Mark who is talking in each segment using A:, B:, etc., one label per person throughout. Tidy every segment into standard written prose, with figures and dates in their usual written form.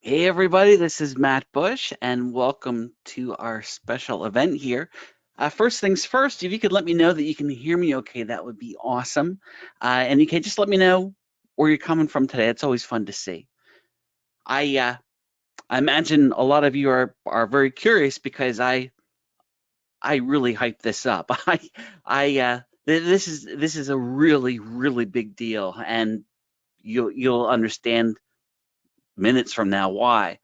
A: Hey everybody, this is Matt Bush, and welcome to our special event here. First things first, if you could let me know that you can hear me okay, that would be awesome. And you can just let me know where you're coming from today. It's always fun to see. I imagine a lot of you are very curious because I really hyped this up. This is a really big deal, and you'll understand minutes from now why.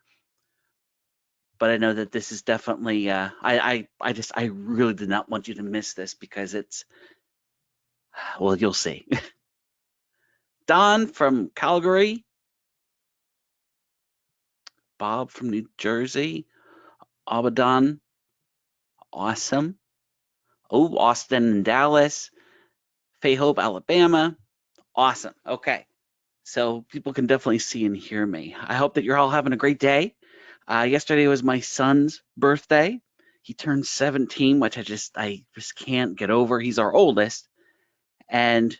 A: But I know that this is definitely I really did not want you to miss this because it's, well, you'll see. Don from Calgary, Bob from New Jersey, Abaddon, awesome. Oh, Austin and Dallas, Fayhope, Alabama, awesome. Okay, so people can definitely see and hear me. I hope that you're all having a great day. Yesterday was my son's birthday. He turned 17, which I just can't get over. He's our oldest, and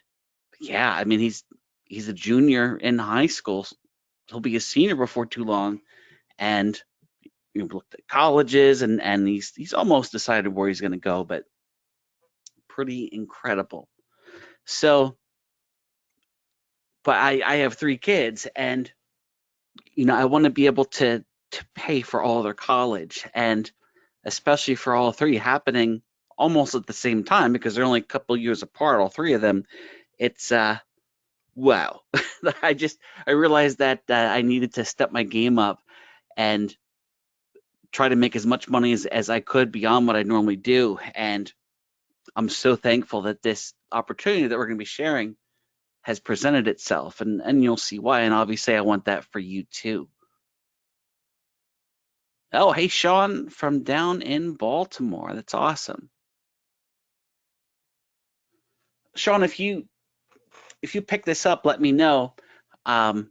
A: yeah, I mean he's a junior in high school. He'll be a senior before too long, and looked at colleges, and he's almost decided where he's going to go, but pretty incredible. So, but I have three kids, and I want to be able to pay for all their college, and especially for all three happening almost at the same time because they're only a couple years apart, all three of them. It's wow. I realized that I needed to step my game up and try to make as much money as I could beyond what I normally do. And I'm so thankful that this opportunity that we're going to be sharing has presented itself, and you'll see why. And obviously, I want that for you too. Oh, hey, Sean from down in Baltimore. That's awesome. Sean, if you pick this up, let me know. Um,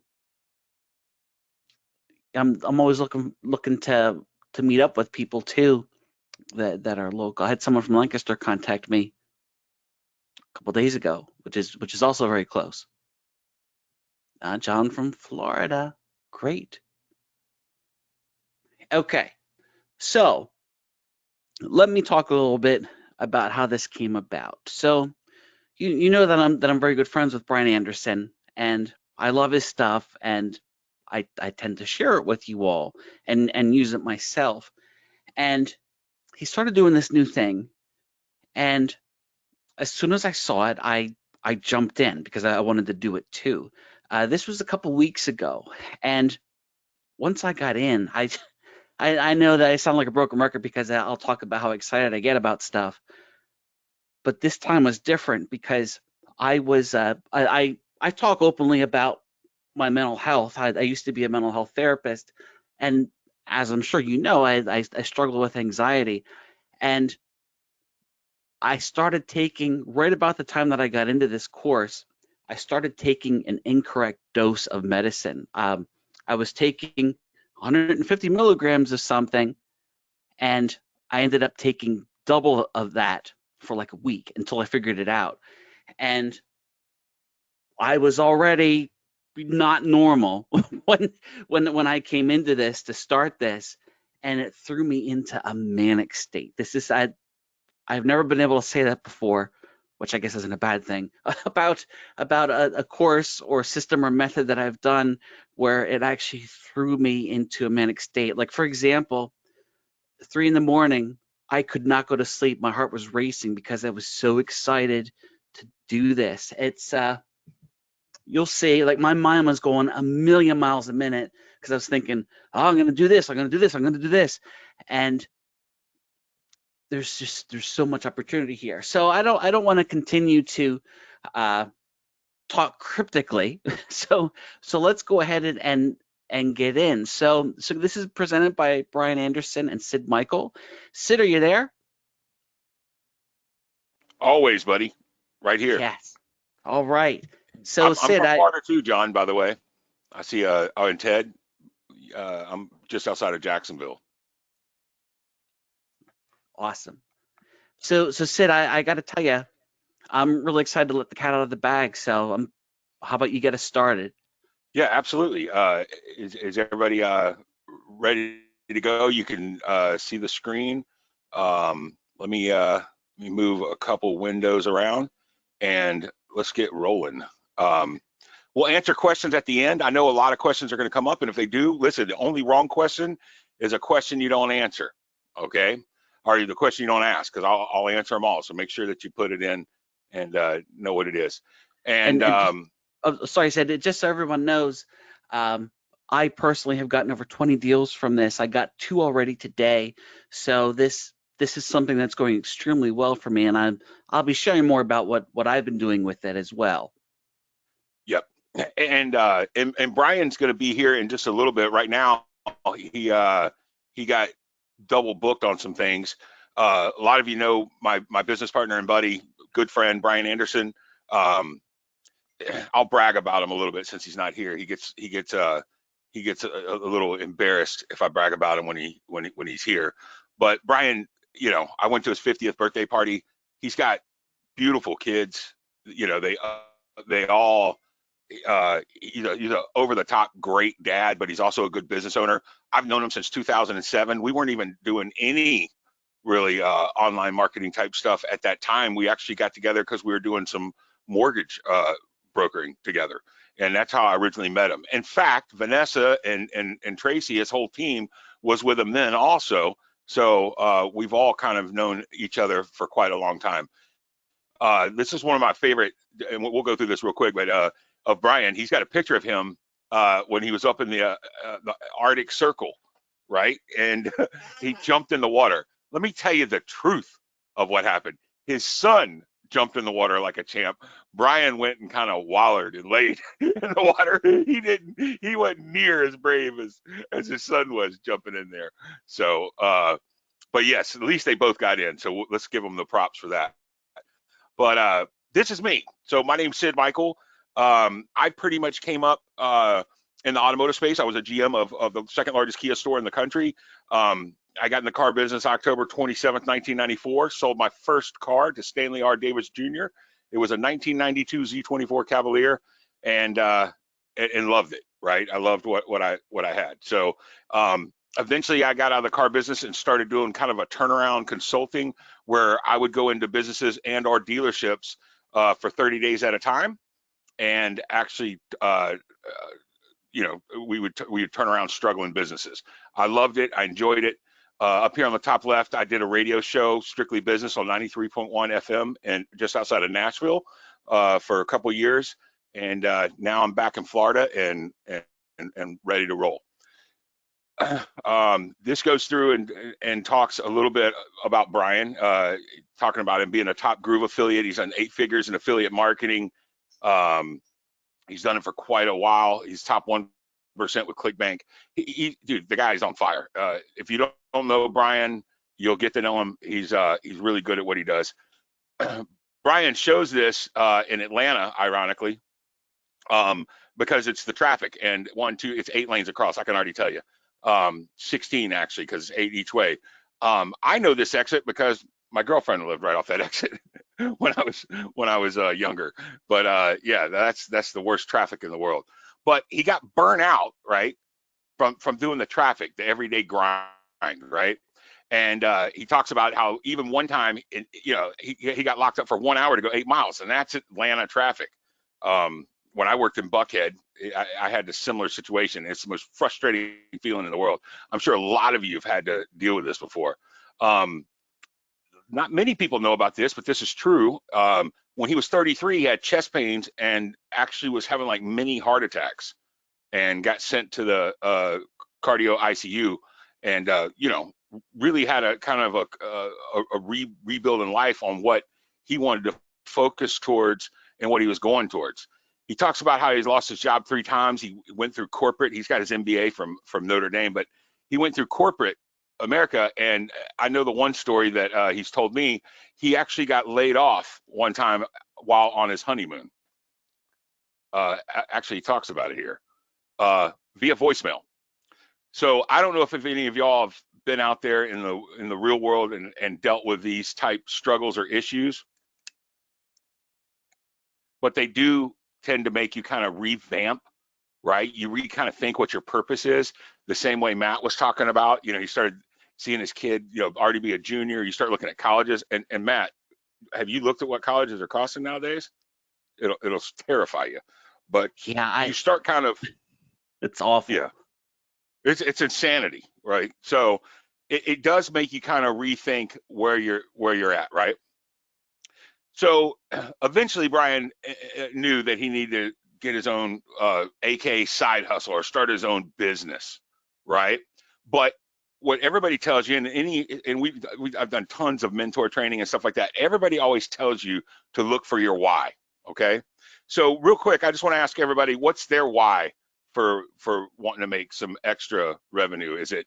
A: I'm always looking to meet up with people too that are local. I had someone from Lancaster contact me a couple days ago, which is also very close. John from Florida. Great. Okay, so let me talk a little bit about how this came about. So you know that I'm very good friends with Brian Anderson, and I love his stuff, and I tend to share it with you all and use it myself. And he started doing this new thing, and as soon as I saw it, I jumped in because I wanted to do it too. This was a couple weeks ago, and once I got in, I know that I sound like a broken record because I'll talk about how excited I get about stuff, but this time was different because I talk openly about my mental health. I used to be a mental health therapist, and as I'm sure you know, I struggle with anxiety, and I started taking right about the time that I got into this course. I started taking an incorrect dose of medicine. I was taking 150 milligrams of something, and I ended up taking double of that for like a week until I figured it out. And I was already not normal when I came into this to start this, and it threw me into a manic state. I've never been able to say that before, which I guess isn't a bad thing, about a course or system or method that I've done where it actually threw me into a manic state. Like for example, 3 in the morning, I could not go to sleep. My heart was racing because I was so excited to do this. It's you'll see, like my mind was going a million miles a minute because I was thinking, oh, I'm going to do this, I'm going to do this, I'm going to do this, and there's so much opportunity here. So I don't want to continue to uh, talk cryptically. So let's go ahead and get in. So this is presented by Brian Anderson and Sid Michael. Sid, are you there?
B: Always, buddy. Right here.
A: Yes. All right. So
B: I'm
A: Sid,
B: from Florida too, John, by the way. I see oh, and Ted, I'm just outside of Jacksonville.
A: awesome. So Sid, I got to tell you, I'm really excited to let the cat out of the bag. So how about you get us started?
B: Yeah, absolutely. Is everybody ready to go? You can see the screen. Let me move a couple windows around and let's get rolling. Um, we'll answer questions at the end. I know a lot of questions are going to come up, and if they do, listen, the only wrong question is a question you don't answer, okay? Or the question you don't ask, because I'll answer them all. So make sure that you put it in and know what it is. And
A: And sorry, I said it just so everyone knows. Um, I personally have gotten over 20 deals from this. I got 2 already today, so this is something that's going extremely well for me, and I'll be sharing more about what I've been doing with it as well.
B: yep. And Brian's going to be here in just a little bit. Right now, he got double booked on some things. A lot of you know my business partner and buddy, good friend Brian Anderson. Um, I'll brag about him a little bit since he's not here. He gets a little embarrassed if I brag about him when he's here. But Brian, I went to his 50th birthday party. He's got beautiful kids. They all he's a over the top great dad, but he's also a good business owner. I've known him since 2007. We weren't even doing any really online marketing type stuff at that time. We actually got together because we were doing some mortgage brokering together, and that's how I originally met him. In fact, Vanessa and Tracy, his whole team, was with him then also. So we've all kind of known each other for quite a long time. This is one of my favorite, and we'll go through this real quick, but of Brian, he's got a picture of him when he was up in the Arctic Circle, right? And he jumped in the water. Let me tell you the truth of what happened. His son jumped in the water like a champ. Brian went and kind of wallered and laid in the water. He wasn't near as brave as his son was jumping in there. So, but yes, at least they both got in. So let's give them the props for that. But this is me. So my name's Sid Michael. I pretty much came up in the automotive space. I was a GM of the second largest Kia store in the country. I got in the car business October 27th, 1994. Sold my first car to Stanley R. Davis Jr. It was a 1992 Z24 Cavalier, and loved it. Right, I loved what I had. So eventually, I got out of the car business and started doing kind of a turnaround consulting, where I would go into businesses and or dealerships for 30 days at a time, and actually we would turn around struggling businesses. I loved it. I enjoyed it. Up here on the top left, I did a radio show, Strictly Business, on 93.1 FM and just outside of Nashville for a couple years. And now I'm back in Florida and ready to roll. This goes through and talks a little bit about Brian, talking about him being a top Groove affiliate. He's done 8 figures in affiliate marketing. He's done it for quite a while. He's top 1% with ClickBank. Dude, the guy's on fire. If you don't know Brian, you'll get to know him. He's really good at what he does. Brian shows this in Atlanta, ironically, because it's the traffic, and it's 8 lanes across. I can already tell you. 16 actually, because it's 8 each way. I know this exit because my girlfriend lived right off that exit when I was younger. But yeah, that's the worst traffic in the world. But he got burnt out, right, from doing the traffic, the everyday grind, right? And he talks about how even one time, he got locked up for 1 hour to go 8 miles, and that's Atlanta traffic. When I worked in Buckhead, I had a similar situation. It's the most frustrating feeling in the world. I'm sure a lot of you have had to deal with this before. Not many people know about this, but this is true. When he was 33, he had chest pains and actually was having like mini heart attacks, and got sent to the cardio ICU, and really had a kind of a rebuild in life on what he wanted to focus towards and what he was going towards. He talks about how he's lost his job 3 times. He went through corporate. He's got his MBA from Notre Dame, but he went through corporate America. And I know the one story that he's told me. He actually got laid off one time while on his honeymoon. Actually, he talks about it here via voicemail. So I don't know if any of y'all have been out there in the real world and dealt with these type struggles or issues, but they do tend to make you kind of revamp, right? You kind of think what your purpose is, the same way Matt was talking about. You know, he started seeing his kid, you know, already be a junior. You start looking at colleges, and Matt, have you looked at what colleges are costing nowadays? It'll terrify you. But
A: Yeah,
B: you start kind of,
A: it's awful.
B: yeah, it's insanity, right? So it does make you kind of rethink where you're at, right? So eventually Brian knew that he needed to get his own AK side hustle or start his own business, right? But what everybody tells you, I've done tons of mentor training and stuff like that. Everybody always tells you to look for your why. Okay. So real quick, I just want to ask everybody, what's their why for wanting to make some extra revenue? Is it,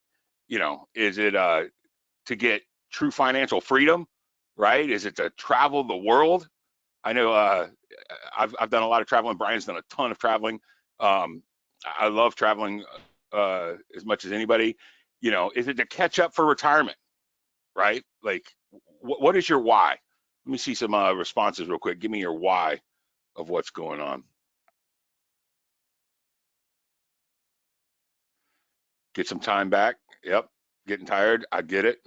B: to get true financial freedom, right? Is it to travel the world? I know I've done a lot of traveling. Brian's done a ton of traveling. I love traveling as much as anybody. You know, is it to catch up for retirement, right? Like, what is your why? Let me see some responses real quick. Give me your why of what's going on. Get some time back. Yep. Getting tired. I get it.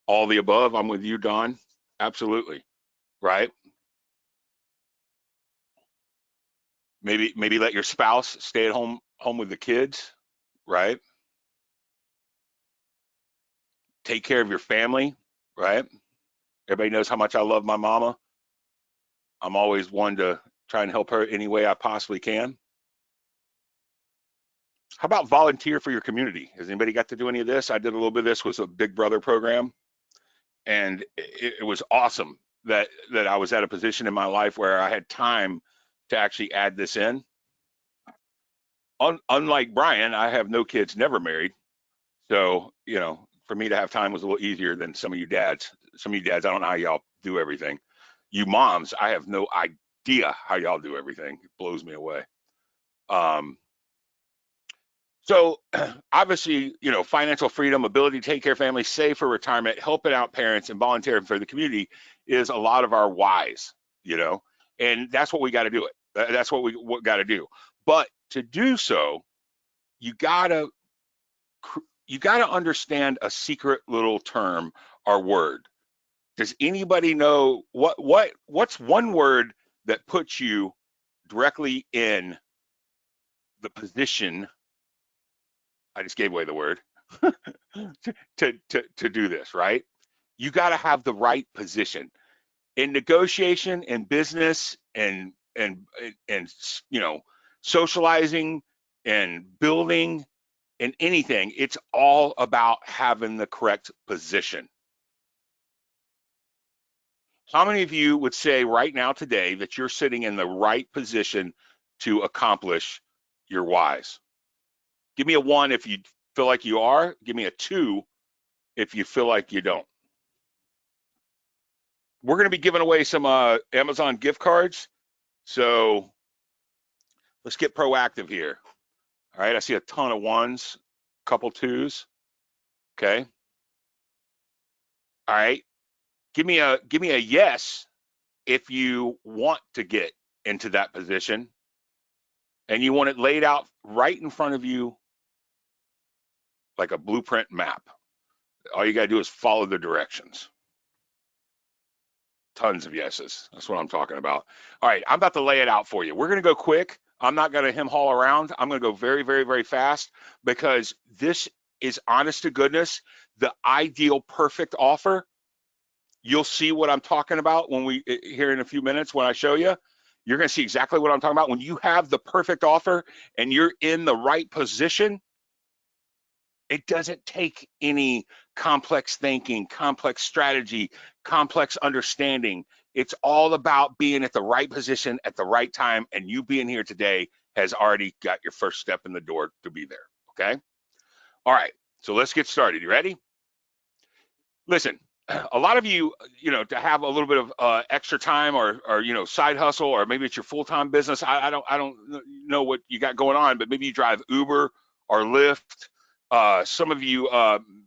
B: All the above. I'm with you, Don. Absolutely. Right. Maybe let your spouse stay at home with the kids, right? Take care of your family, right? Everybody knows how much I love my mama. I'm always one to try and help her any way I possibly can. How about volunteer for your community? Has anybody got to do any of this? I did a little bit of this with a Big Brother program, and it was awesome that I was at a position in my life where I had time to actually add this in. Unlike Brian, I have no kids, never married. So, you know, for me to have time was a little easier than some of you dads. Some of you dads, I don't know how y'all do everything. You moms, I have no idea how y'all do everything. It blows me away. So obviously, you know, financial freedom, ability to take care of families, save for retirement, helping out parents, and volunteering for the community is a lot of our whys, you know, and that's what we got to do it. That's what we got to do. But to do so, you gotta understand a secret little term or word. Does anybody know what's one word that puts you directly in the position? I just gave away the word to do this, right? You got to have the right position in negotiation, in business, and you know, socializing and building and anything. It's all about having the correct position. How many of you would say right now today that you're sitting in the right position to accomplish your whys? Give me a 1 if you feel like you are. Give me a 2 if you feel like you don't. We're going to be giving away some Amazon gift cards. So let's get proactive here. All right, I see a ton of 1s, a couple 2s. Okay. All right. Give me a yes if you want to get into that position and you want it laid out right in front of you like a blueprint map. All you got to do is follow the directions. Tons of yeses. That's what I'm talking about. All right, I'm about to lay it out for you. We're going to go quick. I'm not going to hem haul around. I'm going to go very, very, very fast because this is honest to goodness, the ideal perfect offer. You'll see what I'm talking about when we here in a few minutes when I show you. You're going to see exactly what I'm talking about. When you have the perfect offer and you're in the right position, it doesn't take any complex thinking, complex strategy, complex understanding. It's all about being at the right position at the right time, and you being here today has already got your first step in the door to be there, okay? All right, so let's get started. You ready? Listen, a lot of you, you know, to have a little bit of extra time or you know, side hustle, or maybe it's your full-time business. I don't know what you got going on, but maybe you drive Uber or Lyft. Some of you,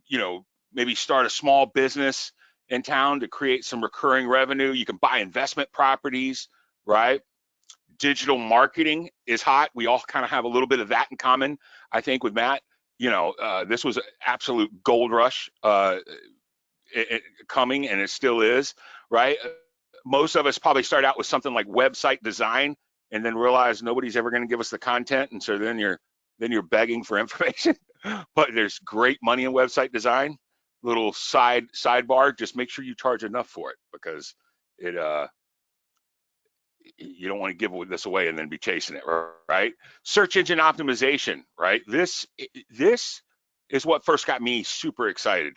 B: you know, maybe start a small business in town to create some recurring revenue. You can buy investment properties, right? digital marketing is hot. We all kind of have a little bit of that in common, I think, with Matt. You know, this was an absolute gold rush coming, and it still is, right? Most of us probably start out with something like website design, and then realize nobody's ever going to give us the content, and so then you're begging for information. But there's great money in website design. Little sidebar: just make sure you charge enough for it, because it you don't want to give this away and then be chasing it, right? Search engine optimization, right? This is what first got me super excited.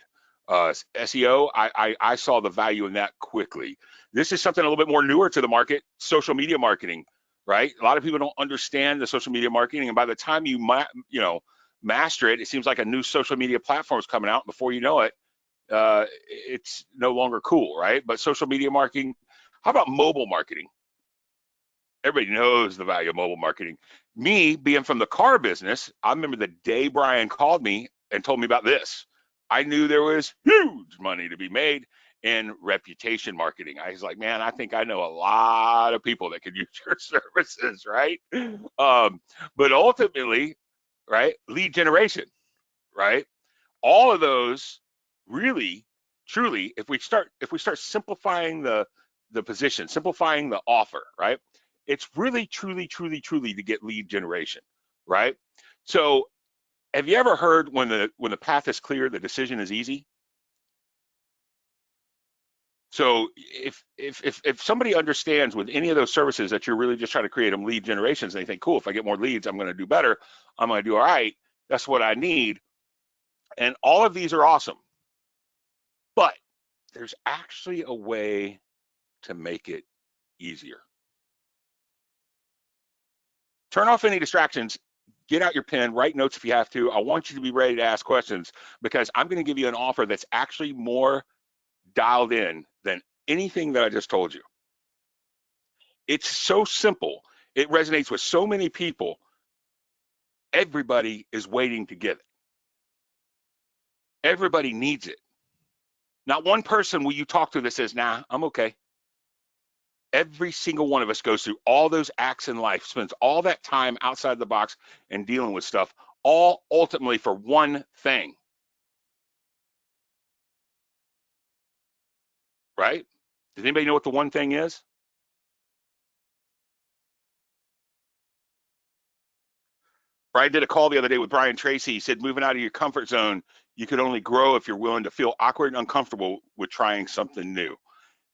B: SEO, I saw the value in that quickly. This is something a little bit more newer to the market: social media marketing, right? A lot of people don't understand the social media marketing, and by the time you master it, it seems like a new social media platform is coming out. Before you know it, it's no longer cool, right? But social media marketing. How about mobile marketing? Everybody knows the value of mobile marketing. Me being from the car business, I remember the day Brian called me and told me about this. I knew there was huge money to be made in reputation marketing. I was like, man, I think I know a lot of people that could use your services, right? But ultimately, right, lead generation, right? All of those really, truly, if we start simplifying the position, simplifying the offer, right? It's really, truly to get lead generation, right? So have you ever heard when the path is clear, the decision is easy? So if somebody understands with any of those services that you're really just trying to create them lead generations, and they think, cool, if I get more leads, I'm going to do better, I'm going to do all right, that's what I need. And all of these are awesome, but there's actually a way to make it easier. Turn off any distractions, get out your pen, write notes if you have to. I want you to be ready to ask questions, because I'm going to give you an offer that's actually more dialed in than anything that I just told you. It's so simple. It resonates with so many people. Everybody is waiting to get it. Everybody needs it. Not one person will you talk to that says, nah, I'm okay. Every single one of us goes through all those acts in life, spends all that time outside the box and dealing with stuff, all ultimately for one thing, right? Does anybody know what the one thing is? Brian did a call the other day with Brian Tracy. He said, moving out of your comfort zone, you can only grow if you're willing to feel awkward and uncomfortable with trying something new.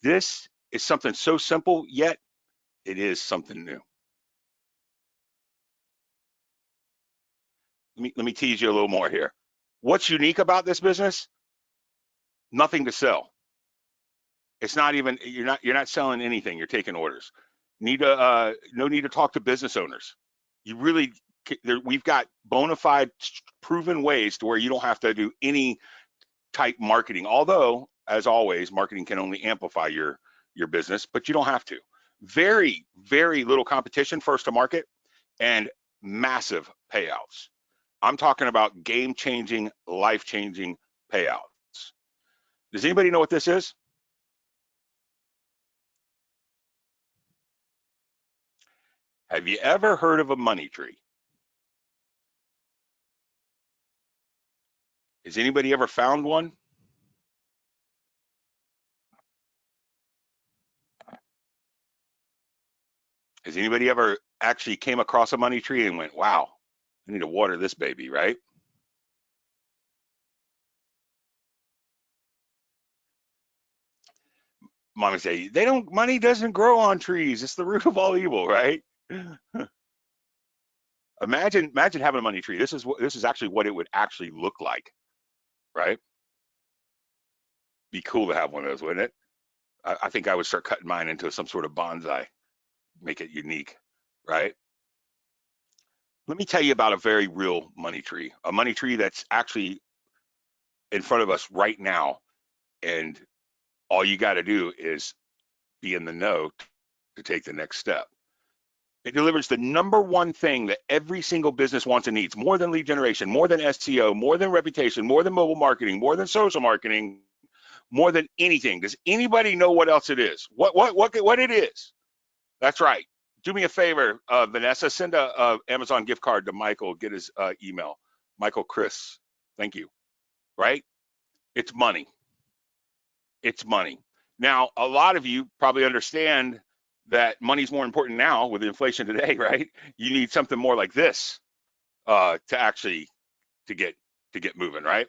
B: This is something so simple, yet it is something new. Let me tease you a little more here. What's unique about this business? Nothing to sell. It's not even, you're not selling anything. You're taking orders. No need to talk to business owners. You really, we've got bona fide, proven ways to where you don't have to do any type marketing. Although, as always, marketing can only amplify your business, but you don't have to. Very, very little competition first to market, and massive payouts. I'm talking about game-changing, life-changing payouts. Does anybody know what this is? Have you ever heard of a money tree? Has anybody ever found one? Has anybody ever actually came across a money tree and went, wow, I need to water this baby, right? Mom would say, money doesn't grow on trees. It's the root of all evil, right? Imagine having a money tree. This is actually what it would actually look like, right? Be cool to have one of those, wouldn't it? I think I would start cutting mine into some sort of bonsai, make it unique, right? Let me tell you about a very real money tree, a money tree that's actually in front of us right now. And all you got to do is be in the know to take the next step. It delivers the number one thing that every single business wants and needs, more than lead generation, more than SEO, more than reputation, more than mobile marketing, more than social marketing, more than anything. Does anybody know what else it is? What it is? That's right. Do me a favor, Vanessa, send a Amazon gift card to Michael, get his email. Michael Chris, thank you, right? It's money. It's money. Now, a lot of you probably understand that money's more important now with inflation today, right? You need something more like this to actually to get moving, right?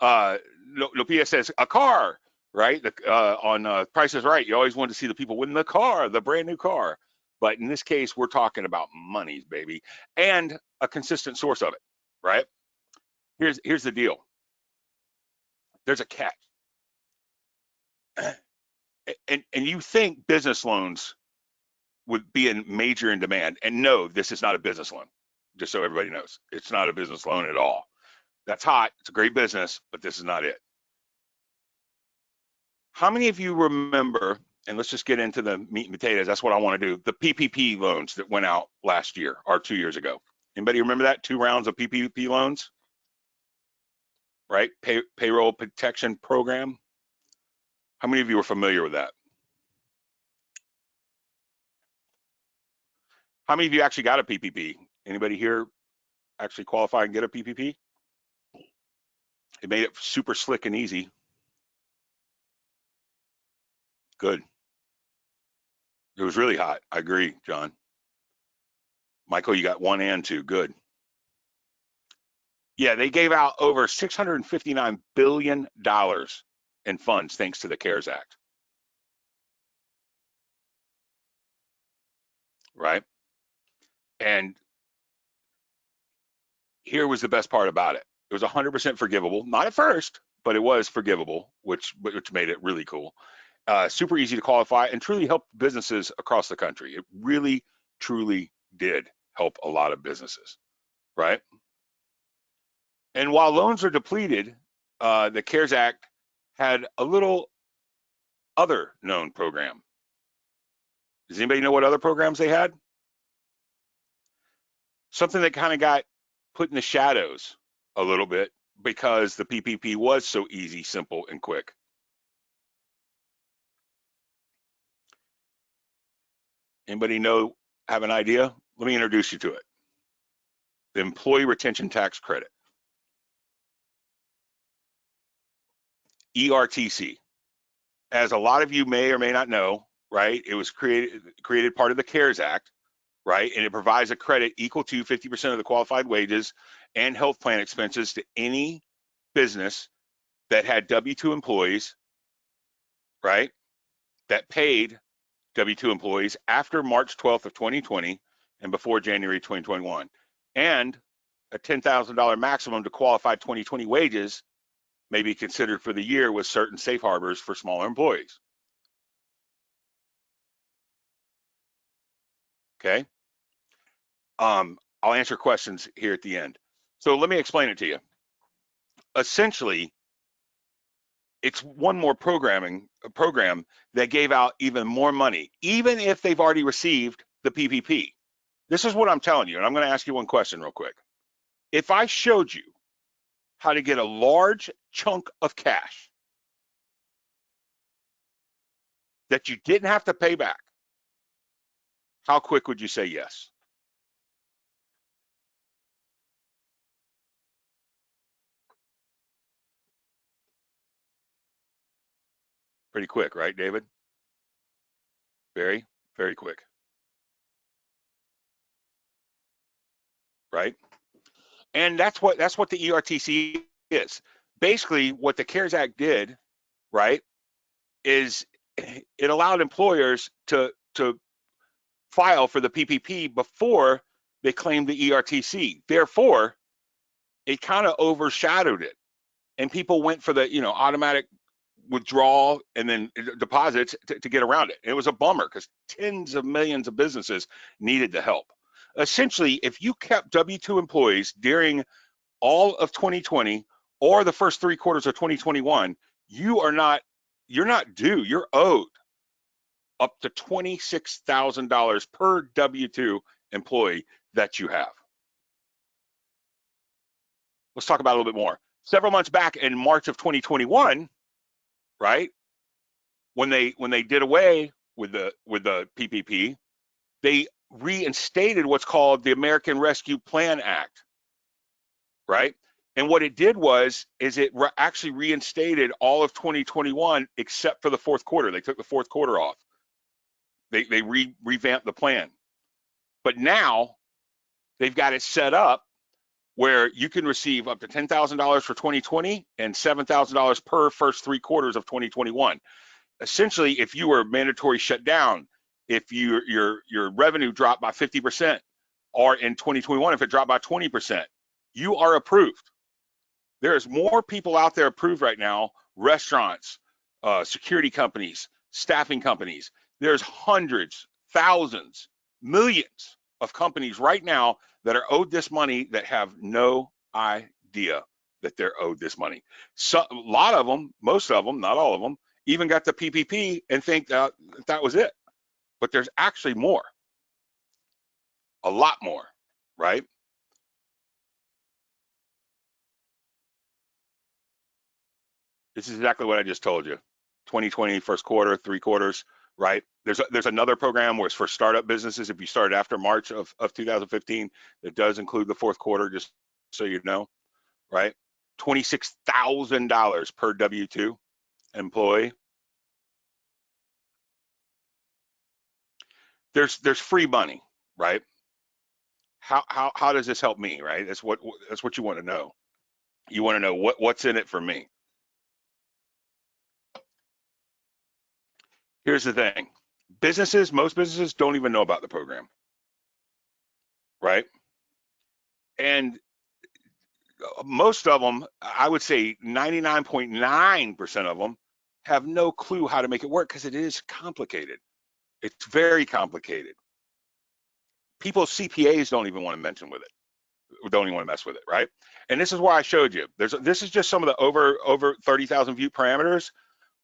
B: Lupia says a car, right? On Price is Right, you always want to see the people win the car, the brand new car. But in this case, we're talking about monies, baby, and a consistent source of it, right? Here's the deal. There's a catch. And you think business loans would be in major in demand. And no, this is not a business loan, just so everybody knows. It's not a business loan at all. That's hot. It's a great business, but this is not it. How many of you remember, and let's just get into the meat and potatoes, that's what I want to do, the PPP loans that went out last year or 2 years ago? Anybody remember that? 2 rounds of PPP loans, right? Payroll Protection Program. How many of you are familiar with that? How many of you actually got a PPP? Anybody here actually qualify and get a PPP? It made it super slick and easy. Good. It was really hot. I agree, John. Michael, you got 1 and 2. Good. Yeah, they gave out over $659 billion in funds thanks to the CARES Act. Right? And here was the best part about it. It was 100% forgivable. Not at first, but it was forgivable, which made it really cool. Super easy to qualify and truly helped businesses across the country. It really, truly did help a lot of businesses, right? And while loans are depleted, the CARES Act had a little other known program. Does anybody know what other programs they had? Something that kind of got put in the shadows a little bit because the PPP was so easy, simple, and quick. Anybody know, have an idea? Let me introduce you to it. The Employee Retention Tax Credit, ERTC. As a lot of you may or may not know, right, it was created part of the CARES Act, right, and it provides a credit equal to 50% of the qualified wages and health plan expenses to any business that had W-2 employees, right, that paid W-2 employees after March 12th of 2020 and before January 2021, and a $10,000 maximum to qualified 2020 wages may be considered for the year with certain safe harbors for smaller employees. Okay. I'll answer questions here at the end. So let me explain it to you. Essentially, it's one more program that gave out even more money, even if they've already received the PPP. This is what I'm telling you, and I'm going to ask you one question real quick. If I showed you how to get a large chunk of cash that you didn't have to pay back, how quick would you say yes? Pretty quick, right, David? Very, very quick. Right? And that's what the ERTC is. Basically, what the CARES Act did, right, is it allowed employers to file for the PPP before they claimed the ERTC. Therefore, it kind of overshadowed it, and people went for the automatic withdrawal and then deposits to get around it. And it was a bummer because tens of millions of businesses needed the help. Essentially, if you kept W-2 employees during all of 2020 or the first 3 quarters of 2021, you're not due. You're owed up to $26,000 per W-2 employee that you have. Let's talk about it a little bit more. Several months back in March of 2021, right, when they did away with the PPP, they reinstated what's called the American Rescue Plan Act, right? And what it did is it actually reinstated all of 2021 except for the fourth quarter. They took the fourth quarter off. They revamped the plan. But now they've got it set up where you can receive up to $10,000 for 2020 and $7,000 per first 3 quarters of 2021. Essentially, if you were mandatory shut down, if your revenue dropped by 50%, or in 2021, if it dropped by 20%, you are approved. There's more people out there approved right now, restaurants, security companies, staffing companies. There's hundreds, thousands, millions of companies right now that are owed this money that have no idea that they're owed this money. So a lot of them, most of them, not all of them, even got the PPP and think that was it. But there's actually more, a lot more, right? This is exactly what I just told you. 2020 first quarter, 3 quarters, right? There's another program where it's for startup businesses. If you started after March of 2015, that does include the fourth quarter, just so you know, right? $26,000 per W-2 employee. There's free money, right? How does this help me, right? That's what you want to know. You want to know what's in it for me. Here's the thing. Most businesses don't even know about the program, right? And most of them, I would say 99.9% of them, have no clue how to make it work because it is complicated. It's very complicated. People's CPAs don't even want to mention with it, don't even want to mess with it, right? And this is why I showed you. This is just some of the over 30,000 view parameters.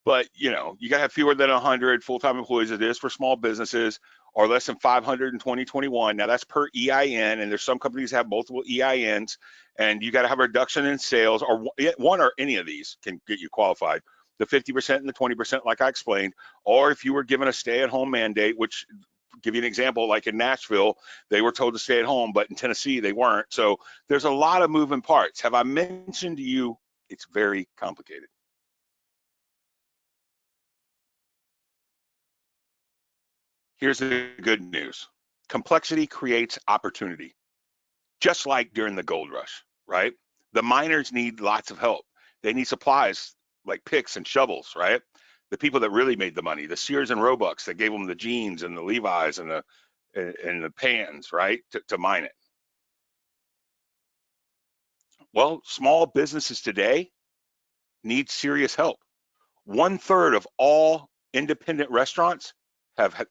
B: But you know, you gotta have fewer than 100 full-time employees. It is for small businesses, or less than 500 in 2021. Now that's per EIN, and there's some companies that have multiple EINs, and you gotta have a reduction in sales, or one or any of these can get you qualified. The 50% and the 20%, like I explained, or if you were given a stay-at-home mandate, which, give you an example, like in Nashville, they were told to stay at home, but in Tennessee they weren't. So there's a lot of moving parts. Have I mentioned to you it's very complicated? Here's the good news. Complexity creates opportunity, just like during the gold rush, right? The miners need lots of help. They need supplies like picks and shovels, right? The people that really made the money, the Sears and Roebucks that gave them the jeans and the Levi's and the pans, right, to mine it. Well, small businesses today need serious help. 1/3 of all independent restaurants have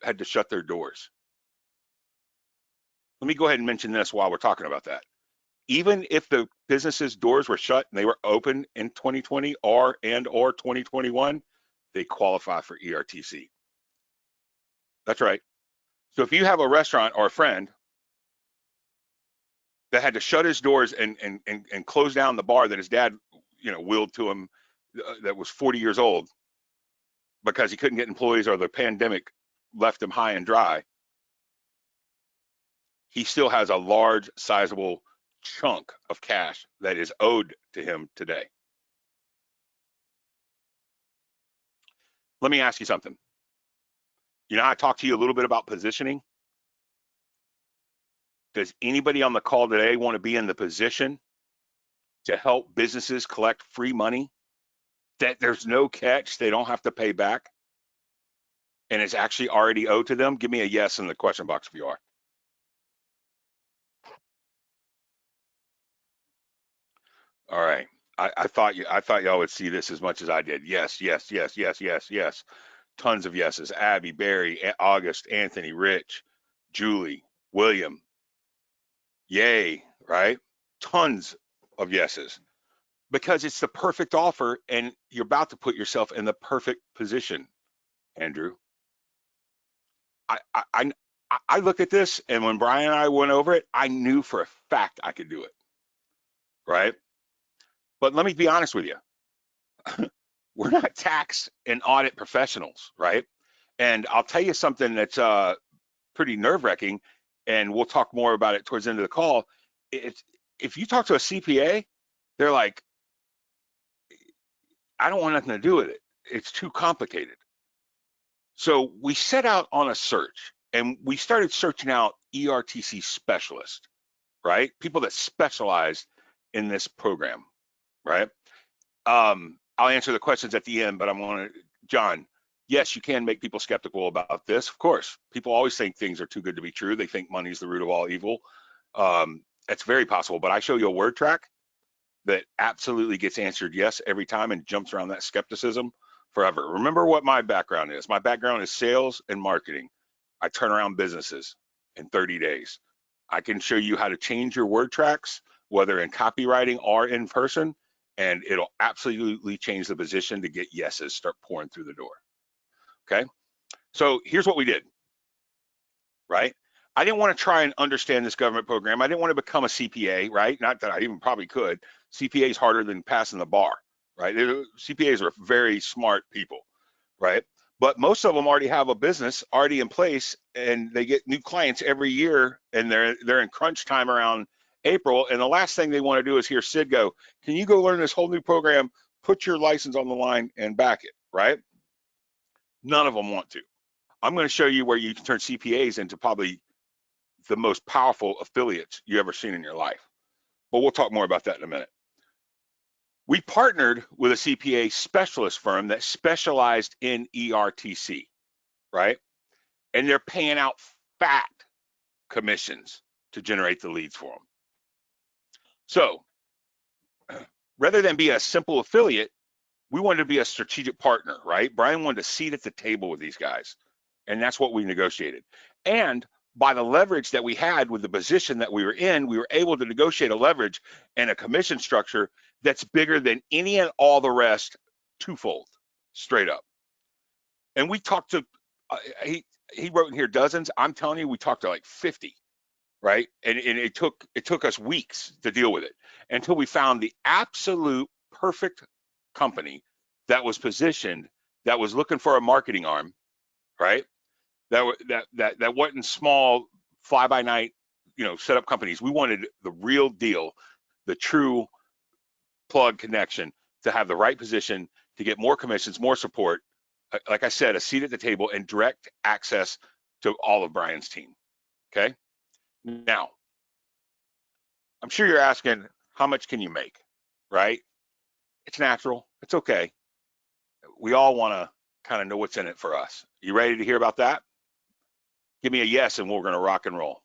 B: had to shut their doors. Let me go ahead and mention this while we're talking about that. Even if the business's doors were shut and they were open in 2020 or 2021, they qualify for ERTC. That's right. So if you have a restaurant or a friend that had to shut his doors and close down the bar that his dad, willed to him, that was 40 years old, because he couldn't get employees or the pandemic left him high and dry, he still has a large, sizable chunk of cash that is owed to him today. Let me ask you something. I talked to you a little bit about positioning. Does anybody on the call today want to be in the position to help businesses collect free money that there's no catch, they don't have to pay back, and it's actually already owed to them? Give me a yes in the question box if you are. All right. I thought y'all would see this as much as I did. Yes, yes, yes, yes, yes, yes. Tons of yeses. Abby, Barry, August, Anthony, Rich, Julie, William. Yay, right? Tons of yeses. Because it's the perfect offer and you're about to put yourself in the perfect position, Andrew. I looked at this, and when Brian and I went over it, I knew for a fact I could do it, right? But let me be honest with you. We're not tax and audit professionals, right? And I'll tell you something that's pretty nerve-wracking, and we'll talk more about it towards the end of the call. If you talk to a CPA, they're like, I don't want nothing to do with it. It's too complicated. So we set out on a search, and we started searching out ERTC specialists, right? People that specialize in this program, right? I'll answer the questions at the end, but I want to, John, yes, you can make people skeptical about this. Of course, people always think things are too good to be true. They think money is the root of all evil. That's very possible, but I show you a word track that absolutely gets answered yes every time and jumps around that skepticism forever. Remember what my background is. My background is sales and marketing. I turn around businesses in 30 days. I can show you how to change your word tracks, whether in copywriting or in person, and it'll absolutely change the position to get yeses start pouring through the door. Okay, so here's what we did, right? I didn't want to try and understand this government program. I didn't want to become a CPA, right? Not that I even probably could. CPA is harder than passing the bar, right? CPAs are very smart people, right? But most of them already have a business already in place, and they get new clients every year, and they're in crunch time around April, and the last thing they want to do is hear Sid go, can you go learn this whole new program, put your license on the line and back it, right? None of them want to. I'm going to show you where you can turn CPAs into probably the most powerful affiliates you ever seen in your life. But we'll talk more about that in a minute. We partnered with a CPA specialist firm that specialized in ERTC, right? And they're paying out fat commissions to generate the leads for them. So rather than be a simple affiliate, we wanted to be a strategic partner, right? Brian wanted a seat at the table with these guys, and that's what we negotiated. And by the leverage that we had with the position that we were in, we were able to negotiate a leverage and a commission structure that's bigger than any and all the rest, twofold, straight up. And we talked to, he wrote in here dozens. I'm telling you, we talked to like 50, right? And it took us weeks to deal with it until we found the absolute perfect company that was positioned, that was looking for a marketing arm, right? That wasn't small fly by night, set up companies. We wanted the real deal, the true plug connection to have the right position to get more commissions, more support. Like I said, a seat at the table and direct access to all of Brian's team. Okay. Now, I'm sure you're asking, how much can you make, right? It's natural. It's okay. We all want to kind of know what's in it for us. You ready to hear about that? Give me a yes, and we're going to rock and roll.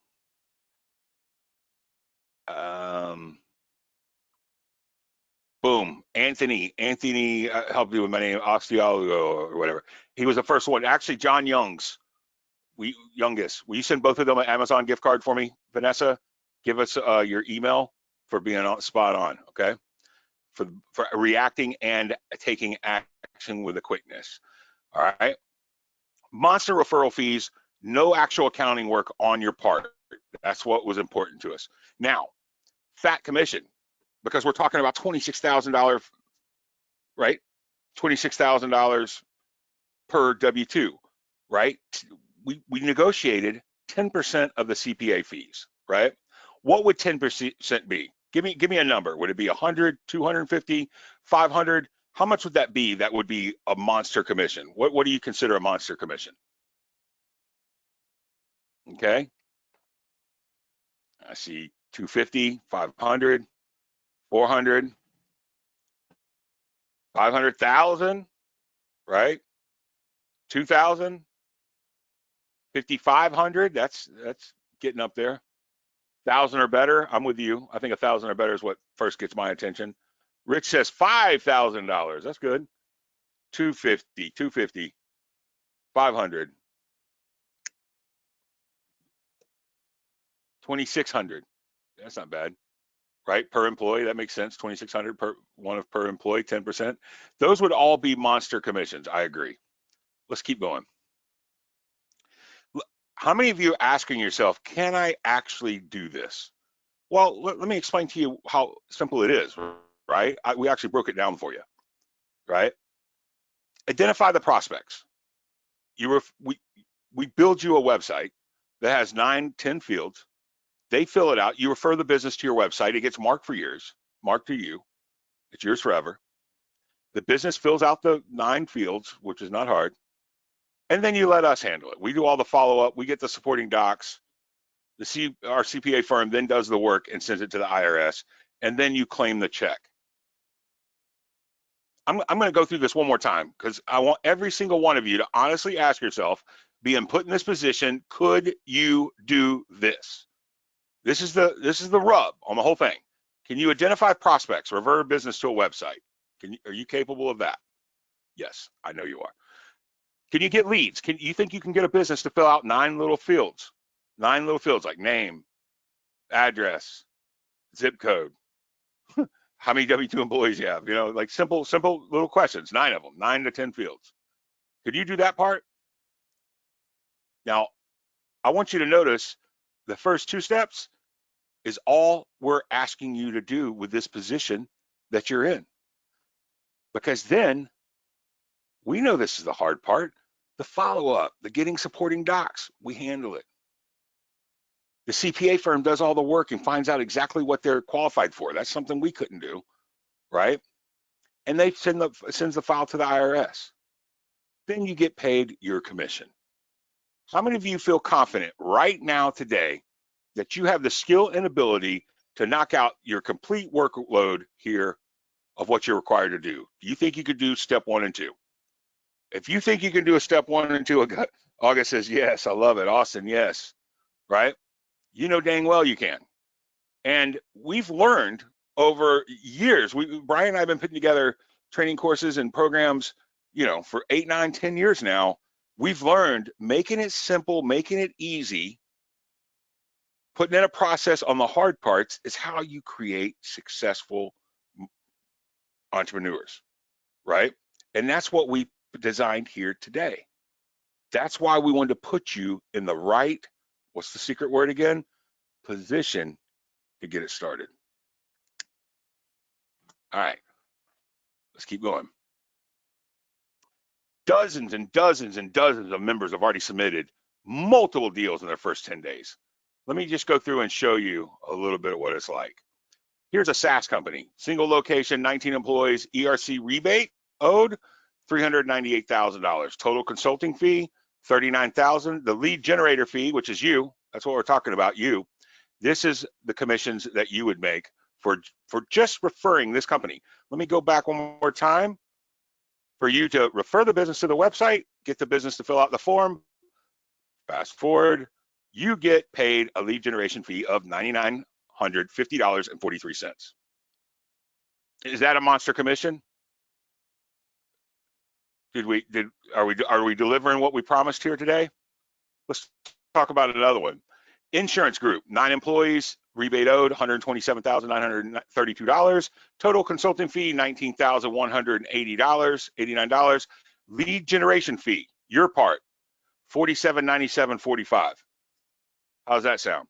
B: Boom. Anthony helped me with my name, Osteologo or whatever. He was the first one. Actually, John Young's, Youngest. Will you send both of them an Amazon gift card for me, Vanessa? Give us your email for being spot on, okay? For reacting and taking action with a quickness. All right. Monster referral fees, no actual accounting work on your part. That's what was important to us. Now, fat commission, because we're talking about $26,000, right? $26,000 per W-2, right? We negotiated 10% of the CPA fees, right? What would 10% be? Give me a number. Would it be 100, 250, 500? How much would that be? That would be a monster commission. What do you consider a monster commission? Okay. I see 250, 500, 400, 500,000, right? 2,000, 5,500. That's getting up there. 1,000 or better. I'm with you. I think 1,000 or better is what first gets my attention. Rich says $5,000. That's good. 250, 500, 2,600. That's not bad, right? Per employee, that makes sense. 2,600 per employee, 10%. Those would all be monster commissions. I agree. Let's keep going. How many of you are asking yourself, can I actually do this? Well, let me explain to you how simple it is, right? We actually broke it down for you, right? Identify the prospects. We build you a website that has 9, 10 fields. They fill it out. You refer the business to your website. It gets marked for yours, marked to you. It's yours forever. The business fills out the 9 fields, which is not hard. And then you let us handle it. We do all the follow-up. We get the supporting docs. Our CPA firm then does the work and sends it to the IRS. And then you claim the check. I'm going to go through this one more time because I want every single one of you to honestly ask yourself, being put in this position, could you do this? This is the rub on the whole thing. Can you identify prospects, refer business to a website? Are you capable of that? Yes, I know you are. Can you get leads? Can you think you can get a business to fill out 9 little fields? 9 little fields like name, address, zip code, how many W-2 employees you have, like simple little questions, 9 of them, 9 to 10 fields. Could you do that part? Now, I want you to notice the first 2 steps is all we're asking you to do with this position that you're in. Because then we know this is the hard part, the follow-up, the getting supporting docs, we handle it. The CPA firm does all the work and finds out exactly what they're qualified for. That's something we couldn't do, right? And they sends the file to the IRS. Then you get paid your commission. How many of you feel confident right now today that you have the skill and ability to knock out your complete workload here of what you're required to do? Do you think you could do step 1 and 2? If you think you can do a step 1 and 2, August says, yes, I love it. Austin, yes, right? You know dang well you can. And we've learned over years, Brian and I have been putting together training courses and programs, for 8, 9, 10 years now. We've learned making it simple, making it easy, putting in a process on the hard parts is how you create successful entrepreneurs, right? And that's what we designed here today. That's why we wanted to put you in the right, what's the secret word again? Position to get it started. All right, let's keep going. Dozens and dozens and dozens of members have already submitted multiple deals in their first 10 days. Let me just go through and show you a little bit of what it's like. Here's a SaaS company, single location, 19 employees, ERC rebate owed $398,000. Total consulting fee, $39,000. The lead generator fee, which is you, that's what we're talking about, you. This is the commissions that you would make for just referring this company. Let me go back one more time. For you to refer the business to the website, get the business to fill out the form, fast forward, you get paid a lead generation fee of $9,950.43. Is that a monster commission? Are we delivering what we promised here today? Let's talk about another one. Insurance group, 9 employees, rebate owed $127,932. Total consulting fee $19,189. Lead generation fee, your part, $4797.45. How's that sound?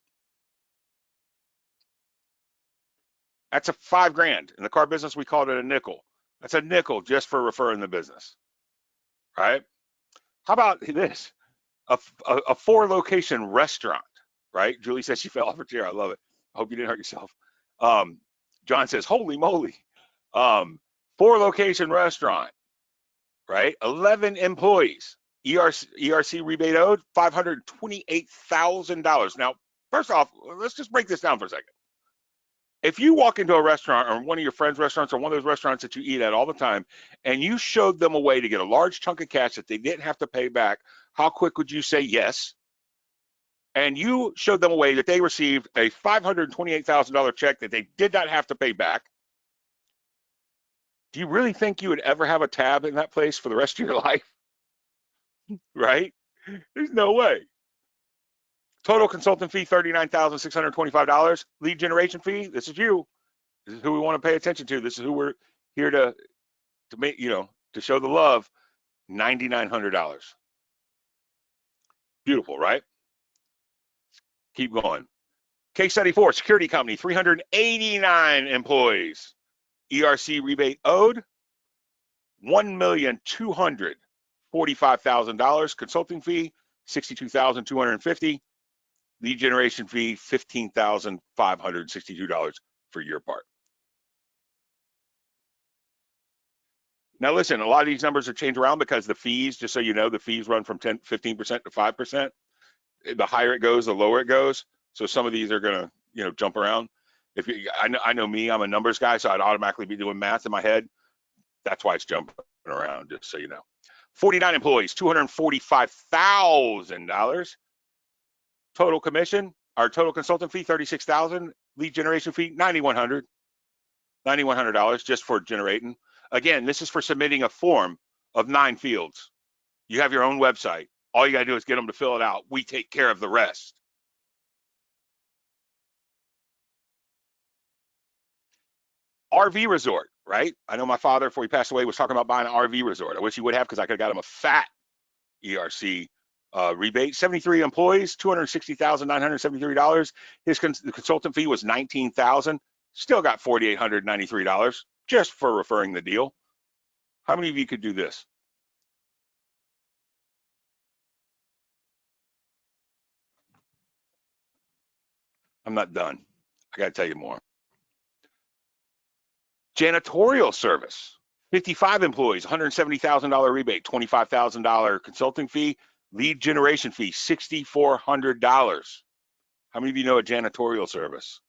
B: That's a $5,000. In the car business, we called it a nickel. That's a nickel just for referring the business, right? How about this? A 4-location restaurant, right? Julie says she fell off her chair. I love it. I hope you didn't hurt yourself. John says, holy moly. 4-location restaurant, right? 11 employees. ERC rebate owed $528,000. Now, first off, let's just break this down for a second. If you walk into a restaurant or one of your friends' restaurants or one of those restaurants that you eat at all the time, and you showed them a way to get a large chunk of cash that they didn't have to pay back, how quick would you say yes? And you showed them a way that they received a $528,000 check that they did not have to pay back. Do you really think you would ever have a tab in that place for the rest of your life? Right? There's no way. Total consultant fee, $39,625. Lead generation fee, this is you. This is who we want to pay attention to. This is who we're here to make, to show the love, $9,900. Beautiful, right? Keep going. Case study 4, security company, 389 employees. ERC rebate owed, $1,245,000. Consulting fee, $62,250. Lead generation fee, $15,562 for your part. Now listen, a lot of these numbers are changed around because the fees, just so you know, the fees run from 15% to 5%. The higher it goes, the lower it goes. So some of these are gonna, jump around. If you, I know me, I'm a numbers guy, so I'd automatically be doing math in my head. That's why it's jumping around, just so you know. 49 employees, $245,000. Total commission, our total consultant fee, $36,000. Lead generation fee, $9,100 just for generating. Again, this is for submitting a form of 9 fields. You have your own website. All you gotta do is get them to fill it out. We take care of the rest. RV resort, right? I know my father, before he passed away, was talking about buying an RV resort. I wish he would have, because I could have got him a fat ERC rebate. 73 employees, $260,973. His consultant fee was $19,000. Still got $4,893 just for referring the deal. How many of you could do this? I'm not done. I got to tell you more. Janitorial service, 55 employees, $170,000 rebate, $25,000 consulting fee, lead generation fee, $6,400. How many of you know a janitorial service?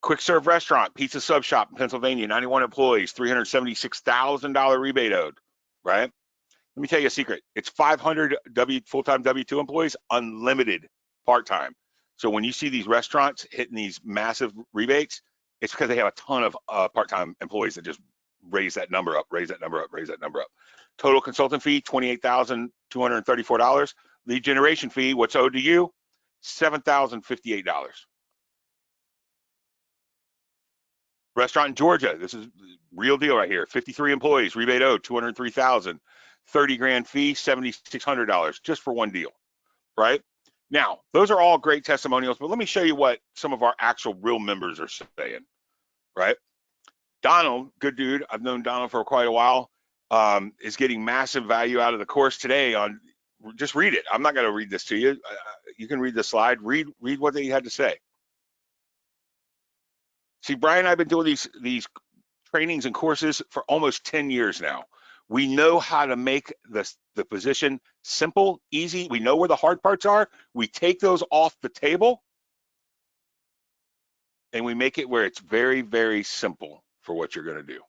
B: Quick serve restaurant, pizza sub shop in Pennsylvania, 91 employees, $376,000 rebate owed, right? Let me tell you a secret. It's 500 full-time W-2 employees, unlimited part-time. So when you see these restaurants hitting these massive rebates, it's because they have a ton of part-time employees that just raise that number up, raise that number up, raise that number up. Total consultant fee, $28,234. Lead generation fee, what's owed to you? $7,058. Restaurant in Georgia, this is real deal right here. 53 employees, rebate owed, $203,000. 30 grand fee, $7,600 just for one deal, right? Now, those are all great testimonials, but let me show you what some of our actual real members are saying, right? Donald, good dude, I've known Donald for quite a while, is getting massive value out of the course today on, just read it. I'm not gonna read this to you. You can read the slide, read what they had to say. See, Brian and I have been doing these trainings and courses for almost 10 years now. We know how to make the position simple, easy. We know where the hard parts are. We take those off the table and we make it where it's very, very simple for what you're going to do.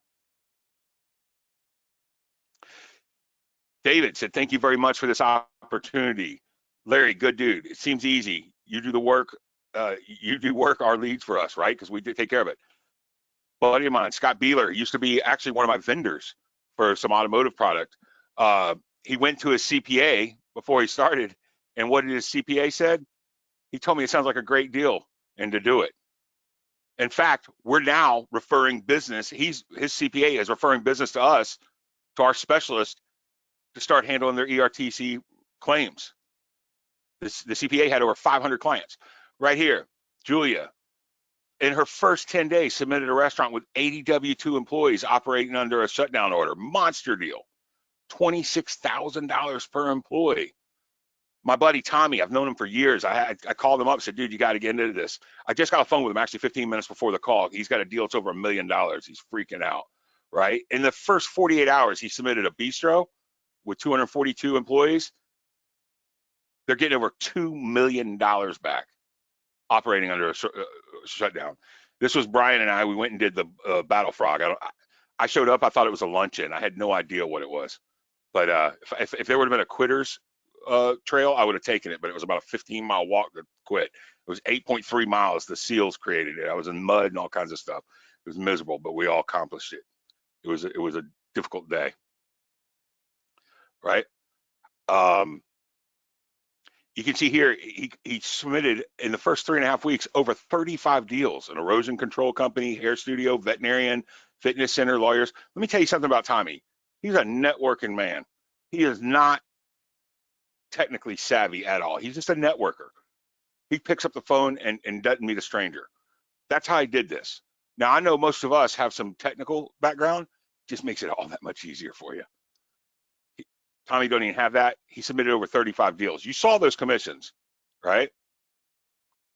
B: David said, thank you very much for this opportunity. Larry, good dude. It seems easy. You do the work. You do work our leads for us, right? Because we take care of it. Buddy of mine, Scott Beeler, used to be actually one of my vendors for some automotive product. He went to his CPA before he started, and what did his CPA said? He told me it sounds like a great deal and to do it. In fact, we're now referring business. His CPA is referring business to us, to our specialist, to start handling their ERTC claims. The CPA had over 500 clients. Right here, Julia, in her first 10 days, submitted a restaurant with 80 W-2 employees operating under a shutdown order. Monster deal. $26,000 per employee. My buddy Tommy, I've known him for years. I called him up and said, dude, you got to get into this. I just got a phone with him actually 15 minutes before the call. He's got a deal that's over $1 million. He's freaking out, right? In the first 48 hours, he submitted a bistro with 242 employees. They're getting over $2 million back operating under a shutdown. This was Brian and I. We went and did the Battle Frog. I showed up. I thought it was a luncheon. I had no idea what it was. But if there would have been a quitters trail, I would have taken it. But it was about a 15-mile walk to quit. It was 8.3 miles. The SEALs created it. I was in mud and all kinds of stuff. It was miserable, but we all accomplished it. It was a difficult day, right? You can see here, he submitted in the first 3.5 weeks over 35 deals: an erosion control company, hair studio, veterinarian, fitness center, lawyers. Let me tell you something about Tommy. He's a networking man. He is not technically savvy at all. He's just a networker. He picks up the phone and doesn't meet a stranger. That's how he did this. Now, I know most of us have some technical background, just makes it all that much easier for you. Tommy don't even have that. He submitted over 35 deals. You saw those commissions. right?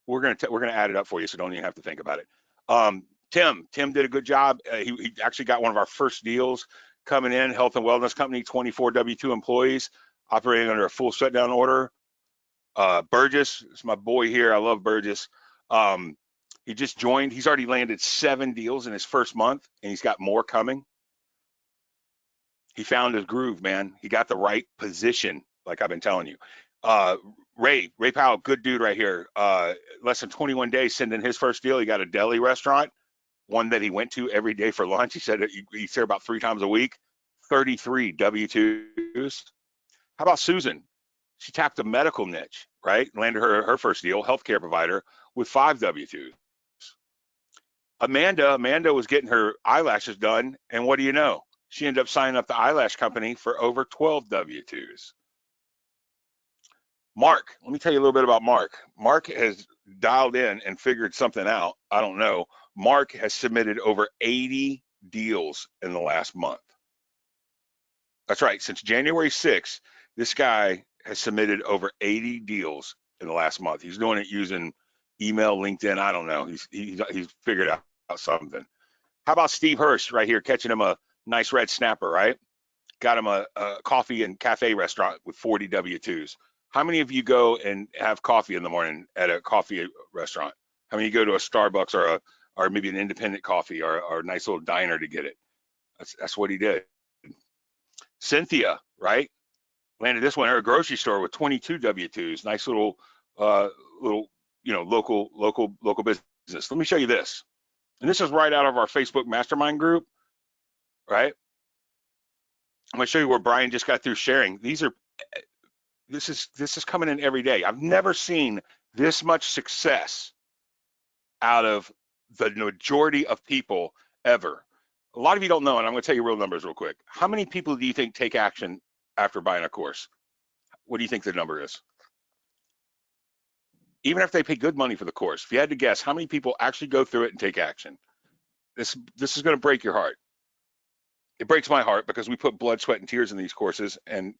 B: We're gonna add it up for you, so don't even have to think about it. Tim did a good job. He actually got one of our first deals coming in. Health and Wellness Company, 24 W-2 employees, operating under a full shutdown order. Burgess is my boy here. I love Burgess. He just joined. He's already landed 7 deals in his first month, and he's got more coming. He found his groove, man. He got the right position, like I've been telling you. Ray Powell, good dude right here. Less than 21 days sending his first deal. He got a deli restaurant, one that he went to every day for lunch. He said he's there about 3 times a week. 33 W-2s. How about Susan? She tapped a medical niche, right? Landed her first deal, healthcare provider, with 5 W-2s. Amanda was getting her eyelashes done, and what do you know? She ended up signing up the eyelash company for over 12 W-2s. Mark, let me tell you a little bit about Mark. Mark has dialed in and figured something out. I don't know. Mark has submitted over 80 deals in the last month. That's right. Since January 6th, this guy has submitted over 80 deals in the last month. He's doing it using email, LinkedIn. I don't know. He's figured out something. How about Steve Hurst right here, catching him a nice red snapper, right? Got him a coffee and cafe restaurant with 40 W-2s. How many of you go and have coffee in the morning at a coffee restaurant? How many of you go to a Starbucks or maybe an independent coffee or a nice little diner to get it? That's what he did. Cynthia, right? Landed this one at a grocery store with 22 W-2s. Nice little local business. Let me show you this. And this is right out of our Facebook mastermind group, right? I'm gonna show you where Brian just got through sharing. This is coming in every day. I've never seen this much success out of the majority of people ever. A lot of you don't know, and I'm gonna tell you real numbers real quick. How many people do you think take action after buying a course? What do you think the number is? Even if they pay good money for the course, if you had to guess, how many people actually go through it and take action? This is gonna break your heart. It breaks my heart because we put blood, sweat, and tears in these courses, and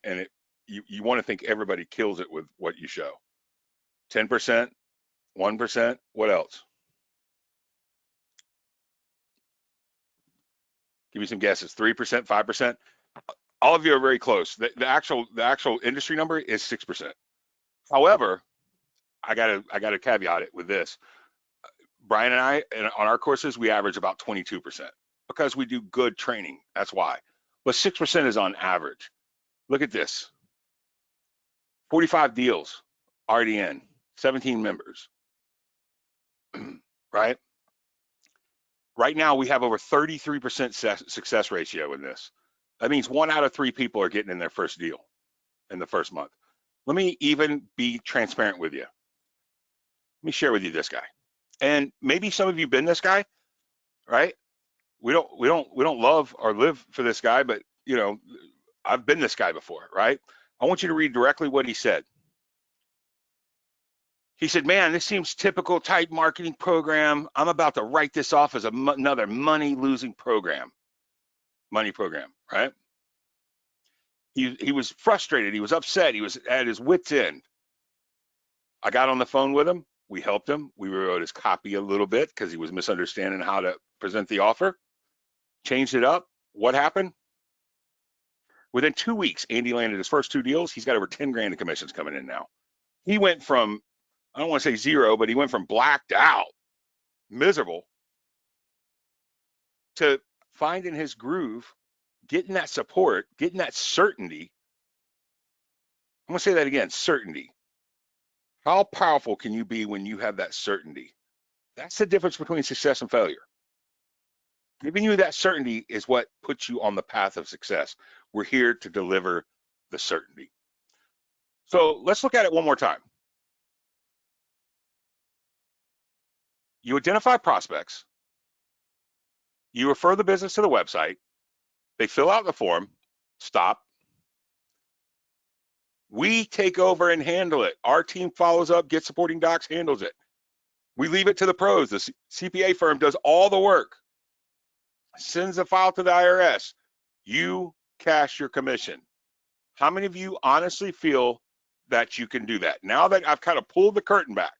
B: you want to think everybody kills it with what you show. 10%, 1%, what else? Give me some guesses. 3%, 5%. All of you are very close. The actual industry number is 6%. However, I gotta caveat it with this. Brian and I, on our courses, we average about 22% because we do good training. That's why. But 6% is on average. Look at this. 45 deals already in, 17 members, right? Right now, we have over 33% success ratio in this. That means 1 out of 3 people are getting in their first deal in the first month. Let me even be transparent with you. Let me share with you this guy. And maybe some of you have been this guy, right? We don't love or live for this guy, but you know, I've been this guy before, right? I want you to read directly what he said. He said, man, this seems typical type marketing program. I'm about to write this off as another money-losing program. Money program, right? He was frustrated. He was upset. He was at his wit's end. I got on the phone with him. We helped him. We rewrote his copy a little bit because he was misunderstanding how to present the offer. Changed it up. What happened? Within 2 weeks, Andy landed his first 2 deals. He's got over 10 grand in commissions coming in now. He went from, I don't want to say zero, but he went from blacked out, miserable, to finding his groove, getting that support, getting that certainty. I'm going to say that again, certainty. How powerful can you be when you have that certainty? That's the difference between success and failure. Giving you that certainty is what puts you on the path of success. We're here to deliver the certainty. So let's look at it one more time. You identify prospects. You refer the business to the website. They fill out the form. Stop. We take over and handle it. Our team follows up, gets supporting docs, handles it. We leave it to the pros. The CPA firm does all the work, sends a file to the IRS. You cash your commission. How many of you honestly feel that you can do that. Now that I've kind of pulled the curtain back,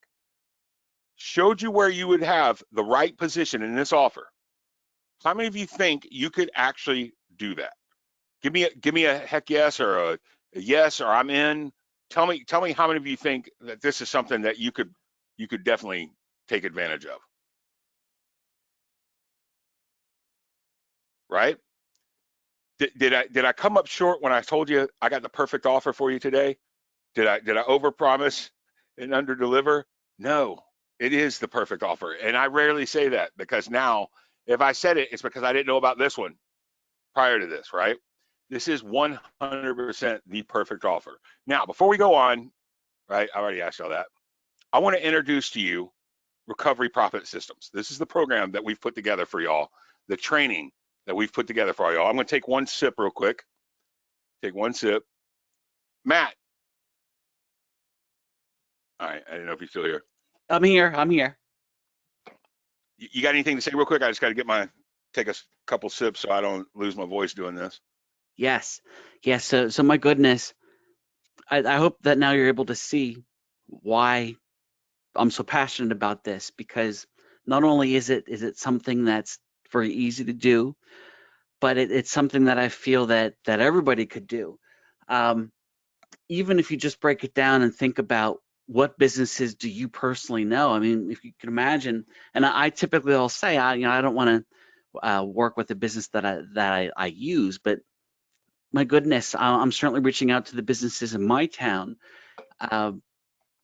B: showed you where you would have the right position in this offer, how many of you think you could actually do that? Give me a heck yes or a yes or I'm in. Tell me how many of you think that this is something that you could definitely take advantage of. Right? Did I come up short when I told you I got the perfect offer for you today? Did I overpromise and underdeliver? No, it is the perfect offer, and I rarely say that because now, if I said it, it's because I didn't know about this one prior to this, right? This is 100% the perfect offer. Now, before we go on, right? I already asked y'all that. I want to introduce to you Recovery Profit Systems. This is the program that we've put together for y'all, the training that we've put together for y'all. I'm going to take one sip real quick. Take one sip. Matt. All right, I didn't know if you're still here.
A: I'm here. I'm here.
B: You got anything to say real quick? I just got to take a couple sips so I don't lose my voice doing this.
A: Yes. Yes. So my goodness, I hope that now you're able to see why I'm so passionate about this, because not only is it something that's very easy to do, but it's something that I feel that everybody could do. Even if you just break it down and think about what businesses do you personally know? I mean, if you can imagine, and I typically will say, I don't want to work with a business that I use, but my goodness, I'm certainly reaching out to the businesses in my town.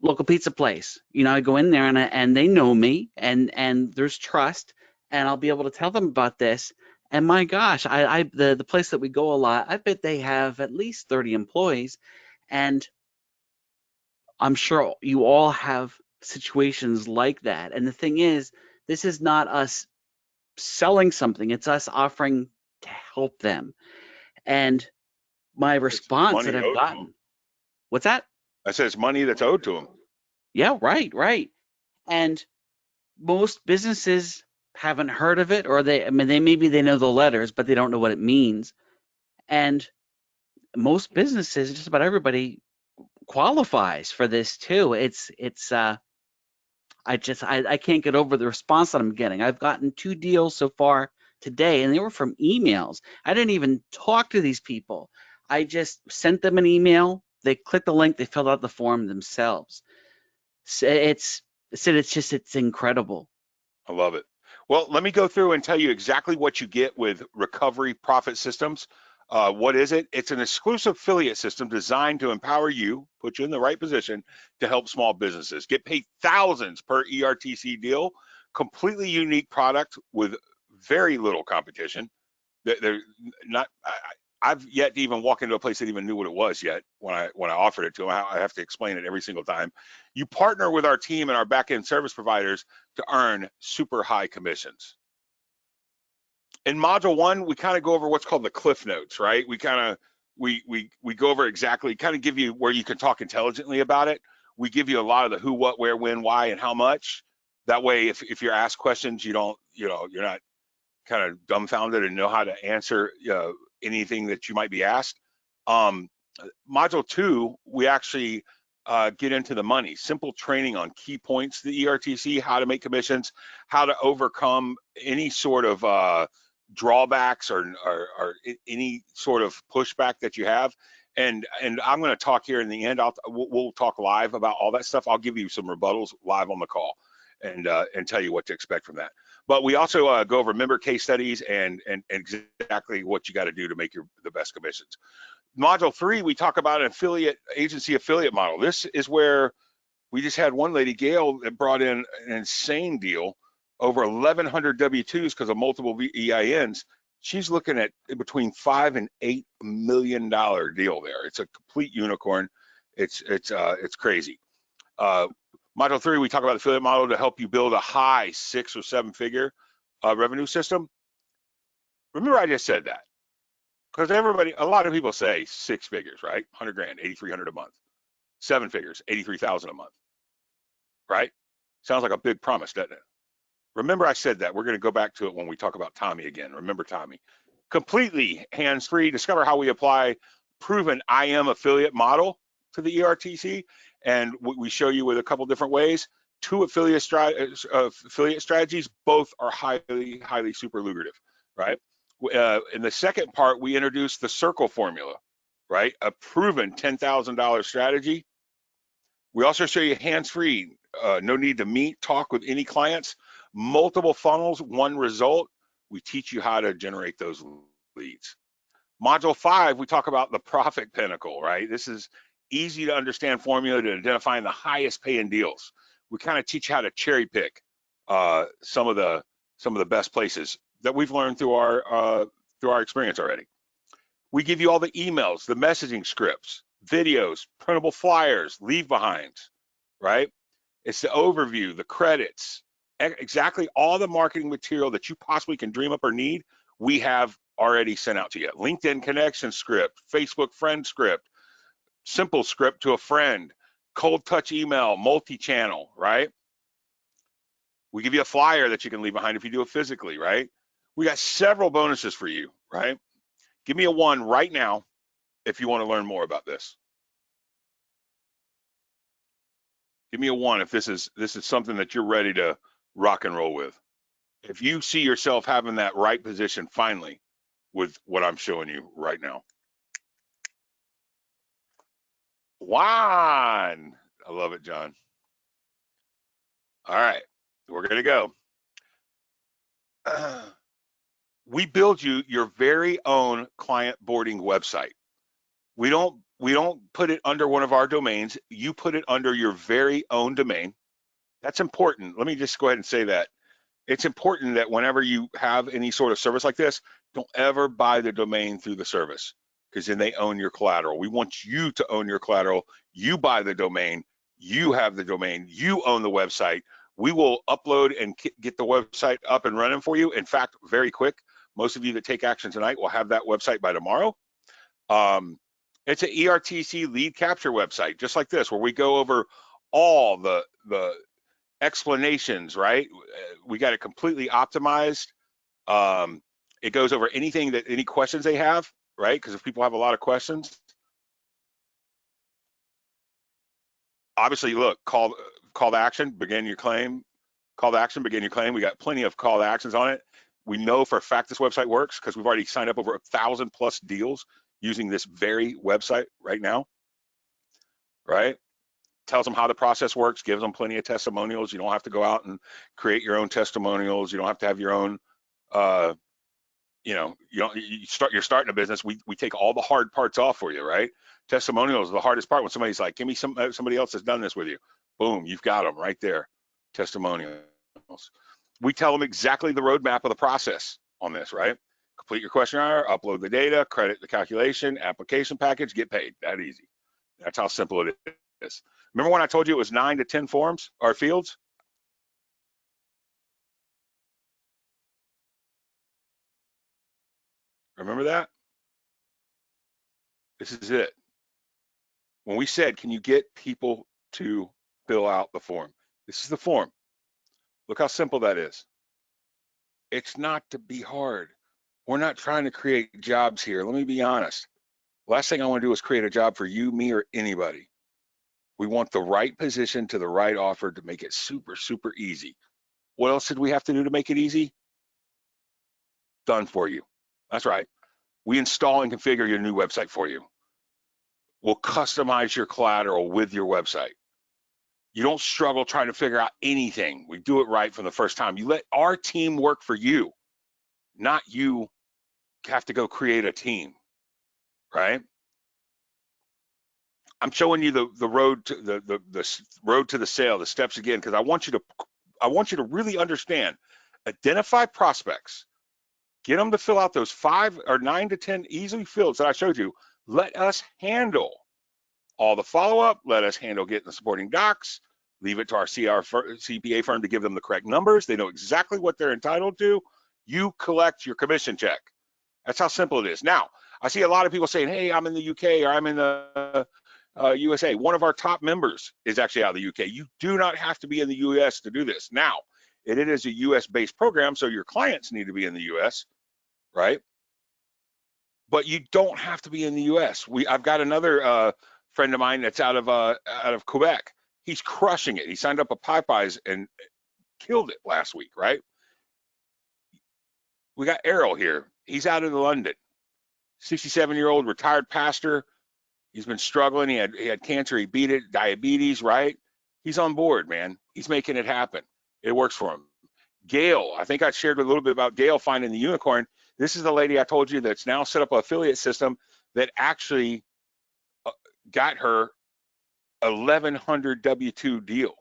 A: Local pizza place, I go in there and they know me, and there's trust, and I'll be able to tell them about this. And my gosh, the place that we go a lot, I bet they have at least 30 employees, and I'm sure you all have situations like that. And the thing is, this is not us selling something, it's us offering to help them. And my
B: It's
A: response that
B: money
A: I've
B: owed to them.
A: gotten, what's that?
B: I said it's money that's owed to them.
A: Yeah, right. And most businesses haven't heard of it, or maybe they know the letters, but they don't know what it means. And most businesses, just about everybody, qualifies for this too. I can't get over the response that I'm getting. I've gotten 2 deals so far today, and they were from emails. I didn't even talk to these people. I just sent them an email. They clicked the link. They filled out the form themselves. So it's incredible.
B: I love it. Well, let me go through and tell you exactly what you get with Recovery Profit Systems. What is it? It's an exclusive affiliate system designed to empower you, put you in the right position to help small businesses. Get paid thousands per ERTC deal. Completely unique product with very little competition. They're not. I've yet to even walk into a place that even knew what it was yet when I offered it to them. I have to explain it every single time. You partner with our team and our back-end service providers to earn super high commissions. In module 1, we kind of go over what's called the cliff notes, right? We go over exactly, kind of give you where you can talk intelligently about it. We give you a lot of the who, what, where, when, why, and how much. That way, if you're asked questions, you're not kind of dumbfounded and know how to answer anything that you might be asked. Module 2, we actually get into the money, simple training on key points, the ERTC, how to make commissions, how to overcome any sort of drawbacks or any sort of pushback that you have. And I'm going to talk here in the end. We'll talk live about all that stuff. I'll give you some rebuttals live on the call and tell you what to expect from that. But we also go over member case studies and exactly what you got to do to make the best commissions. Module 3, we talk about an agency affiliate model. This is where we just had one lady, Gail, that brought in an insane deal, over 1,100 W-2s because of multiple EINs. She's looking at between $5 and $8 million deal there. It's a complete unicorn. It's crazy. Module 3, we talk about the affiliate model to help you build a high 6 or 7 figure revenue system. Remember, I just said that because a lot of people say 6 figures, right? 100 grand, 8,300 a month. 7 figures, 83,000 a month, right? Sounds like a big promise, doesn't it? Remember, I said that. We're going to go back to it when we talk about Tommy again. Remember Tommy. Completely hands-free. Discover how we apply proven IM affiliate model to the ERTC, and we show you with a couple different ways. 2 affiliate strategies, both are highly super lucrative, right? In the second part, we introduced the circle formula, right? A proven $10,000 strategy. We also show you hands-free, no need to meet, talk with any clients, multiple funnels, one result. We teach you how to generate those leads. Module 5, we talk about the profit pinnacle, right? This is easy to understand formula to identifying the highest paying deals. We kind of teach you how to cherry pick some of the best places that we've learned through our experience already. We give you all the emails, the messaging scripts, videos, printable flyers, leave behinds, right? It's the overview, the credits, exactly all the marketing material that you possibly can dream up or need, we have already sent out to you. LinkedIn connection script, Facebook friend script, simple script to a friend, cold touch email, multi-channel, right? We give you a flyer that you can leave behind if you do it physically, right? We got several bonuses for you, right? Give me a 1 right now if you want to learn more about this. Give me a 1 if this is something that you're ready to rock and roll with. If you see yourself having that right position finally with what I'm showing you right now. 1. I love it, John. All right, we're gonna go. We build you your very own client boarding website. We don't put it under one of our domains. You put it under your very own domain. That's important. Let me just go ahead and say that. It's important that whenever you have any sort of service like this, don't ever buy the domain through the service, because then they own your collateral. We want you to own your collateral. You buy the domain, you have the domain, you own the website. We will upload and get the website up and running for you. In fact, very quick. Most of you that take action tonight will have that website by tomorrow. It's an ERTC lead capture website, just like this, where we go over all the explanations, right? We got it completely optimized. It goes over any questions they have, right? Because if people have a lot of questions, obviously, look, call to action, begin your claim. Call to action, begin your claim. We got plenty of call to actions on it. We know for a fact this website works because we've already signed up over 1,000+ deals using this very website right now, right? Tells them how the process works, gives them plenty of testimonials. You don't have to go out and create your own testimonials. You don't have to have your own, you're starting a business. We take all the hard parts off for you, right? Testimonials is the hardest part. When somebody's like, give me somebody else that's done this with you. Boom, you've got them right there. Testimonials. We tell them exactly the roadmap of the process on this, right? Complete your questionnaire, upload the data, credit the calculation, application package, get paid. That easy. That's how simple it is. Remember when I told you it was 9 to 10 forms or fields? Remember that? This is it. When we said, can you get people to fill out the form? This is the form. Look how simple that is. It's not to be hard. We're not trying to create jobs here. Let me be honest. Last thing I want to do is create a job for you, me, or anybody. We want the right position to the right offer to make it super, super easy. What else did we have to do to make it easy? Done for you. That's right. We install and configure your new website for you. We'll customize your collateral with your website. You don't struggle trying to figure out anything. We do it right from the first time. You let our team work for you, not you have to go create a team, right? I'm showing you the road to the road to the sale, the steps again, because I want you to really understand. Identify prospects, get them to fill out those 5 or 9 to 10 easy fields that I showed you. Let us handle all the follow-up. Let us handle getting the supporting docs. Leave it to our CPA firm to give them the correct numbers. They know exactly what they're entitled to. You collect your commission check. That's how simple it is. Now, I see a lot of people saying, hey, I'm in the UK or I'm in the USA. One of our top members is actually out of the UK. You do not have to be in the US to do this. Now, it is a US-based program, so your clients need to be in the US, right? But you don't have to be in the US. I've got another friend of mine that's out of Quebec. He's crushing it. He signed up a Popeyes and killed it last week, right? We got Errol here. He's out of London. 67-year-old retired pastor. He's been struggling. He had cancer. He beat it. Diabetes, right? He's on board, man. He's making it happen. It works for him. Gail, I think I shared a little bit about Gail finding the unicorn. This is the lady I told you that's now set up an affiliate system that actually got her 1,100 W-2 deal,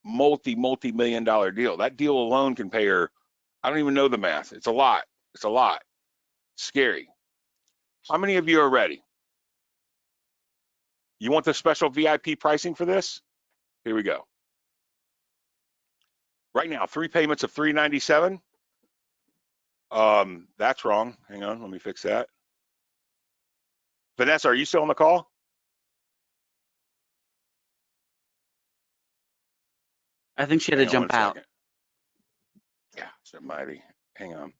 B: multi-million dollar deal. That deal alone can pay her, I don't even know the math. It's a lot. It's a lot. Scary. How many of you are ready? You want the special VIP pricing for this? Here we go. Right now, 3 payments of $397. That's wrong. Hang on, let me fix that. Vanessa, are you still on the call?
A: I think she had to jump out.
B: Yeah, somebody. Hang on.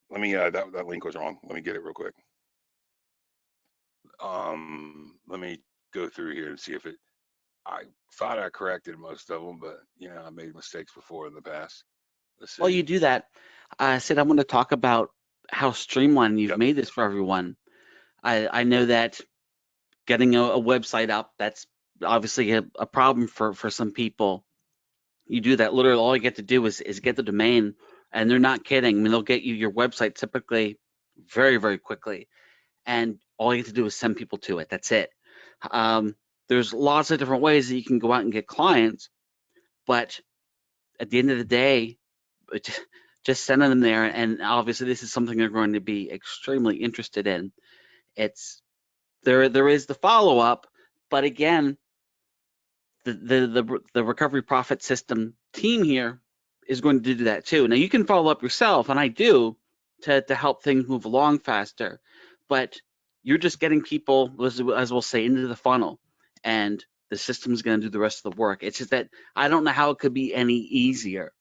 B: Let me. That link was wrong. Let me get it real quick. Let me go through here and see if it. I thought I corrected most of them, but I made mistakes before in the past. Let's see.
A: While you do that, Sid, I want to talk about how streamlined you've made this for everyone. I know that getting a website up, that's obviously a problem for some people. You do that, literally all you get to do is get the domain, and they're not kidding. I mean, they'll get you your website typically very, very quickly, and all you have to do is send people to it. That's it. There's lots of different ways that you can go out and get clients, but at the end of the day, just sending them there, and obviously this is something they're going to be extremely interested in. There is the follow-up, but again, the recovery profit system team here is going to do that too. Now you can follow up yourself, and I do, to help things move along faster, but you're just getting people, as we'll say, into the funnel, and the system's going to do the rest of the work. It's just that I don't know how it could be any easier.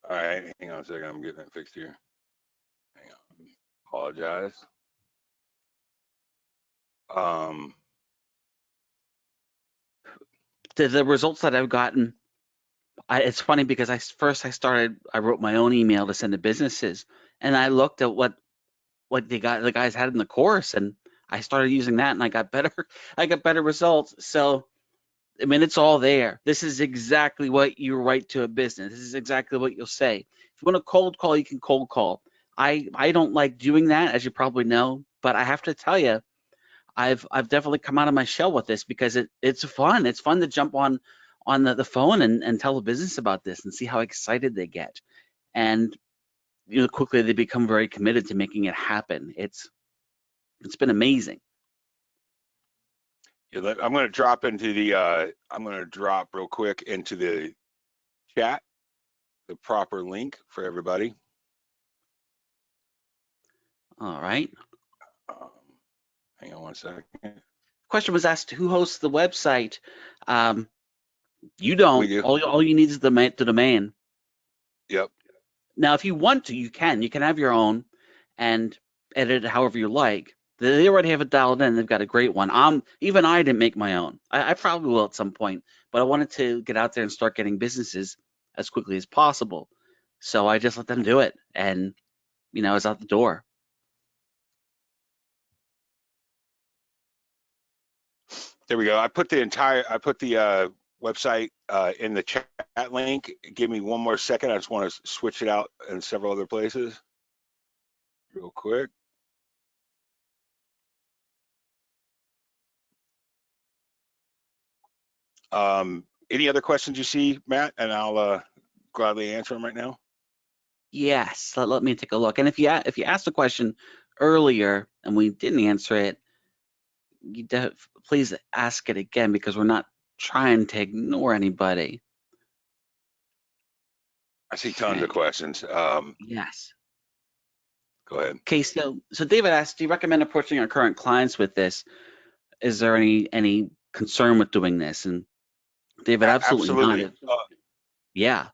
B: All right, hang on a second. I'm getting it fixed here. Hang on. Apologize.
A: The results that I've gotten, it's funny because I wrote my own email to send to businesses, and I looked at what the guys had in the course, and I started using that, and I got better results. So I mean, it's all there. This is exactly what you write to a business. This is exactly what you'll say. If you want to cold call, you can cold call. I don't like doing that, as you probably know, but I have to tell you, I've definitely come out of my shell with this because it's fun. It's fun to jump on the phone and tell the business about this and see how excited they get. And quickly they become very committed to making it happen. It's been amazing.
B: Yeah, I'm going to drop into the. I'm going to drop real quick into the chat the proper link for everybody.
A: All right.
B: Hang on one second.
A: Question was asked, who hosts the website? You don't.
B: We do.
A: All you need is the domain.
B: Yep.
A: Now, if you want to, you can have your own and edit it however you like. They already have it dialed in. They've got a great one. Even I didn't make my own. I probably will at some point, but I wanted to get out there and start getting businesses as quickly as possible. So I just let them do it, and it's out the door.
B: There we go. I put the website in the chat link. Give me one more second. I just want to switch it out in several other places real quick. Any other questions you see, Matt? And I'll gladly answer them right now.
A: Yes, let me take a look. And if you asked a question earlier and we didn't answer it, please ask it again, because we're not trying to ignore anybody.
B: I see tons of questions.
A: Yes.
B: Go ahead.
A: Okay, so David asked, do you recommend approaching our current clients with this? Is there any concern with doing this? And David, absolutely not. Yeah.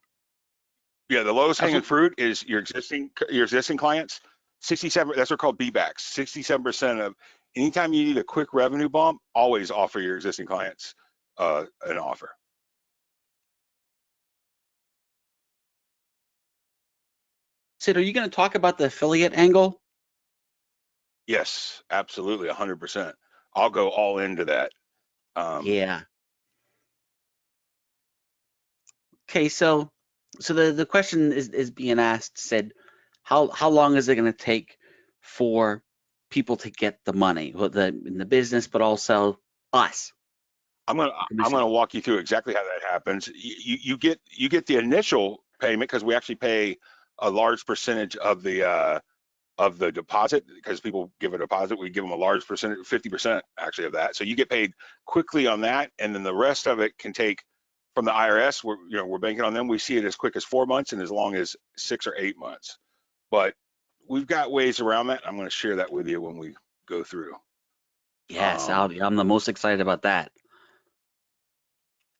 B: Yeah, the lowest hanging fruit is your existing clients. 67, that's what are called B-backs. 67% of anytime you need a quick revenue bump, always offer your existing clients an offer.
A: Sid, are you going to talk about the affiliate angle?
B: Yes, absolutely, 100%. I'll go all into that.
A: Yeah. Okay, so the question is being asked, Sid, how long is it going to take for people to get the money, well, in the business, but also us?
B: I'm
A: Commission.
B: gonna walk you through exactly how that happens. You get the initial payment because we actually pay a large percentage of the deposit because people give a deposit. We give them a large percentage, 50% actually of that. So you get paid quickly on that, and then the rest of it can take from the IRS. We're banking on them. We see it as quick as 4 months and as long as 6 or 8 months. But we've got ways around that. I'm going to share that with you when we go through.
A: Yes, I'm the most excited about that.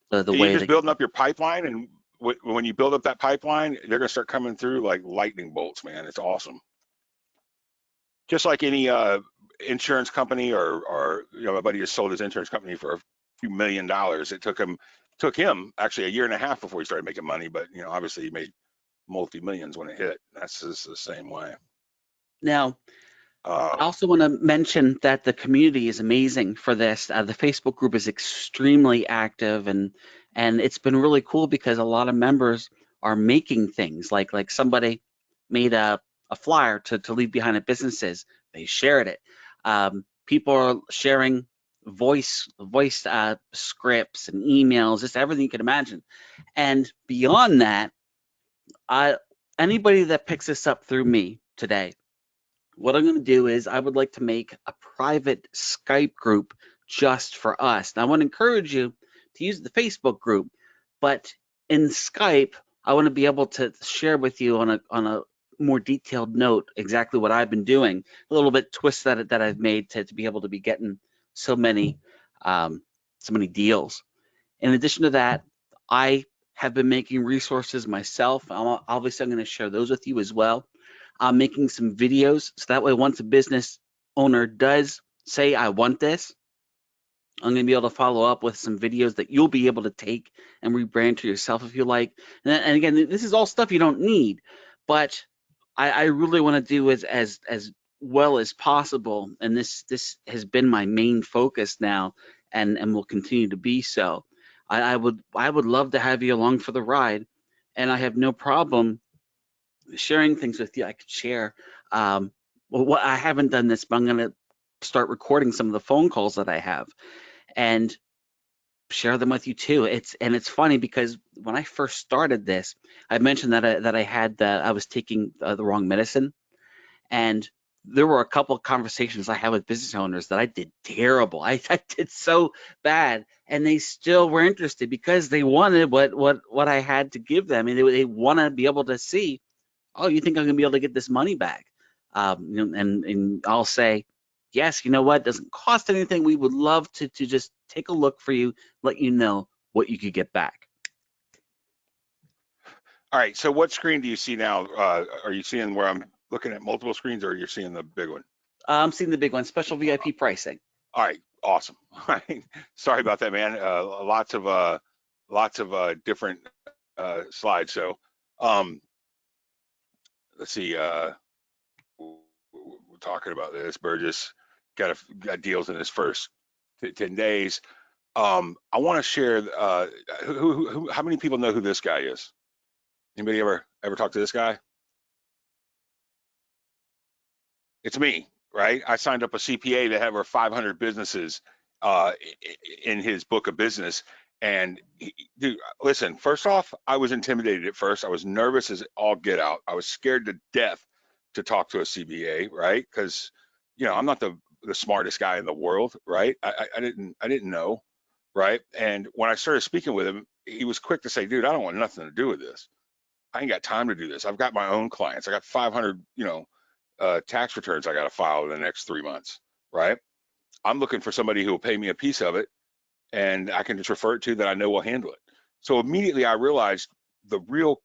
A: The
B: You're
A: way
B: just
A: that,
B: building up your pipeline, and when you build up that pipeline, they're going to start coming through like lightning bolts, man. It's awesome. Just like any insurance company or my buddy just sold his insurance company for a few $1 million. It took him actually a year and a half before he started making money, but obviously he made multi-millions when it hit. That's just the same way.
A: now, I also want to mention that the community is amazing for this. The Facebook group is extremely active, and it's been really cool because a lot of members are making things like somebody made a flyer to leave behind at businesses. They shared it. People are sharing voice scripts and emails, just everything you can imagine. And beyond that, anybody that picks this up through me today, what I'm going to do is I would like to make a private Skype group just for us. Now, I want to encourage you to use the Facebook group, but in Skype, I want to be able to share with you on a more detailed note exactly what I've been doing, a little bit twist that I've made to be able to be getting so many deals. In addition to that, I have been making resources myself. Obviously, I'm going to share those with you as well. I'm making some videos so that way once a business owner does say, I want this, I'm going to be able to follow up with some videos that you'll be able to take and rebrand to yourself if you like. And again, this is all stuff you don't need, but I really want to do as well as possible. And this has been my main focus now, and will continue to be so. I would love to have you along for the ride, and I have no problem sharing things with you. I could share. Well, I haven't done this, but I'm going to start recording some of the phone calls that I have and share them with you too. It's funny because when I first started this, I mentioned that I was taking the wrong medicine, and there were a couple of conversations I had with business owners that I did terrible. I did so bad, and they still were interested because they wanted what I had to give them, and they want to be able to see, oh, you think I'm going to be able to get this money back? And I'll say, yes, you know what? It doesn't cost anything. We would love to just take a look for you, let you know what you could get back.
B: All right, so what screen do you see now? Are you seeing where I'm looking at multiple screens, or you're seeing the big one?
A: I'm seeing the big one, special VIP pricing.
B: All right, awesome. All right, sorry about that, man. Lots of different slides. So let's see. We're talking about this. Burgess got deals in his first 10 days. I want to share. How many people know who this guy is? Anybody ever talk to this guy? It's me, right? I signed up a CPA to have over 500 businesses in his book of business. And dude, listen, first off, I was intimidated at first. I was nervous as all get out. I was scared to death to talk to a CPA, right? Because I'm not the smartest guy in the world, right? I didn't know, right? And when I started speaking with him, he was quick to say, dude, I don't want nothing to do with this. I ain't got time to do this. I've got my own clients. I got 500, tax returns I got to file in the next 3 months, right? I'm looking for somebody who will pay me a piece of it, and I can just refer it to that I know will handle it. So immediately I realized the real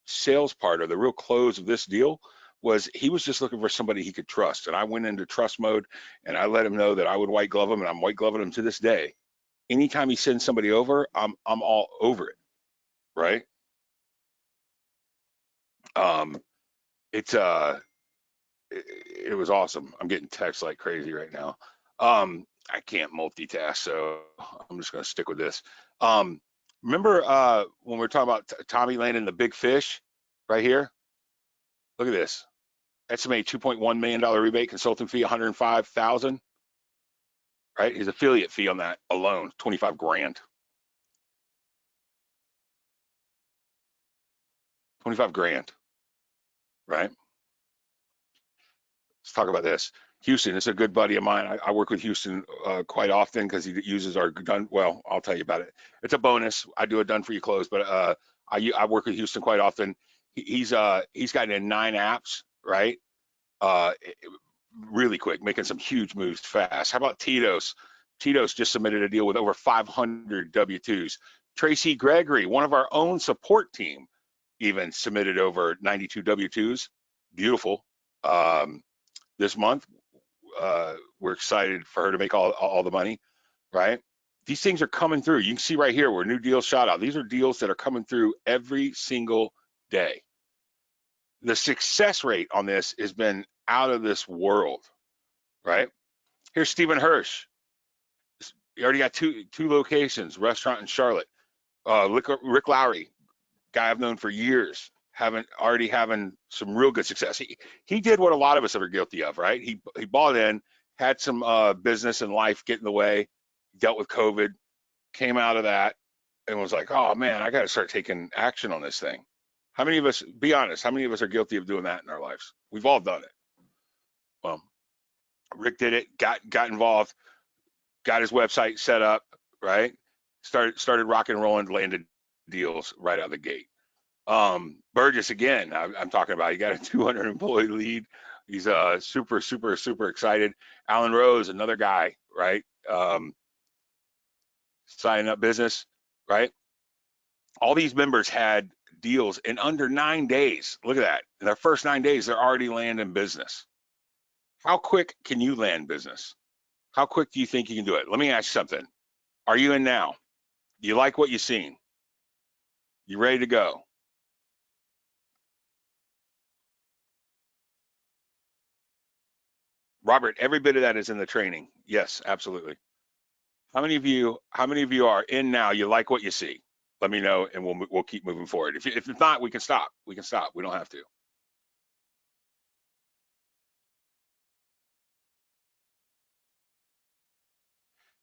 B: sales part or the real close of this deal was he was just looking for somebody he could trust. And I went into trust mode and I let him know that I would white glove him, and I'm white gloving him to this day. Anytime he sends somebody over, I'm all over it, right? It's it was awesome. I'm getting texts like crazy right now. I can't multitask, so I'm just gonna stick with this. Remember when we were talking about Tommy landing the big fish right here? Look at this. Estimated $2.1 million rebate, consulting fee, 105,000. Right? His affiliate fee on that alone, 25 grand. 25 grand, right? Let's talk about this. Houston is a good buddy of mine. I work with Houston quite often because he uses our done. Well, I'll tell you about it. It's a bonus. I do a done for you close, but I work with Houston quite often. He's gotten in 9 apps, right? Uh, really quick, making some huge moves fast. How about Tito's? Tito's just submitted a deal with over 500 W-2s. Tracy Gregory, one of our own support team, even submitted over 92 W-2s. Beautiful. This month, we're excited for her to make all the money, right? These things are coming through. You can see right here where new deals shot out. These are deals that are coming through every single day. The success rate on this has been out of this world, right? Here's Stephen Hirsch. He already got two locations, restaurant in Charlotte. Rick Lowry, guy I've known for years, having some real good success. He did what a lot of us are guilty of, right? He bought in, had some business and life get in the way, dealt with COVID, came out of that, and was like, oh man, I got to start taking action on this thing. How many of us, be honest, how many of us are guilty of doing that in our lives? We've all done it. Well, Rick did it, got involved, got his website set up, right? Started rocking and rolling, landed deals right out of the gate. Burgess, again, I'm talking about, he got a 200 employee lead. He's super excited. Alan Rose, another guy, right? Signing up business, right? All these members had deals in under 9 days. Look at that. In their first 9 days, they're already landing business. How quick can you land business? How quick do you think you can do it? Let me ask you something. Are you in now? You like what you've seen? You ready to go? Robert, every bit of that is in the training. Yes, absolutely. How many of you are in now? You like what you see? Let me know, and we'll keep moving forward. If not, we can stop. We can stop. We don't have to.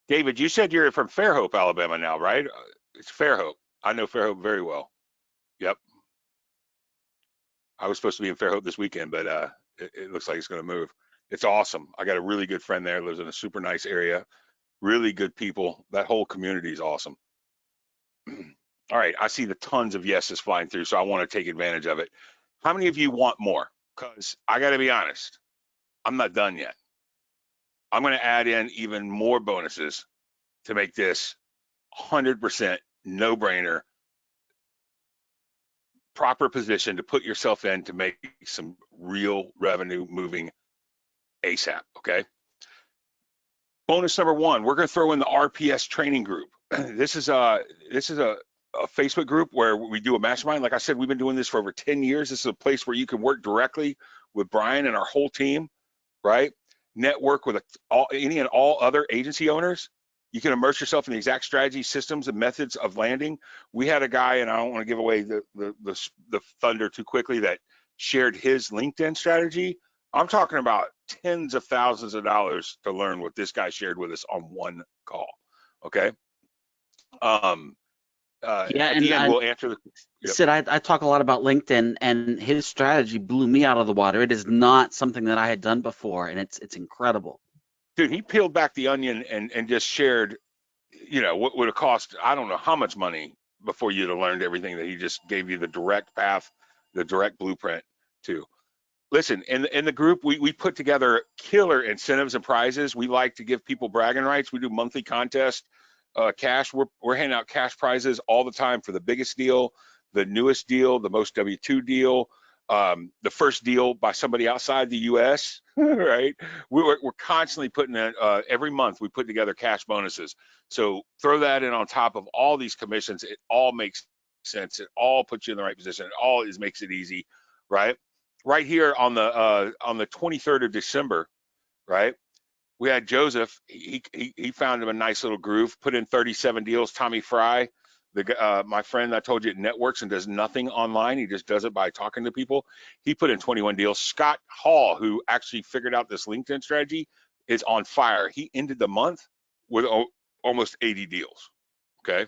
B: David, you said you're from Fairhope, Alabama now, right? It's Fairhope. I know Fairhope very well. Yep. I was supposed to be in Fairhope this weekend, but it looks like it's going to move. It's awesome. I got a really good friend there. Lives in a super nice area. Really good people. That whole community is awesome. All right, I see the tons of yeses flying through, so I want to take advantage of it. How many of you want more? Because I got to be honest, I'm not done yet. I'm going to add in even more bonuses to make this 100% no-brainer, proper position to put yourself in to make some real revenue moving ASAP, okay? Bonus number 1, we're going to throw in the RPS training group. This is a Facebook group where we do a mastermind. Like I said, we've been doing this for over 10 years. This is a place where you can work directly with Brian and our whole team, right? Network with any and all other agency owners. You can immerse yourself in the exact strategy, systems, and methods of landing. We had a guy, and I don't want to give away the thunder too quickly, that shared his LinkedIn strategy. I'm talking about tens of thousands of dollars to learn what this guy shared with us on one call. Okay.
A: Yeah,
B: At
A: and
B: the end, we'll answer the. Yep.
A: Sid, I talk a lot about LinkedIn, and his strategy blew me out of the water. It is not something that I had done before, and it's incredible.
B: Dude, he peeled back the onion and just shared, what would have cost, I don't know how much money before you'd have learned everything that he just gave you the direct path, the direct blueprint to. Listen, in the group, we put together killer incentives and prizes. We like to give people bragging rights. We do monthly contests, cash. We're handing out cash prizes all the time for the biggest deal, the newest deal, the most W-2 deal. the first deal by somebody outside the U.S., right? We're constantly putting in, every month we put together cash bonuses. So throw that in on top of all these commissions. It all makes sense. It all puts you in the right position. It all makes it easy, right? Right here on the 23rd of December, right? We had Joseph. He found him a nice little groove. Put in 37 deals. Tommy Fry, my friend I told you, networks and does nothing online. He just does it by talking to people. He put in 21 deals. Scott Hall, who actually figured out this LinkedIn strategy, is on fire. He ended the month with almost 80 deals. Okay,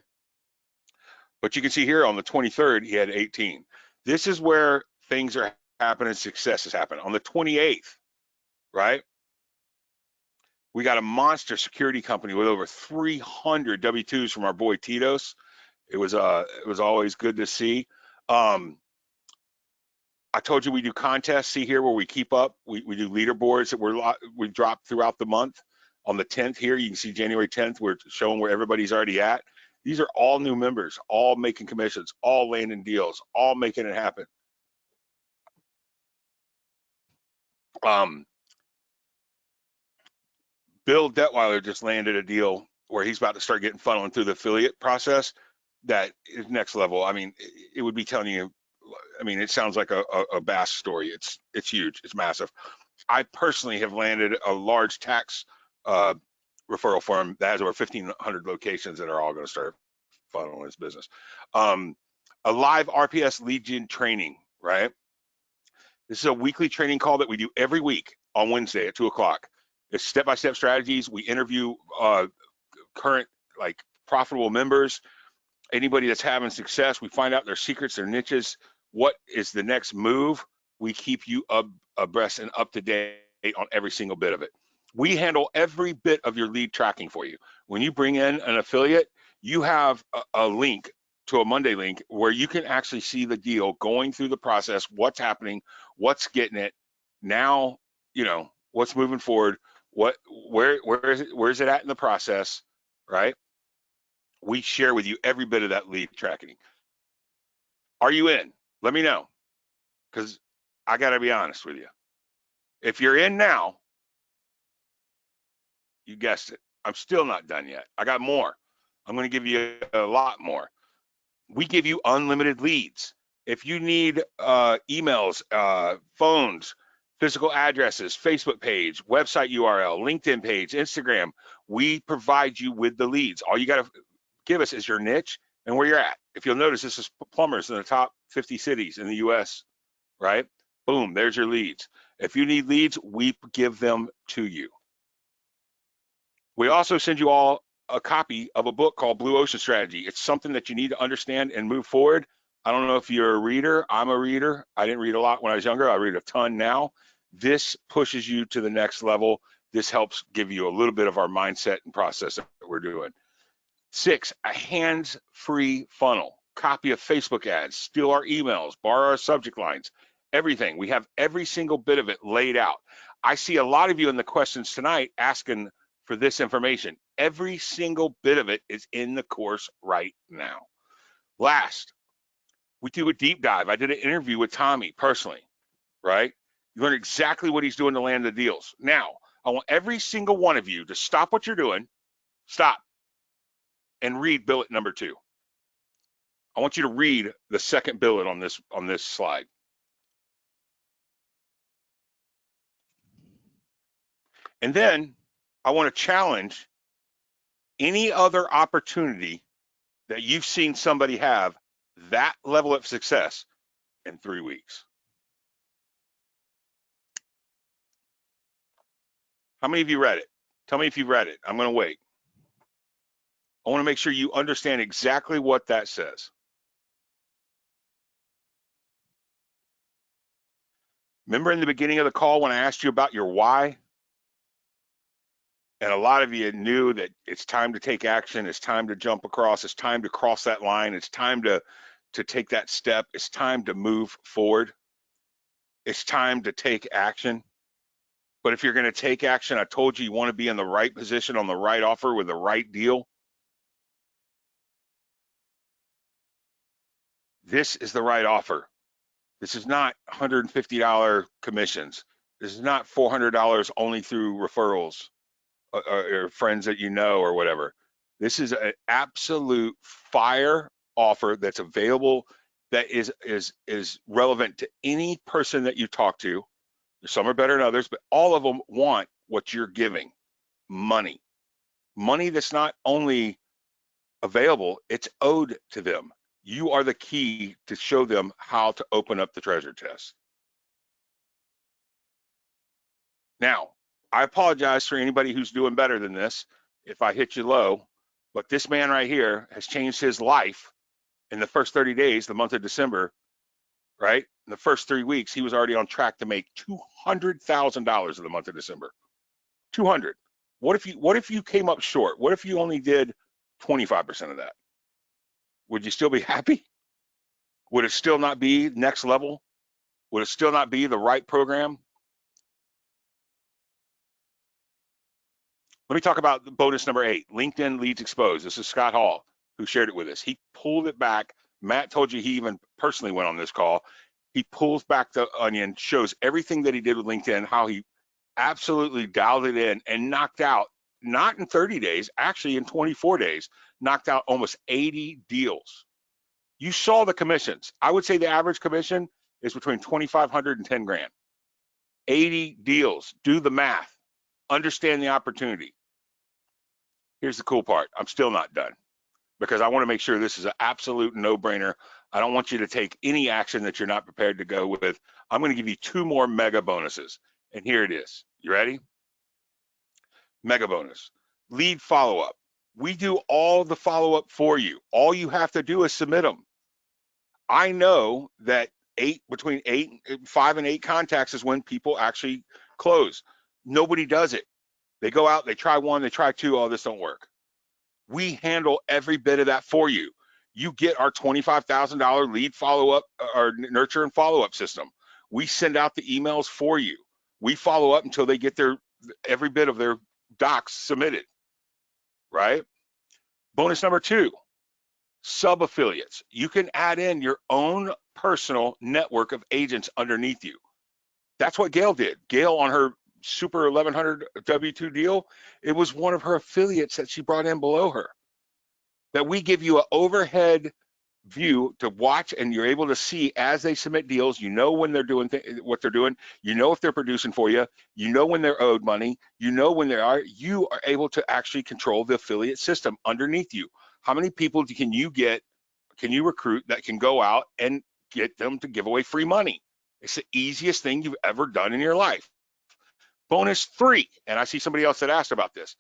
B: but you can see here on the 23rd he had 18. This is where things are happening. Success is happening. On the 28th, right? We got a monster security company with over 300 W-2s from our boy Tito's. It was always good to see. I told you we do contests. See here where we keep up. We do leaderboards that we drop throughout the month. On the 10th here, you can see January 10th, we're showing where everybody's already at. These are all new members, all making commissions, all landing deals, all making it happen. Bill Detweiler just landed a deal where he's about to start getting funneling through the affiliate process. That is next level. I mean, it would be telling you, I mean, it sounds like a Bass story. It's huge. It's massive. I personally have landed a large tax referral firm that has over 1,500 locations that are all going to start funneling his business. A live RPS lead gen training, right? This is a weekly training call that we do every week on Wednesday at 2 o'clock. It's step-by-step strategies. We interview current, like, profitable members, anybody that's having success. We find out their secrets, their niches. What is the next move? We keep you abreast and up to date on every single bit of it. We handle every bit of your lead tracking for you. When you bring in an affiliate, you have a link to a Monday link where you can actually see the deal going through the process, what's happening, what's getting it. Now, you know, what's moving forward, where is it at in the process, right? We share with you every bit of that lead tracking. Are you in? Let me know, because I got to be honest with you. If you're in now, you guessed it, I'm still not done yet. I got more. I'm going to give you a lot more. We give you unlimited leads. If you need emails, phones, physical addresses, Facebook page, website URL, LinkedIn page, Instagram, we provide you with the leads. All you got to give us is your niche and where you're at. If you'll notice, this is plumbers in the top 50 cities in the US, right? Boom, there's your leads. If you need leads, we give them to you. We also send you all a copy of a book called Blue Ocean Strategy. It's something that you need to understand and move forward. I don't know if you're a reader. I'm a reader. I didn't read a lot when I was younger. I read a ton now. This pushes you to the next level. This helps give you a little bit of our mindset and process that we're doing. 6, a hands-free funnel. Copy of Facebook ads, steal our emails, borrow our subject lines, everything. We have every single bit of it laid out. I see a lot of you in the questions tonight asking for this information. Every single bit of it is in the course right now. Last, we do a deep dive. I did an interview with Tommy personally, right? You learn exactly what he's doing to land the deals. Now, I want every single one of you to stop what you're doing, stop, and read billet number 2. I want you to read the second billet on this slide. And then I want to challenge any other opportunity that you've seen somebody have that level of success in 3 weeks. How many of you read it? Tell me if you've read it. I'm going to wait. I want to make sure you understand exactly what that says. Remember in the beginning of the call when I asked you about your why? And a lot of you knew that it's time to take action. It's time to jump across. It's time to cross that line. It's time to take that step. It's time to move forward. It's time to take action. But if you're going to take action, I told you want to be in the right position on the right offer with the right deal. This is the right offer. This is not $150 commissions. This is not $400 only through referrals or friends that you know or whatever. This is an absolute fire offer that's available, that is relevant to any person that you talk to. Some are better than others, but all of them want what you're giving: money. Money that's not only available, it's owed to them. You are the key to show them how to open up the treasure chest. Now, I apologize for anybody who's doing better than this if I hit you low, but this man right here has changed his life in the first 30 days, the month of December, right? In the first 3 weeks, he was already on track to make $200,000 in the month of December. 200. What if you came up short? What if you only did 25% of that? Would you still be happy? Would it still not be next level? Would it still not be the right program? Let me talk about bonus number 8, LinkedIn Leads Exposed. This is Scott Hall who shared it with us. He pulled it back. Matt told you he even personally went on this call. He pulls back the onion, shows everything that he did with LinkedIn, how he absolutely dialed it in and knocked out, not in 30 days, actually in 24 days, knocked out almost 80 deals. You saw the commissions. I would say the average commission is between 2,500 and 10 grand. 80 deals. Do the math. Understand the opportunity. Here's the cool part. I'm still not done, because I want to make sure this is an absolute no-brainer. I don't want you to take any action that you're not prepared to go with. I'm going to give you 2 more mega bonuses, and here it is. You ready? Mega bonus. Lead follow-up. We do all the follow-up for you. All you have to do is submit them. I know that between 5 and 8 contacts is when people actually close. Nobody does it. They go out, they try 1, they try 2, oh, this don't work. We handle every bit of that for you. You get our $25,000 lead follow-up or nurture and follow-up system. We send out the emails for you. We follow up until they get every bit of their docs submitted, right? Bonus number 2, sub-affiliates. You can add in your own personal network of agents underneath you. That's what Gail did. Gail, on her Super 1100 W2 deal, it was one of her affiliates that she brought in below her. That we give you an overhead view to watch, and you're able to see as they submit deals. You know when they're doing what they're doing. You know if they're producing for you. You know when they're owed money. You know when they are. You are able to actually control the affiliate system underneath you. How many people can you recruit that can go out and get them to give away free money? It's the easiest thing you've ever done in your life. Bonus 3, and I see somebody else that asked about this.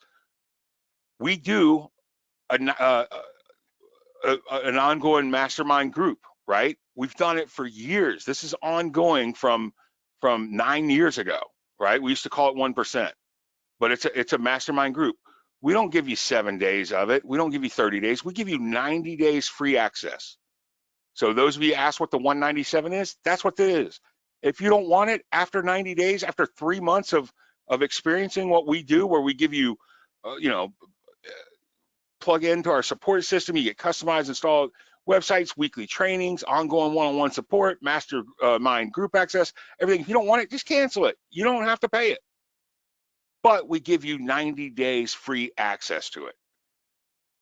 B: We do an ongoing mastermind group, right? We've done it for years. This is ongoing from 9 years ago, right? We used to call it 1%, but it's a mastermind group. We don't give you 7 days of it. We don't give you 30 days. We give you 90 days free access. So those of you ask what the 197 is, that's what it is. If you don't want it, after 90 days, after 3 months of experiencing what we do, where we give you, plug into our support system, you get customized, installed websites, weekly trainings, ongoing one-on-one support, mastermind group access, everything. If you don't want it, just cancel it. You don't have to pay it. But we give you 90 days free access to it.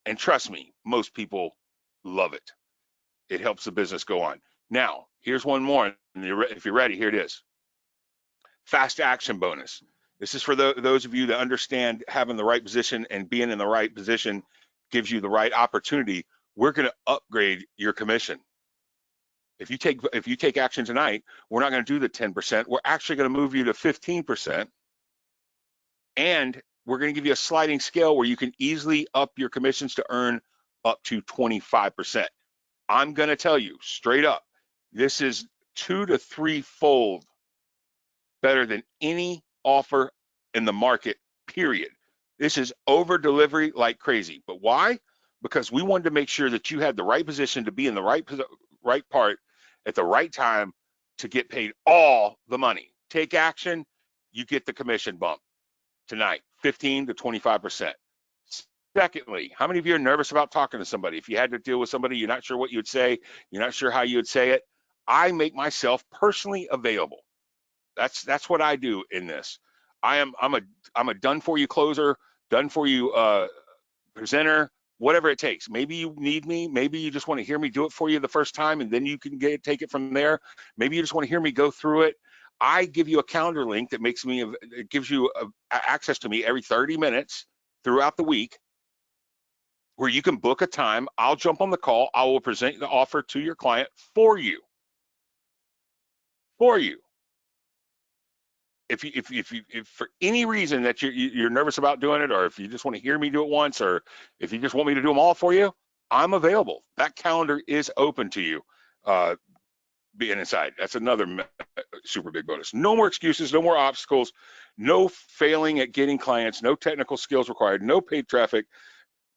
B: And trust me, most people love it. It helps the business go on. Now, here's one more. If you're ready, here it is. Fast action bonus. This is for those of you that understand having the right position, and being in the right position gives you the right opportunity. We're going to upgrade your commission. If you take action tonight, we're not going to do the 10%. We're actually going to move you to 15%. And we're going to give you a sliding scale where you can easily up your commissions to earn up to 25%. I'm going to tell you straight up, this is 2 to 3-fold better than any offer in the market, period. This is over delivery like crazy. But why? Because we wanted to make sure that you had the right position to be in the right part at the right time to get paid all the money. Take action, you get the commission bump tonight, 15 to 25%. Secondly, how many of you are nervous about talking to somebody? If you had to deal with somebody, you're not sure what you would say, you're not sure how you would say it, I make myself personally available. That's what I do in this. I'm a done for you closer, done for you presenter, whatever it takes. Maybe you need me. Maybe you just want to hear me do it for you the first time, and then you can take it from there. Maybe you just want to hear me go through it. I give you a calendar link that it gives you access to me every 30 minutes throughout the week, where you can book a time. I'll jump on the call. I will present the offer to your client for you. For you. If for any reason that you're nervous about doing it, or if you just want to hear me do it once, or if you just want me to do them all for you, I'm available. That calendar is open to you. Being inside, that's another super big bonus. No more excuses, no more obstacles, no failing at getting clients, no technical skills required, no paid traffic,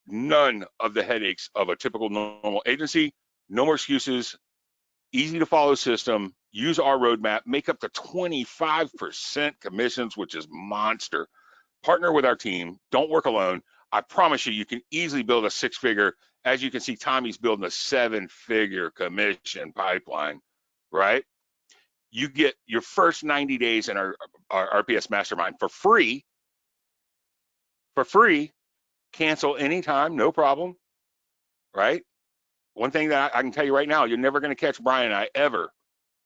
B: none of the headaches of a typical normal agency. No more excuses. Easy to follow system. Use our roadmap. Make up to 25% commissions, which is monster. Partner with our team. Don't work alone. I promise you, you can easily build a 6-figure. As you can see, Tommy's building a 7-figure commission pipeline, right? You get your first 90 days in our RPS Mastermind for free. For free. Cancel anytime, no problem, right? One thing that I can tell you right now, you're never going to catch Brian and I ever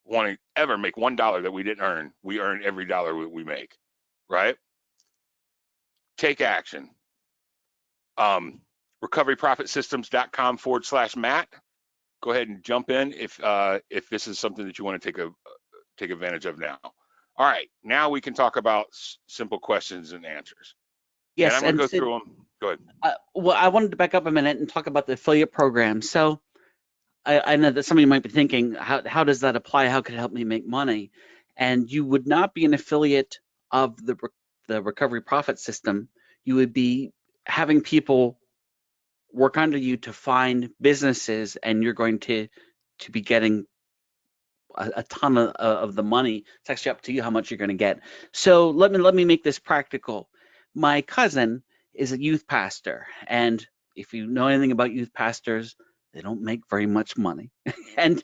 B: want to ever make $1 that we didn't earn. We earn every dollar we make, right? Take action. recoveryprofitsystems.com/Matt. Go ahead and jump in if this is something that you want to take advantage of now. All right, now we can talk about simple questions and answers. And
A: Yes,
B: I'm going to
A: and
B: go
A: Sid,
B: through them. Go ahead.
A: well, I wanted to back up a minute and talk about the affiliate program. So I know that some of you might be thinking, how does that apply? How could it help me make money? And you would not be an affiliate of the recovery profit system. You would be having people work under you to find businesses, and you're going to be getting a ton of the money. It's actually up to you how much you're going to get. So let me make this practical. My cousin is a youth pastor, and if you know anything about youth pastors, they don't make very much money. and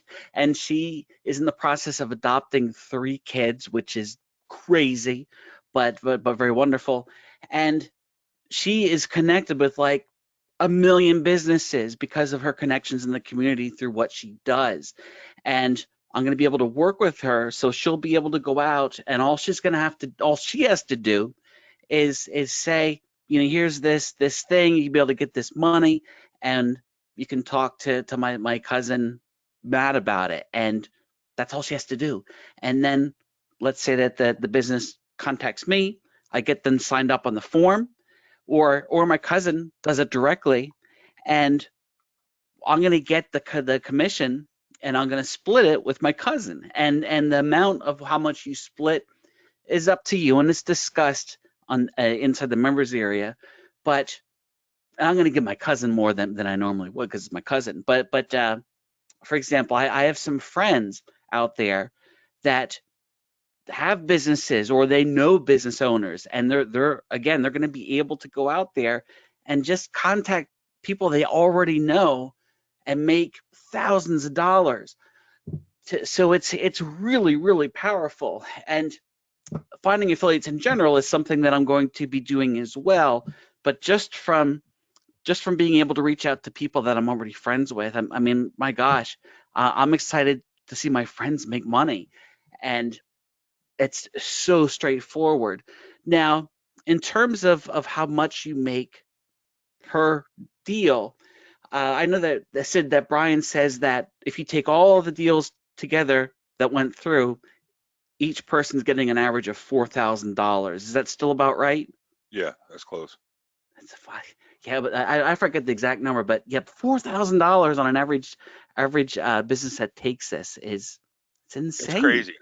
A: she is in the process of adopting 3 kids, which is crazy, but very wonderful. And she is connected with like a million businesses because of her connections in the community through what she does. And I'm going to be able to work with her, so she'll be able to go out, and all she has to do is say, here's this thing, you can be able to get this money, and you can talk to my cousin Matt about it, and that's all she has to do. And then let's say that the business contacts me, I get them signed up on the form, or my cousin does it directly, and I'm going to get the commission, and I'm going to split it with my cousin. And the amount of how much you split is up to you, and it's discussed on inside the members area. But I'm going to give my cousin more than I normally would because it's my cousin. But for example, I have some friends out there that have businesses, or they know business owners, and they're going to be able to go out there and just contact people they already know and make thousands of dollars. So it's really, really powerful. And finding affiliates in general is something that I'm going to be doing as well. But just from being able to reach out to people that I'm already friends with, I mean, my gosh, I'm excited to see my friends make money, and it's so straightforward. Now, in terms of how much you make per deal, I know that Brian says that if you take all the deals together that went through, each person's getting an average of $4,000. Is that still about right?
B: Yeah, that's close.
A: That's yeah, but I forget the exact number, but yeah, $4,000 on an average business that takes this it's
B: It's
A: insane.
B: crazy.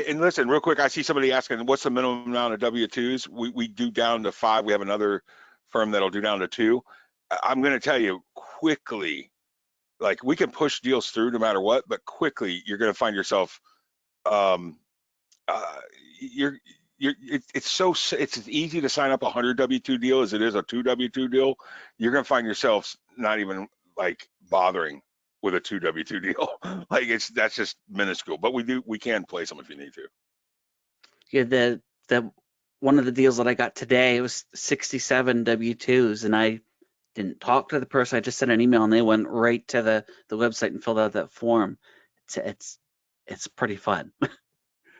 B: And listen, real quick, I see somebody asking, what's the minimum amount of W-2s? We do down to 5. We have another firm that'll do down to 2. I'm going to tell you quickly, like, we can push deals through no matter what, but quickly you're going to find yourself, it's as easy to sign up a 100 W-2 deal as it is a 2 W-2 deal. You're going to find yourself not even like bothering with a 2 W-2 deal. Like that's just minuscule, but we can place them if you need to.
A: Yeah, the one of the deals that I got today, it was 67 W-2s, and I didn't talk to the person. I just sent an email, and they went right to the website and filled out that form. It's pretty fun.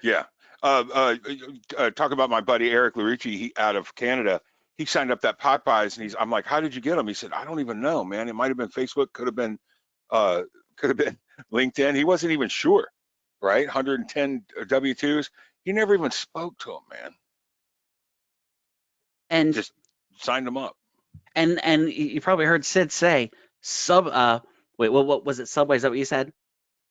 B: Yeah. Talk about my buddy Eric Larici, he out of Canada. He signed up that Popeyes, and I'm like, how did you get him? He said, I don't even know, man. It might have been Facebook, uh, could have been LinkedIn. He wasn't even sure, right? 110 W-2s. He never even spoke to him, man.
A: And
B: Just signed them up.
A: and you probably heard Sid say wait, what was it? Subway? Is that what you said?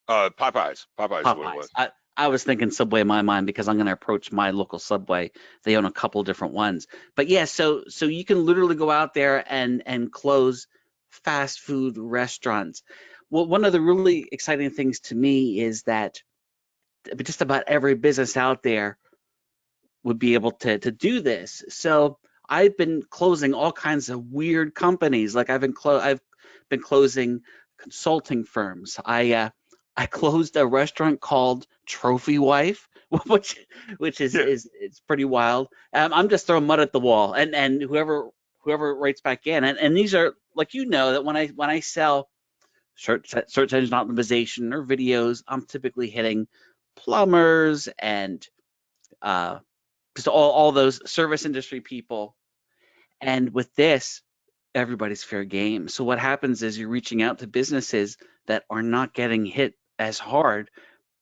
B: Popeyes is what it
A: Popeyes.
B: was.
A: I was thinking Subway in my mind because I'm going to approach my local Subway. They own a couple different ones. But yeah, so you can literally go out there and close fast food restaurants. Well, one of the really exciting things to me is that just about every business out there would be able to do this. So I've been closing all kinds of weird companies. Like I've been closing consulting firms. I closed a restaurant called Trophy Wife, which
B: Yeah.
A: is it's pretty wild. I'm just throwing mud at the wall, and whoever writes back in, and these are like that when I sell search engine optimization or videos, I'm typically hitting plumbers and uh, just all those service industry people. And with this, everybody's fair game. So what happens is you're reaching out to businesses that are not getting hit as hard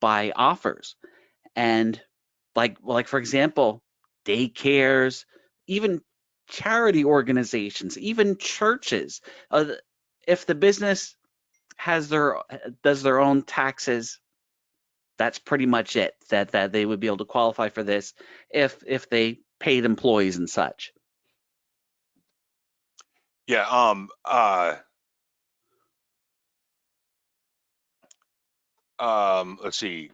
A: by offers. And like for example, daycares, even charity organizations, even churches. If the business has their does their own taxes, that's pretty much it. That they would be able to qualify for this if they paid employees and such.
B: Yeah. Let's see.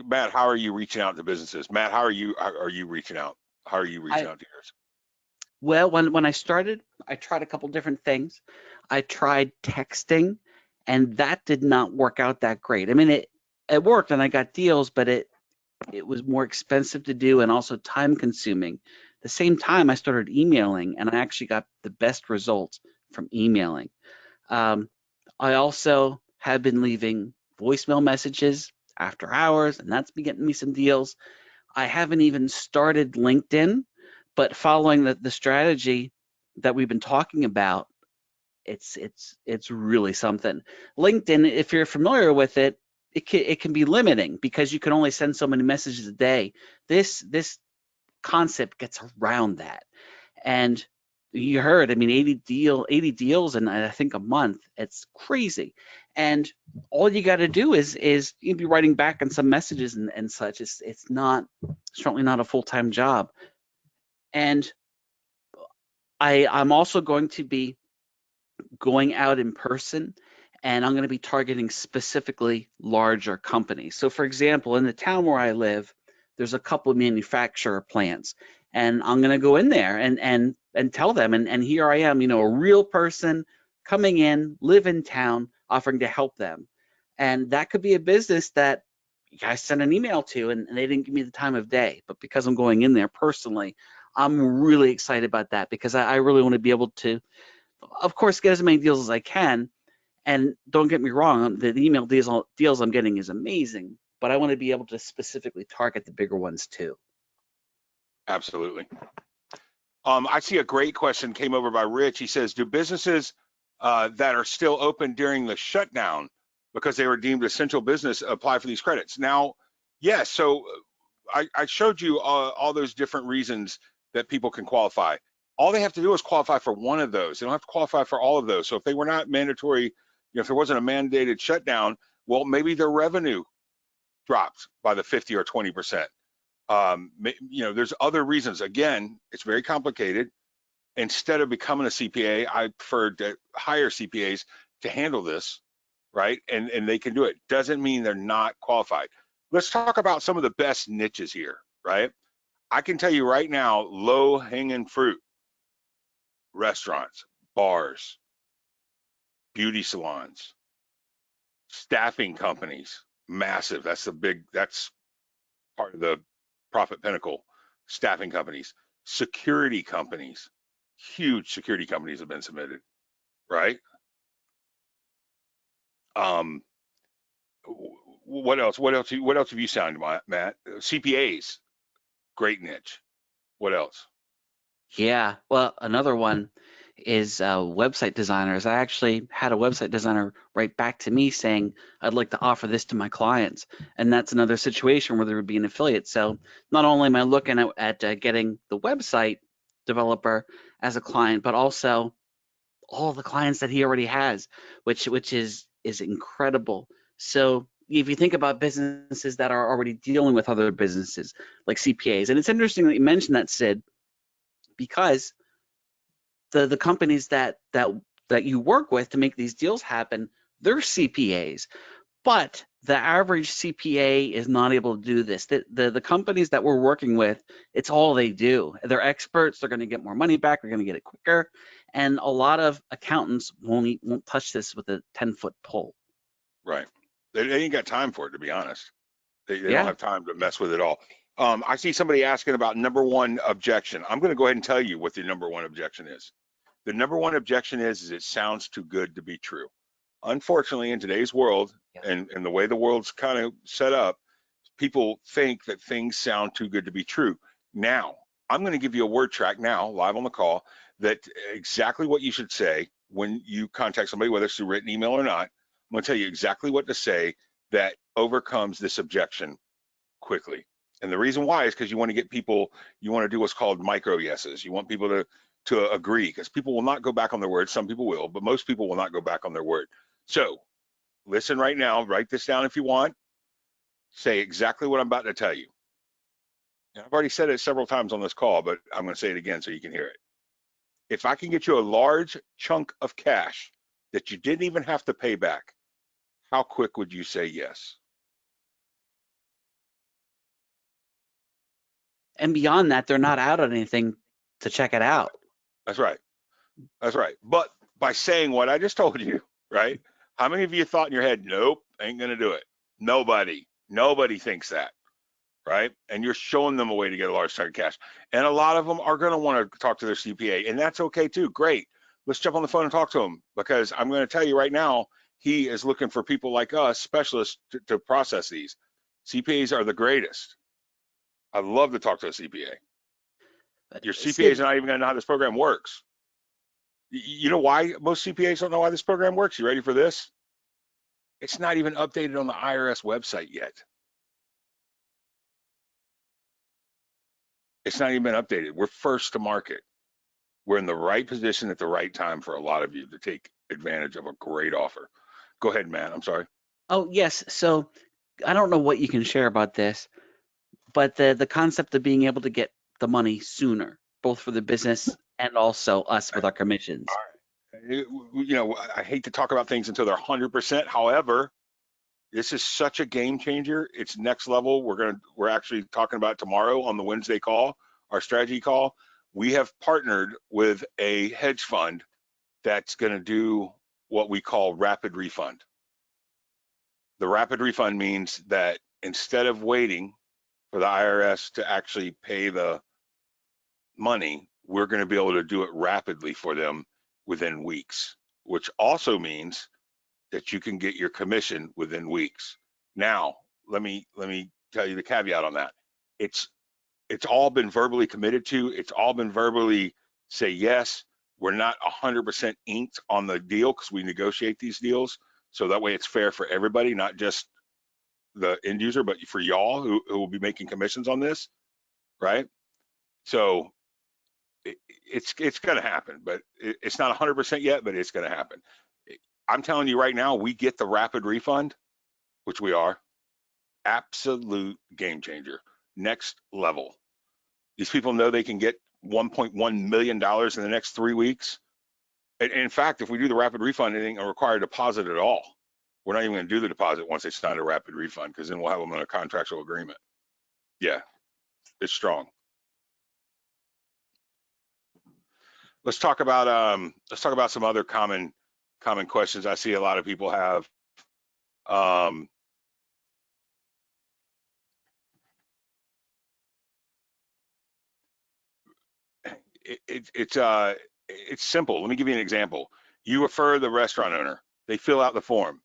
B: Matt, how are you reaching out to businesses? Matt, are you reaching out? How are you reaching
A: I
B: out to yours?
A: Well, when I started, I tried a couple different things. I tried texting, and that did not work out that great. I mean, it worked, and I got deals, but it was more expensive to do and also time consuming. At the same time, I started emailing, and I actually got the best results from emailing. Um, I also have been leaving voicemail messages after hours, and that's been getting me some deals. I haven't even started LinkedIn, but following the strategy that we've been talking about, it's really something. LinkedIn, if you're familiar with it, it can be limiting because you can only send so many messages a day. This concept gets around that. And you heard, I mean, 80 deals in I think a month. It's crazy. And all you got to do is you be writing back on some messages and such. It's not certainly not a full-time job. And I'm also going to be going out in person, and I'm going to be targeting specifically larger companies. So for example, in the town where I live, there's a couple of manufacturer plants, and I'm going to go in there and tell them, and here I am, a real person coming in, live in town, offering to help them. And that could be a business that I sent an email to, and they didn't give me the time of day, but because I'm going in there personally, I'm really excited about that because I really want to be able to, of course, get as many deals as I can. And don't get me wrong, the email deals I'm getting is amazing, but I want to be able to specifically target the bigger ones too.
B: Absolutely. I see a great question came over by Rich. He says, do businesses that are still open during the shutdown because they were deemed essential business apply for these credits? Now, yes. So I showed you all those different reasons that people can qualify. All they have to do is qualify for one of those. They don't have to qualify for all of those. So if they were not mandatory, if there wasn't a mandated shutdown, well, maybe their revenue dropped by the 50 or 20%. There's other reasons. Again, it's very complicated. Instead of becoming a CPA, I prefer to hire CPAs to handle this, right? And they can do it. Doesn't mean they're not qualified. Let's talk about some of the best niches here, right? I can tell you right now, low hanging fruit, restaurants, bars, beauty salons, staffing companies, massive. That's part of the profit pinnacle. Staffing companies, security companies, huge security companies have been submitted, right? Um, what else? What else? What else have you sounded, Matt? CPAs, great niche. What else?
A: Yeah, well, another one is website designers. I actually had a website designer write back to me saying, I'd like to offer this to my clients. And that's another situation where there would be an affiliate. So not only am I looking at getting the website developer as a client, but also all the clients that he already has, which is incredible. So if you think about businesses that are already dealing with other businesses like CPAs, and it's interesting that you mentioned that, Sid, because the companies that you work with to make these deals happen, they're CPAs. But the average CPA is not able to do this. The companies that we're working with, it's all they do. They're experts. They're going to get more money back. They're going to get it quicker. And a lot of accountants won't touch this with a 10-foot pole.
B: Right. They ain't got time for it, to be honest. They don't
A: Yeah.
B: have time to mess with it all. I see somebody asking about number one objection. I'm going to go ahead and tell you what the number one objection is. The number one objection is it sounds too good to be true. Unfortunately, in today's world,
A: Yeah.
B: and the way the world's kind of set up, people think that things sound too good to be true. Now, I'm going to give you a word track now, live on the call, that exactly what you should say when you contact somebody, whether it's through written email or not. I'm going to tell you exactly what to say that overcomes this objection quickly. And the reason why is because you want to get people, you want to do what's called micro yeses. You want people to agree, because people will not go back on their word. Some people will, but most people will not go back on their word. So listen right now, write this down if you want. Say exactly what I'm about to tell you. And I've already said it several times on this call, but I'm going to say it again so you can hear it. If I can get you a large chunk of cash that you didn't even have to pay back, how quick would you say yes?
A: And beyond that, they're not out on anything to check it out.
B: That's right. That's right. But by saying what I just told you, right? How many of you thought in your head, nope, ain't going to do it? Nobody. Nobody thinks that, right? And you're showing them a way to get a large chunk of cash. And a lot of them are going to want to talk to their CPA, and that's okay too. Great. Let's jump on the phone and talk to him, because I'm going to tell you right now, he is looking for people like us, specialists, to process these. CPAs are the greatest. I love to talk to a CPA.
A: But
B: Your CPA is
A: Sid,
B: not even going to know how this program works. You know why most CPAs don't know why this program works? You ready for this? It's not even updated on the IRS website yet. It's not even been updated. We're first to market. We're in the right position at the right time for a lot of you to take advantage of a great offer. Go ahead, Matt. I'm sorry.
A: oh yes, so I don't know what you can share about this, but the concept of being able to get the money sooner, both for the business and also us with our
B: All
A: commissions.
B: right. You know, I hate to talk about things until they're 100%. However, this is such a game changer. It's next level. We're actually talking about it tomorrow on the Wednesday call, our strategy call. We have partnered with a hedge fund that's going to do what we call rapid refund. The rapid refund means that instead of waiting for the IRS to actually pay the money, we're going to be able to do it rapidly for them within weeks, which also means that you can get your commission within weeks. Now, let me tell you the caveat on that. It's all been verbally committed to. It's all been verbally say yes. We're not 100% inked on the deal because we negotiate these deals. So that way it's fair for everybody, not just the end user, but for y'all who will be making commissions on this, right? So it's going to happen, but it's not 100% yet, but it's going to happen. I'm telling you right now, we get the rapid refund, which we are, absolute game changer, next level. These people know they can get $1.1 million in the next 3 weeks. And in fact, if we do the rapid refund, it ain't gonna require a deposit at all. We're not even gonna do the deposit once they sign a rapid refund, because then we'll have them in a contractual agreement. Yeah, it's strong. Let's talk about some other common common questions I see a lot of people have. It's simple. Let me give you an example. You refer the restaurant owner. They fill out the form.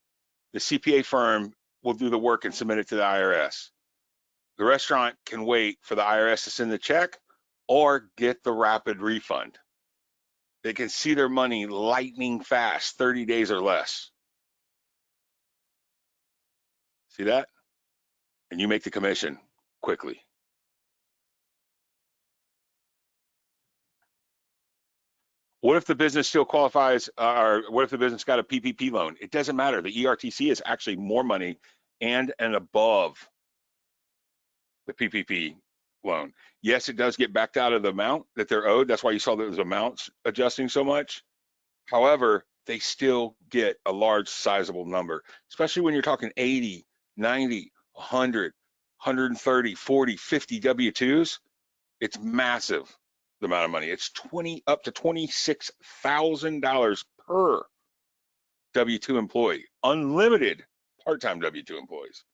B: The CPA firm will do the work and submit it to the IRS. The restaurant can wait for the IRS to send the check or get the rapid refund. They can see their money lightning fast, 30 days or less. See that? And you make the commission quickly. What if the business still qualifies, or what if the business got a PPP loan? It doesn't matter. The ERTC is actually more money and above the PPP loan. Yes, it does get backed out of the amount that they're owed. That's why you saw those amounts adjusting so much. However, they still get a large sizable number, especially when you're talking 80, 90, 100, 130, 40, 50 W-2s. It's massive, the amount of money. It's up to $26,000 per W-2 employee, unlimited part-time W-2 employees.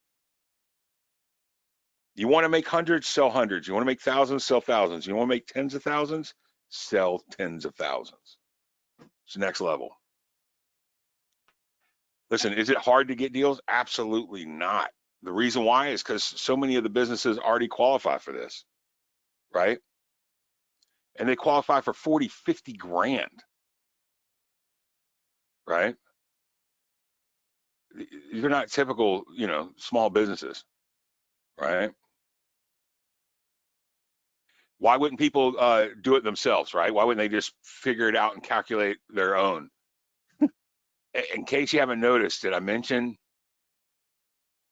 B: You want to make hundreds, sell hundreds. You want to make thousands, sell thousands. You want to make tens of thousands, sell tens of thousands. It's the next level. Listen, is it hard to get deals? Absolutely not. The reason why is because so many of the businesses already qualify for this, right? And they qualify for 40, 50 grand, right? They're not typical, small businesses, right? Why wouldn't people do it themselves, right? Why wouldn't they just figure it out and calculate their own? In case you haven't noticed, did I mention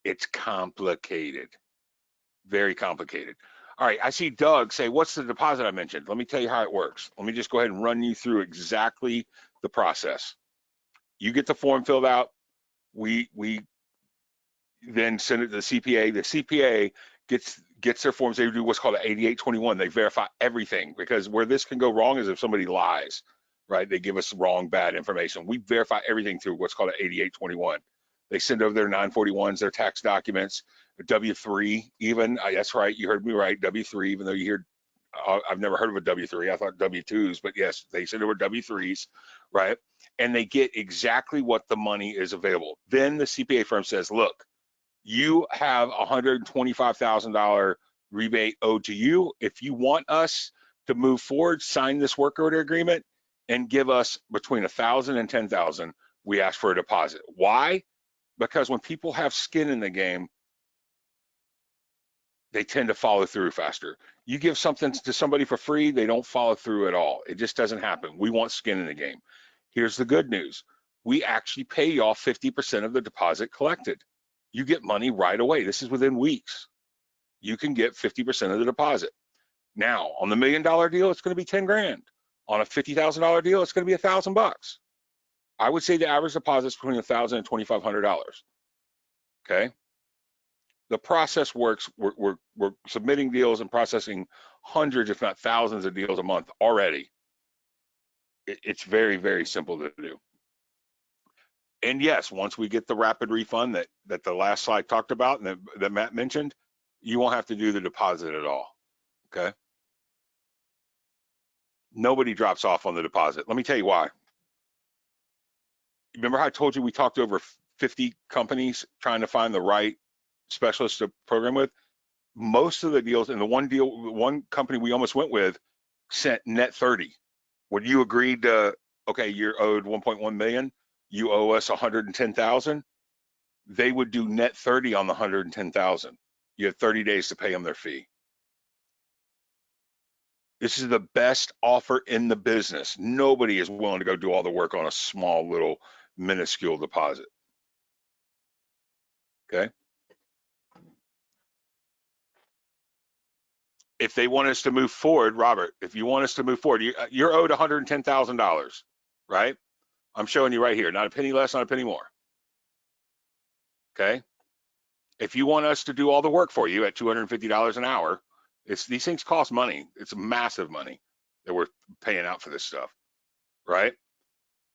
B: it's complicated? Very complicated. All right, I see Doug say, what's the deposit I mentioned? Let me tell you how it works. Let me just go ahead and run you through exactly the process. You get the form filled out. We then send it to the CPA. The CPA gets their forms. They do what's called an 8821. They verify everything, because where this can go wrong is if somebody lies, right? They give us wrong, bad information. We verify everything through what's called an 8821. They send over their 941s, their tax documents, W-3 even. That's right, you heard me right, W-3, even though you hear, I've never heard of a W-3. I thought W-2s, but yes, they send over W-3s, right? And they get exactly what the money is available. Then the CPA firm says, look, you have $125,000 rebate owed to you. If you want us to move forward, sign this work order agreement and give us between $1,000 and $10,000. We ask for a deposit. Why? Because when people have skin in the game, they tend to follow through faster. You give something to somebody for free, they don't follow through at all. It just doesn't happen. We want skin in the game. Here's the good news. We actually pay y'all 50% of the deposit collected. You get money right away. This is within weeks. You can get 50% of the deposit. Now, on the $1 million deal, it's going to be 10 grand. On a $50,000 deal, it's going to be $1,000. I would say the average deposit is between $1,000 and $2,500. Okay. The process works. We're submitting deals and processing hundreds, if not thousands, of deals a month already. It's very, very simple to do. And yes, once we get the rapid refund that the last slide talked about and that Matt mentioned, you won't have to do the deposit at all. Okay. Nobody drops off on the deposit. Let me tell you why. Remember how I told you we talked to over 50 companies trying to find the right specialist to program with? Most of the deals, and the one company we almost went with sent net 30. When you agreed to, okay, you're owed 1.1 million, you owe us 110,000, they would do net 30 on the 110,000. You have 30 days to pay them their fee. This is the best offer in the business. Nobody is willing to go do all the work on a small little minuscule deposit. Okay. If they want us to move forward, Robert, if you want us to move forward, you're owed $110,000, right? I'm showing you right here, not a penny less, not a penny more. Okay. If you want us to do all the work for you at $250 an hour, these things cost money. It's massive money that we're paying out for this stuff, right?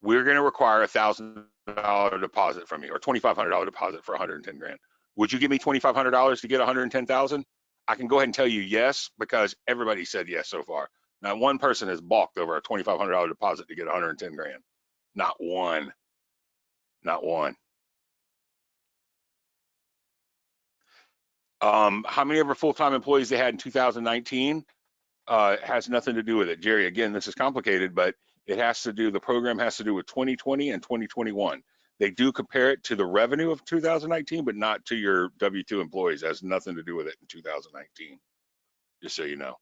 B: we're going to require $1,000 deposit from you, or $2,500 deposit for 110 grand. Would you give me $2,500 to get 110,000? I can go ahead and tell you yes, because everybody said yes so far. Not one person has balked over a $2,500 deposit to get 110 grand. Not one. Not one. How many of our full-time employees they had in 2019 has nothing to do with it. Jerry, again, this is complicated, but it has to do, the program has to do with 2020 and 2021. They do compare it to the revenue of 2019, but not to your W-2 employees. It has nothing to do with it in 2019, just so you know.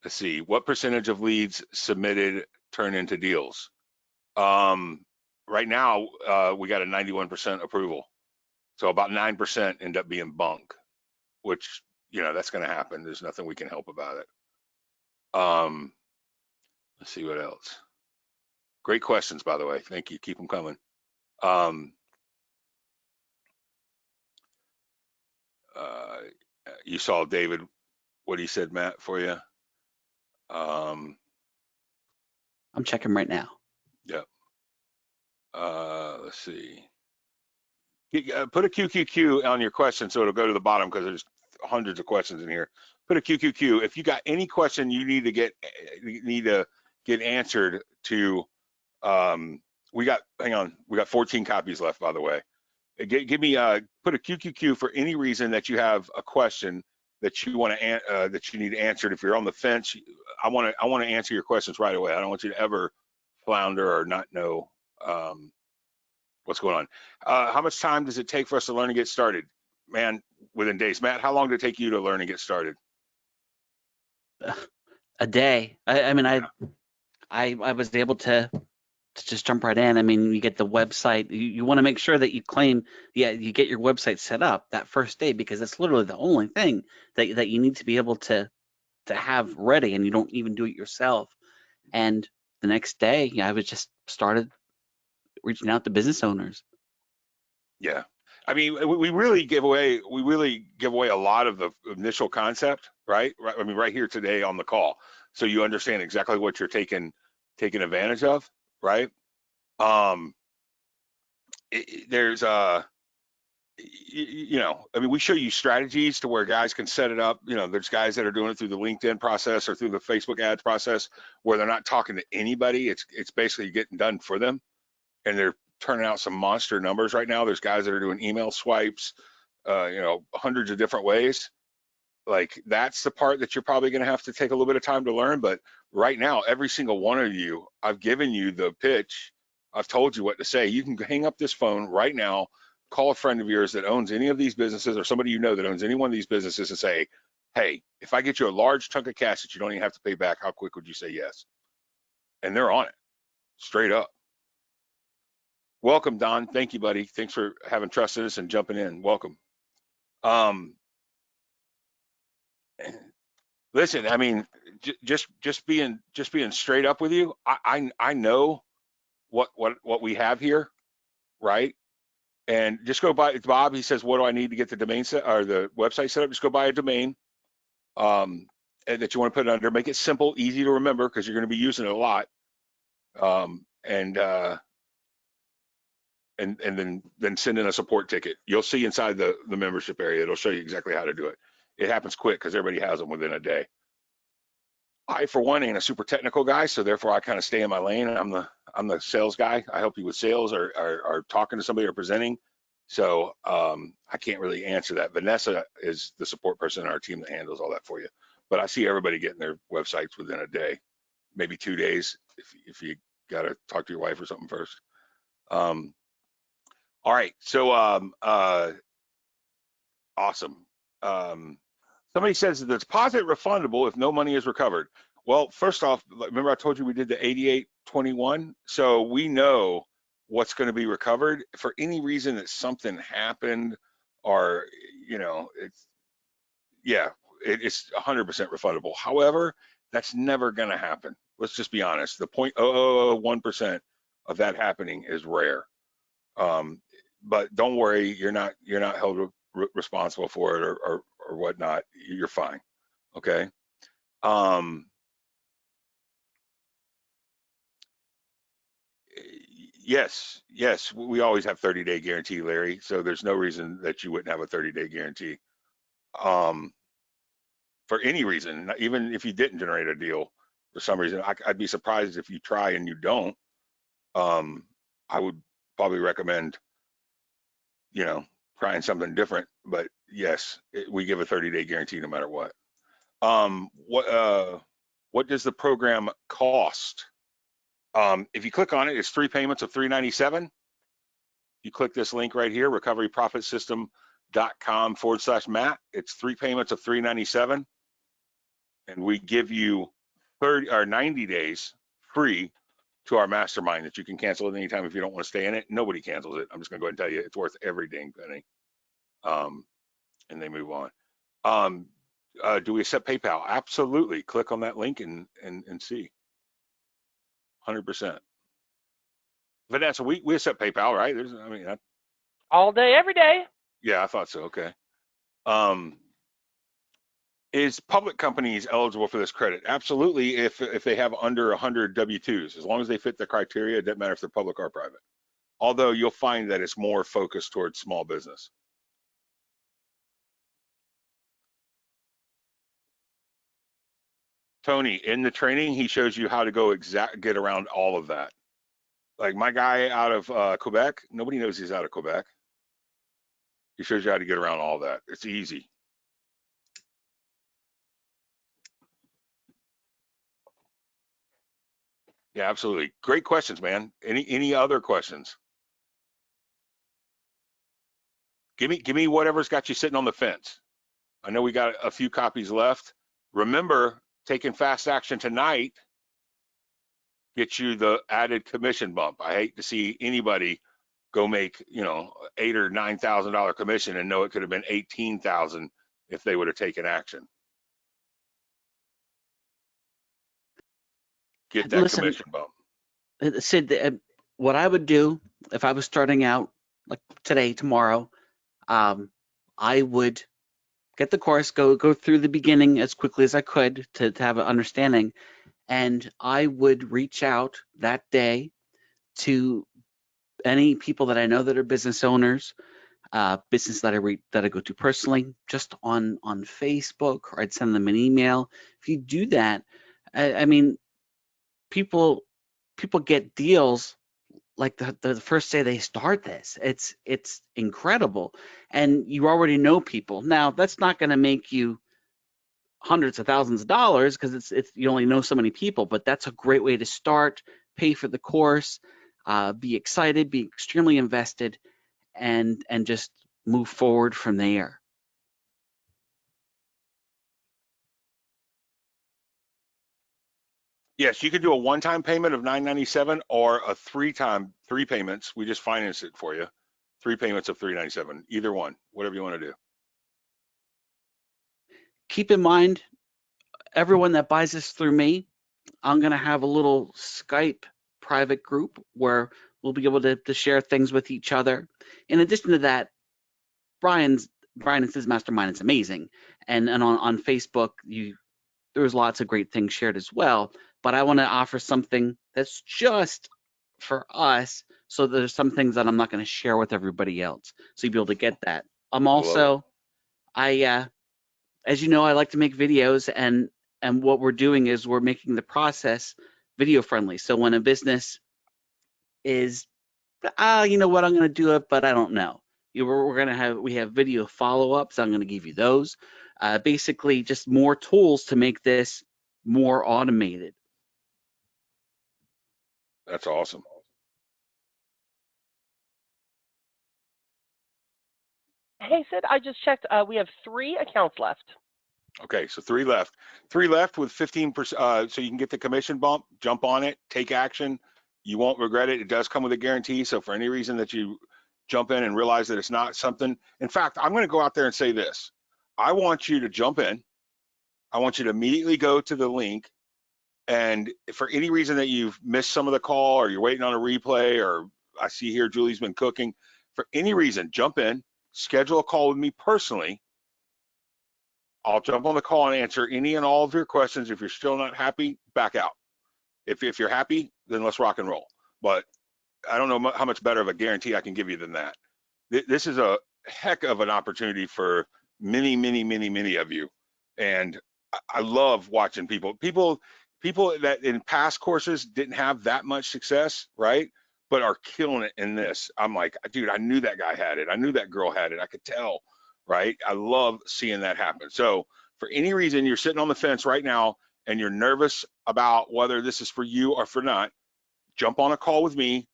B: Let's see, what percentage of leads submitted turn into deals? Right now, we got a 91% approval. So about 9% end up being bunk, which, you know, that's going to happen. There's nothing we can help about it. Let's see what else. Great questions, by the way. Thank you. Keep them coming. You saw David, what he said, Matt, for you.
A: I'm checking right now.
B: Yep. Let's see. Put a QQQ on your question so it'll go to the bottom, because there's hundreds of questions in here. Put a QQQ. If you got any question you need to get answered to, we got 14 copies left, by the way. Give me put a QQQ for any reason that you have a question that you want to that you need answered. If you're on the fence, I want to answer your questions right away. I don't want you to ever flounder or not know what's going on. How much time does it take for us to learn and get started? Man, within days. Matt, how long did it take you to learn and get started?
A: A day. I mean, I was able to just jump right in. I mean, you get the website. You want to make sure that you claim, you get your website set up that first day, because it's literally the only thing that you need to be able to have ready, and you don't even do it yourself. And the next day, I was just started reaching out to business owners.
B: Yeah, I mean, we really give away a lot of the initial concept, right? I mean, right here today on the call, so you understand exactly what you're taking advantage of, right? There's you know, I mean, we show you strategies to where guys can set it up. You know, there's guys that are doing it through the LinkedIn process or through the Facebook ads process, where they're not talking to anybody. It's basically getting done for them, and they're turning out some monster numbers right now. There's guys that are doing email swipes, you know, hundreds of different ways. Like, that's the part that you're probably going to have to take a little bit of time to learn. But right now, every single one of you, I've given you the pitch. I've told you what to say. You can hang up this phone right now, call a friend of yours that owns any of these businesses, or somebody you know that owns any one of these businesses, and say, hey, if I get you a large chunk of cash that you don't even have to pay back, how quick would you say yes? And they're on it, straight up. Welcome, Don. Thank you, buddy. Thanks for having trust in us and jumping in. Welcome. Listen, I mean, just being straight up with you, I know what we have here, right? And just go by Bob. He says, what do I need to get the domain set or the website set up? Just go buy a domain and that you want to put it under. Make it simple, easy to remember, because you're going to be using it a lot. And then send in a support ticket. You'll see inside the membership area, it'll show you exactly how to do it. It happens quick because everybody has them within a day. I, for one, ain't a super technical guy, so therefore I kind of stay in my lane. I'm the sales guy. I help you with sales or talking to somebody or presenting. So I can't really answer that. Vanessa is the support person in our team that handles all that for you. But I see everybody getting their websites within a day, maybe 2 days if you got to talk to your wife or something first. All right, so awesome. Somebody says the deposit refundable if no money is recovered. Well, first off, remember I told you we did the 88-21? So we know what's going to be recovered. For any reason that something happened, or, you know, it's 100% refundable. However, that's never going to happen. Let's just be honest. The 0.0001% of that happening is rare. But don't worry, you're not held responsible for it or whatnot. You're fine. Okay. Yes, yes, we always have 30-day guarantee, Larry. So there's no reason that you wouldn't have a 30-day guarantee. For any reason, even if you didn't generate a deal for some reason, I'd be surprised if you try and you don't. I would probably recommend, trying something different. But yes, we give a 30-day guarantee no matter what. What does the program cost? If you click on it, it's 3 payments of $397. You click this link right here, recoveryprofitsystem.com/Matt. It's 3 payments of $397, and we give you 30 or 90 days free to our mastermind that you can cancel at any time if you don't want to stay in it. Nobody cancels it. I'm just gonna go ahead and tell you it's worth every dang penny. And they move on. Do we accept PayPal? Absolutely. Click on that link and see. 100%. Vanessa, we accept PayPal, right?
C: All day, every day.
B: Yeah, I thought so. Okay. Is public companies eligible for this credit? Absolutely. If they have under 100 W-2s, as long as they fit the criteria, it doesn't matter if they're public or private. Although you'll find that it's more focused towards small business. Tony, in the training, he shows you how to get around all of that. Like my guy out of Quebec, nobody knows he's out of Quebec. He shows you how to get around all that. It's easy. Yeah, absolutely. Great questions, man. Any other questions? Give me whatever's got you sitting on the fence. I know we got a few copies left. Remember, taking fast action tonight gets you the added commission bump. I hate to see anybody go make, $8,000 or $9,000 commission and know it could have been 18,000 if they would have taken action. Get that commission bump.
A: Sid, what I would do if I was starting out, like today, tomorrow, I would get the course, go through the beginning as quickly as I could to have an understanding, and I would reach out that day to any people that I know that are business owners, business that I go to personally, just on Facebook, or I'd send them an email. If you do that, I mean, people get deals like the first day they start this. It's incredible, and you already know people. Now that's not going to make you hundreds of thousands of dollars because it's you only know so many people, but that's a great way to start. Pay for the course, be excited, be extremely invested, and just move forward from there.
B: Yes, you could do a one-time payment of $997 or a three payments. We just finance it for you. 3 payments of $397. Either one, whatever you want to do.
A: Keep in mind, everyone that buys this through me, I'm going to have a little Skype private group where we'll be able to share things with each other. In addition to that, Brian and his mastermind is amazing, and on Facebook, there's lots of great things shared as well. But I want to offer something that's just for us, so there's some things that I'm not going to share with everybody else. So you'll be able to get that. I'm also, as you know, I like to make videos, and what we're doing is we're making the process video friendly. So when a business is, you know what, I'm going to do it, but I don't know. We have video follow-ups. I'm going to give you those. Basically, just more tools to make this more automated.
B: That's awesome.
C: Hey, Sid, I just checked. We have 3 accounts left.
B: Okay, so 3 left. 3 left with 15%. So you can get the commission bump, jump on it, take action. You won't regret it. It does come with a guarantee. So for any reason that you jump in and realize that it's not something, in fact, I'm going to go out there and say this. I want you to jump in. I want you to immediately go to the link. And for any reason that you've missed some of the call, or you're waiting on a replay, or I see here Julie's been cooking, for any reason, jump in, schedule a call with me personally. I'll jump on the call and answer any and all of your questions. If you're still not happy, back out. If you're happy, then let's rock and roll. But I don't know how much better of a guarantee I can give you than that. This is a heck of an opportunity for many, many, many, many of you. And I love watching people that in past courses didn't have that much success, right? But are killing it in this. I'm like, dude, I knew that guy had it. I knew that girl had it. I could tell, right? I love seeing that happen. So for any reason you're sitting on the fence right now and you're nervous about whether this is for you or for not, jump on a call with me.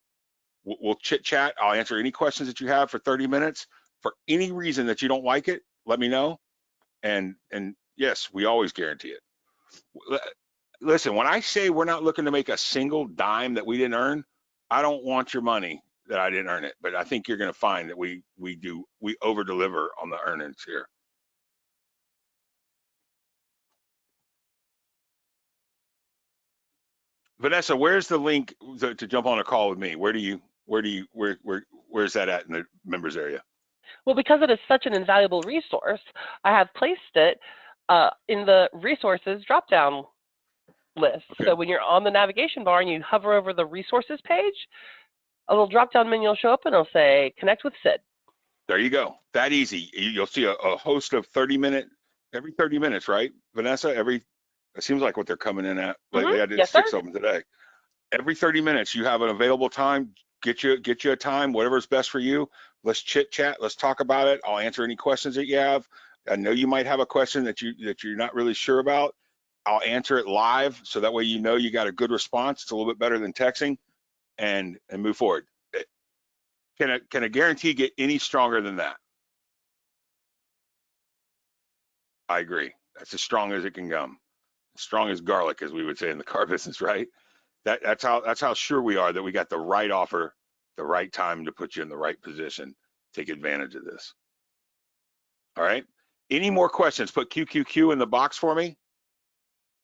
B: We'll chit chat. I'll answer any questions that you have for 30 minutes. For any reason that you don't like it, let me know. And yes, we always guarantee it. Listen, when I say we're not looking to make a single dime that we didn't earn, I don't want your money that I didn't earn it. But I think you're going to find that we over deliver on the earnings here. Vanessa, where's the link to jump on a call with me? Where's that at in the members area?
C: Well, because it is such an invaluable resource, I have placed it in the resources drop-down list.
B: Okay.
C: So when you're on the navigation bar and you hover over the resources page, a little drop-down menu will show up and it'll say connect with Sid.
B: There you go. That easy. You'll see a host of every 30 minutes, right, Vanessa? It seems like what they're coming in at. Like they did
C: Yes,
B: 6
C: sir.
B: of them today. Every 30 minutes, you have an available time. Get you a time, whatever's best for you. Let's chit chat. Let's talk about it. I'll answer any questions that you have. I know you might have a question that you're not really sure about. I'll answer it live, so that way you know you got a good response. It's a little bit better than texting, and move forward. Can a guarantee get any stronger than that? I agree. That's as strong as it can come. As strong as garlic, as we would say in the car business, right? That's how sure we are that we got the right offer, the right time to put you in the right position. Take advantage of this. All right. Any more questions? Put QQQ in the box for me.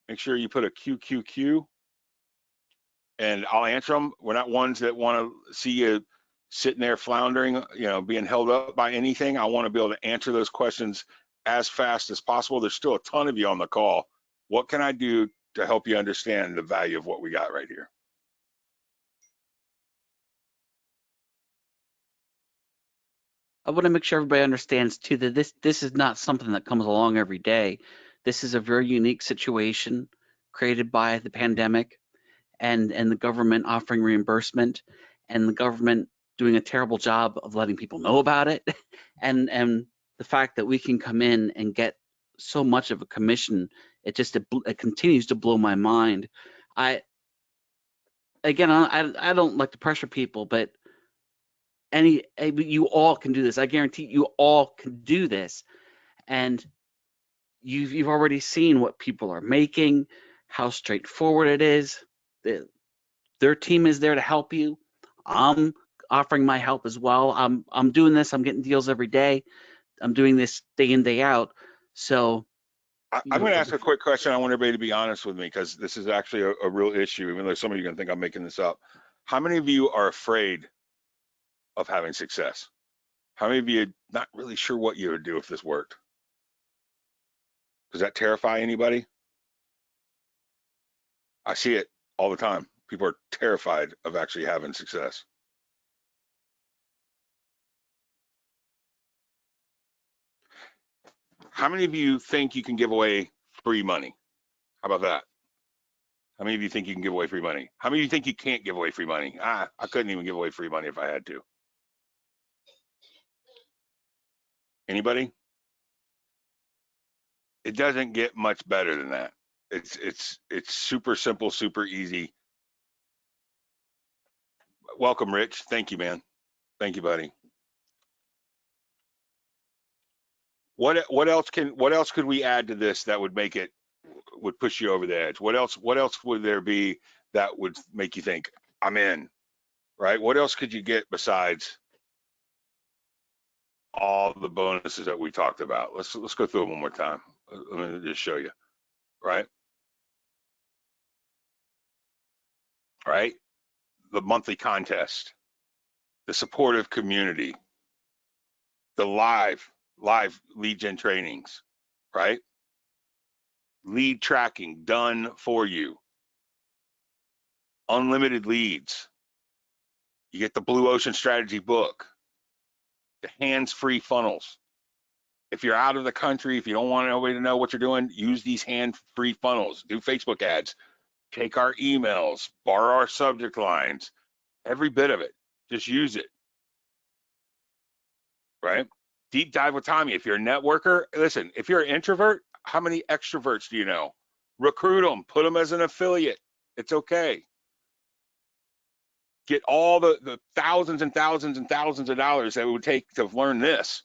B: Make sure you put a QQQ, and I'll answer them. We're not ones that want to see you sitting there floundering, being held up by anything. I want to be able to answer those questions as fast as possible. There's still a ton of you on the call. What can I do to help you understand the value of what we got right here?
A: I want to make sure everybody understands too that this is not something that comes along every day. This is a very unique situation created by the pandemic and the government offering reimbursement and the government doing a terrible job of letting people know about it and the fact that we can come in and get so much of a commission, it continues to blow my mind. I don't like to pressure people, but you all can do this. I guarantee you all can do this. And you've already seen what people are making, how straightforward it is. Their team is there to help you. I'm offering my help as well. I'm doing this. I'm getting deals every day. I'm doing this day in, day out. So
B: I'm going to ask a quick question. I want everybody to be honest with me, because this is actually a real issue, even though some of you are going to think I'm making this up. How many of you are afraid of having success? How many of you are not really sure what you would do if this worked? Does that terrify anybody? I see it all the time. People are terrified of actually having success. How many of you think you can give away free money? How about that? How many of you think you can give away free money? How many of you think you can't give away free money? I couldn't even give away free money if I had to. Anybody? It doesn't get much better than that. It's super simple, super easy. Welcome, Rich. Thank you, man. Thank you, buddy. What else could we add to this that would make it would push you over the edge? What else would there be that would make you think I'm in? Right? What else could you get besides all the bonuses that we talked about? Let's go through them one more time. Let me just show you. Right? Right? The monthly contest, the supportive community, the live lead gen trainings, right? Lead tracking done for you, unlimited leads, You get the Blue Ocean Strategy book, the hands-free funnels. If you're out of the country, if you don't want anybody to know what you're doing, use these hand-free funnels. Do Facebook ads, take our emails, borrow our subject lines, every bit of it. Just use it, right? Deep dive with Tommy. If you're a networker, listen, if you're an introvert, how many extroverts do you know? Recruit them, put them as an affiliate. It's okay. Get all the thousands and thousands and thousands of dollars that it would take to learn this.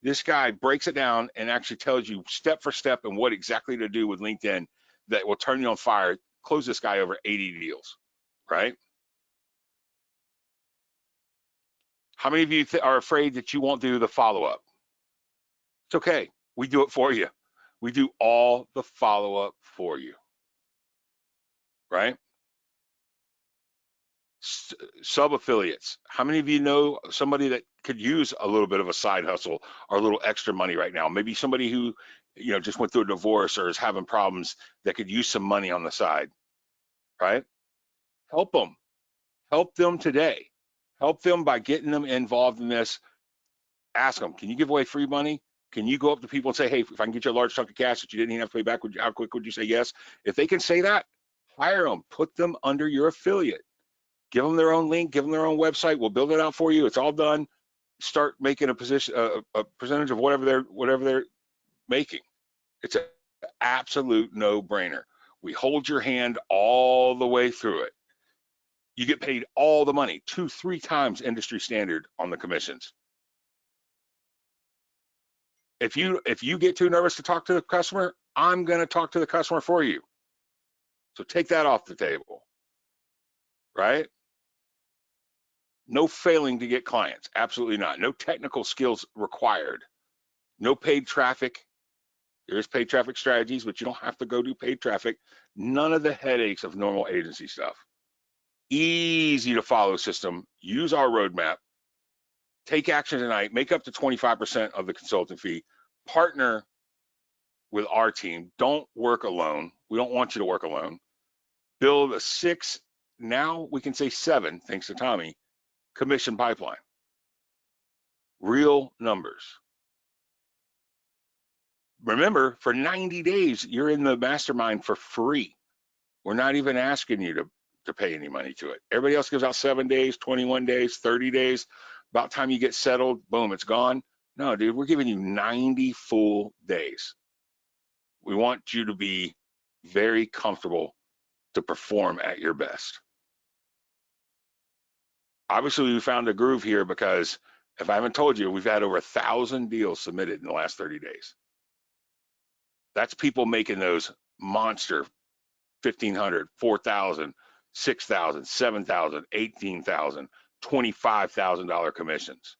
B: This guy breaks it down and actually tells you step for step and what exactly to do with LinkedIn that will turn you on fire. Close this guy over 80 deals, right? How many of you are afraid that you won't do the follow-up? It's okay. We do it for you. We do all the follow-up for you, right? Sub-affiliates. How many of you know somebody that could use a little bit of a side hustle or a little extra money right now? Maybe somebody who, you know, just went through a divorce or is having problems that could use some money on the side, right? Help them. Help them today. Help them by getting them involved in this. Ask them, can you give away free money? Can you go up to people and say, hey, if I can get you a large chunk of cash that you didn't even have to pay back, how quick would you say yes? If they can say that, hire them. Put them under your affiliate. Give them their own link, give them their own website. We'll build it out for you. It's all done. Start making a percentage of whatever they're making. It's an absolute no-brainer. We hold your hand all the way through it. You get paid all the money, 2-3 times industry standard on the commissions. If you get too nervous to talk to the customer, I'm going to talk to the customer for you. So take that off the table, right? No failing to get clients, absolutely not. No technical skills required. No paid traffic. There is paid traffic strategies, but you don't have to go do paid traffic. None of the headaches of normal agency stuff. Easy to follow system. Use our roadmap. Take action tonight. Make up to 25% of the consulting fee. Partner with our team. Don't work alone. We don't want you to work alone. Build a 6, now we can say 7, thanks to Tommy, commission pipeline. Real numbers. Remember, for 90 days, you're in the mastermind for free. We're not even asking you to pay any money to it. Everybody else gives out 7 days, 21 days, 30 days. About time you get settled, boom, it's gone. No, dude, we're giving you 90 full days. We want you to be very comfortable to perform at your best. Obviously, we found a groove here because if I haven't told you, we've had over 1,000 deals submitted in the last 30 days. That's people making those monster 1,500, 4,000, 6,000, 7,000, 18,000, $25,000 commissions.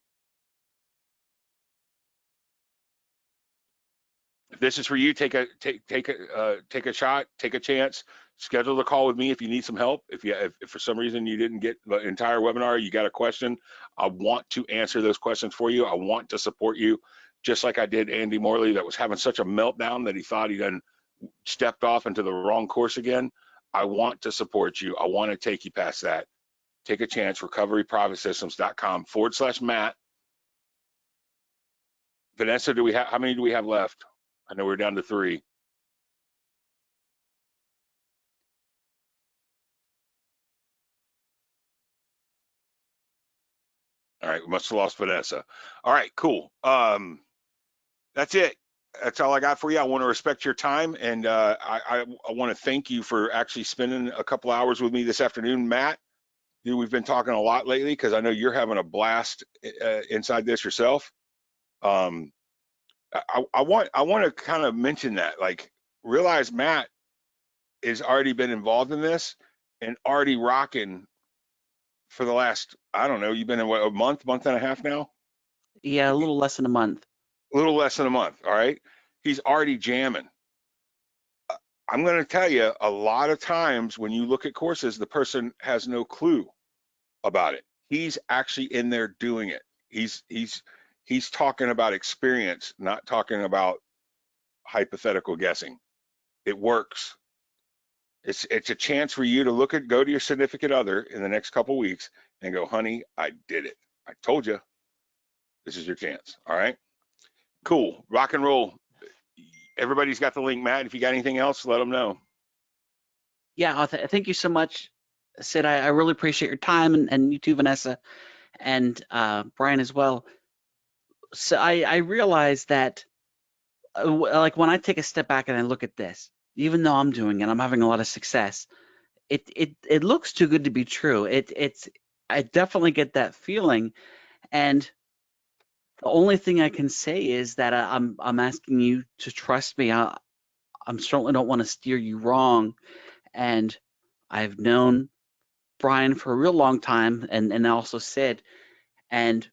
B: If this is for you, take a shot, take a chance. Schedule a call with me if you need some help. If for some reason you didn't get the entire webinar, you got a question, I want to answer those questions for you. I want to support you, just like I did Andy Morley that was having such a meltdown that he thought he done stepped off into the wrong course again. I want to support you. I want to take you past that. Take a chance, recoveryprofitsystems.com/Matt. Vanessa, how many do we have left? I know we're down to 3. All right, we must have lost Vanessa. All right, cool. That's it. That's all I got for you. I want to respect your time, and I want to thank you for actually spending a couple hours with me this afternoon, Matt. Dude, we've been talking a lot lately because I know you're having a blast inside this yourself. I want to kind of mention that, like, realize Matt has already been involved in this and already rocking for the last, I don't know, you've been in what, a month and a half now?
A: Yeah, a little less than a month.
B: A little less than a month, all right? He's already jamming. I'm going to tell you, a lot of times when you look at courses, the person has no clue about it. He's actually in there doing it. He's talking about experience, not talking about hypothetical guessing. It works. It's a chance for you to go to your significant other in the next couple weeks and go, honey, I did it. I told you. This is your chance. All right. Cool. Rock and roll. Everybody's got the link, Matt. If you got anything else, let them know.
A: Yeah, thank you so much, Sid. I really appreciate your time, and you too, Vanessa, and Brian as well. So I realize that like when I take a step back and I look at this, even though I'm doing it, I'm having a lot of success. It looks too good to be true. I definitely get that feeling, and the only thing I can say is that I'm asking you to trust me. I'm certainly don't want to steer you wrong, and I've known Brian for a real long time, and also Sid, and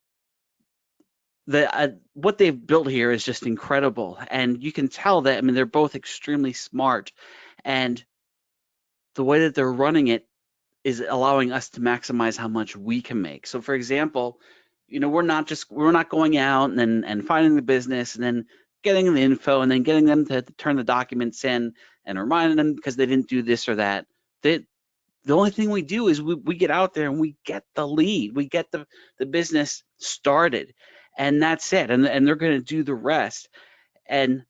A: what they've built here is just incredible, and you can tell that. I mean, they're both extremely smart, and the way that they're running it is allowing us to maximize how much we can make. So, for example, we're not going out and finding the business and then getting the info and then getting them to turn the documents in and reminding them because they didn't do this or that. The only thing we do is we get out there and we get the lead, we get the business started, and that's it. And they're going to do the rest. And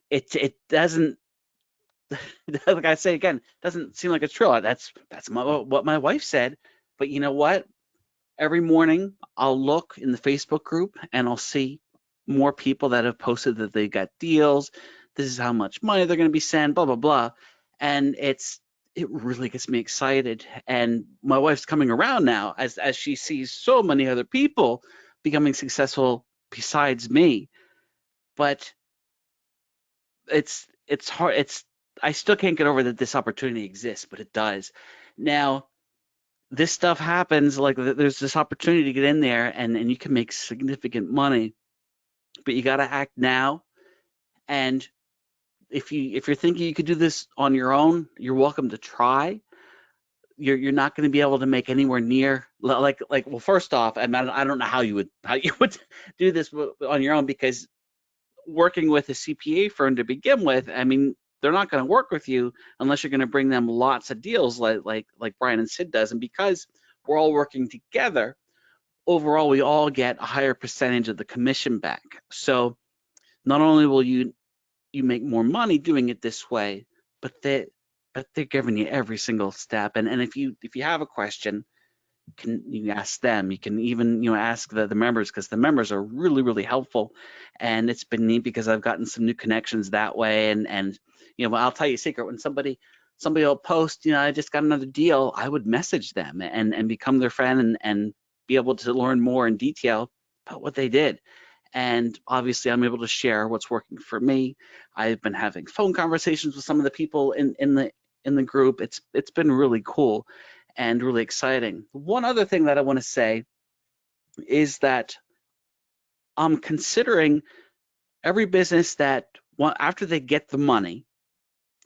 A: it doesn't, like I say again, doesn't seem like it's true. That's what my wife said. But you know what? Every morning I'll look in the Facebook group and I'll see more people that have posted that they got deals. This is how much money they're going to be sent, blah, blah, blah. And it really gets me excited. And my wife's coming around now as she sees so many other people becoming successful besides me. But it's hard. I still can't get over that this opportunity exists, but it does. Now, this stuff happens, like there's this opportunity to get in there and you can make significant money, but you got to act now. And if you're thinking you could do this on your own, you're welcome to try. You're not going to be able to make anywhere near well, first off, I don't know how you would do this on your own, because working with a CPA firm to begin with, I mean, they're not going to work with you unless you're going to bring them lots of deals like Brian and Sid does. And because we're all working together, overall we all get a higher percentage of the commission back. So not only will you make more money doing it this way, but they're giving you every single step. And if you have a question, you ask them. You can even ask the members, because the members are really helpful. And it's been neat because I've gotten some new connections that way. And I'll tell you a secret. When somebody will post, I just got another deal, I would message them and become their friend and be able to learn more in detail about what they did. And obviously I'm able to share what's working for me. I've been having phone conversations with some of the people in the group. It's been really cool and really exciting. One other thing that I want to say is that I'm considering every business that after they get the money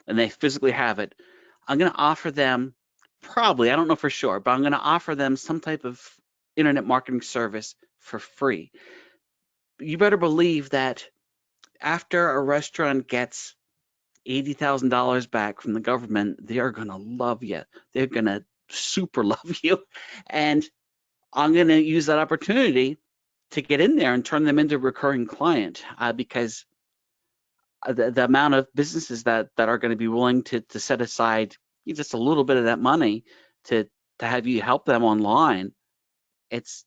A: and they physically have it, I'm going to offer them, probably, I don't know for sure, but I'm going to offer them some type of internet marketing service for free. You better believe that after a restaurant gets $80,000 back from the government, they are going to love you. They're going to super love you. And I'm going to use that opportunity to get in there and turn them into a recurring client, because the amount of businesses that are going to be willing to set aside just a little bit of that money to have you help them online, it's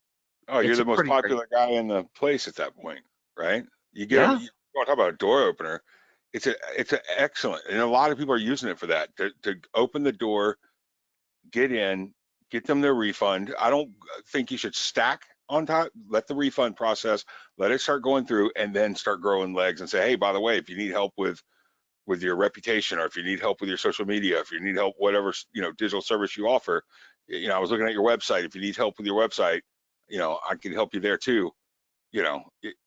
B: You're
A: a
B: the most
A: pretty great.
B: popular guy in the place at that point, right? You get them.
A: Yeah.
B: You want to talk about a door opener? It's a excellent, and a lot of people are using it for that to open the door, get in, get them their refund. I don't think you should stack on top. Let the refund process, let it start going through, and then start growing legs and say, hey, by the way, if you need help with your reputation, or if you need help with your social media, if you need help, whatever, digital service you offer, I was looking at your website. If you need help with your website, I can help you there too.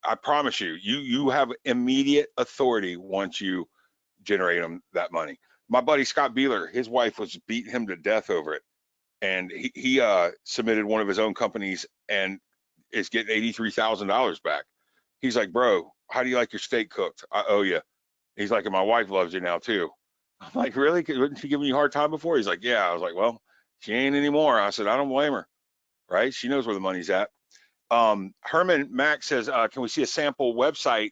B: I promise you have immediate authority once you generate them that money. My buddy Scott Beeler, his wife was beating him to death over it, and he submitted one of his own companies and is getting $83,000 back. He's like, bro, how do you like your steak cooked? I owe you. He's like, and my wife loves you now too. I'm like, really? Wasn't she giving you a hard time before? He's like, yeah. I was like, well, she ain't anymore. I said, I don't blame her, right? She knows where the money's at. Herman Mack says, can we see a sample website?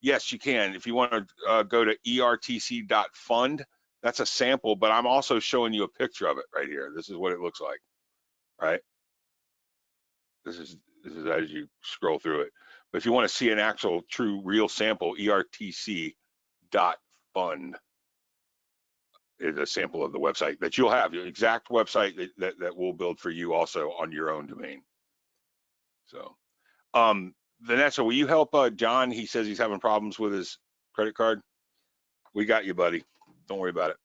B: Yes, you can. If you want to go to ertc.fund, that's a sample, but I'm also showing you a picture of it right here. This is what it looks like, right? This is as you scroll through it. But if you want to see an actual, true, real sample, ertc.fund is a sample of the website that you'll have, your exact website that we'll build for you also on your own domain. So, Vanessa, will you help John? He says he's having problems with his credit card. We got you, buddy. Don't worry about it.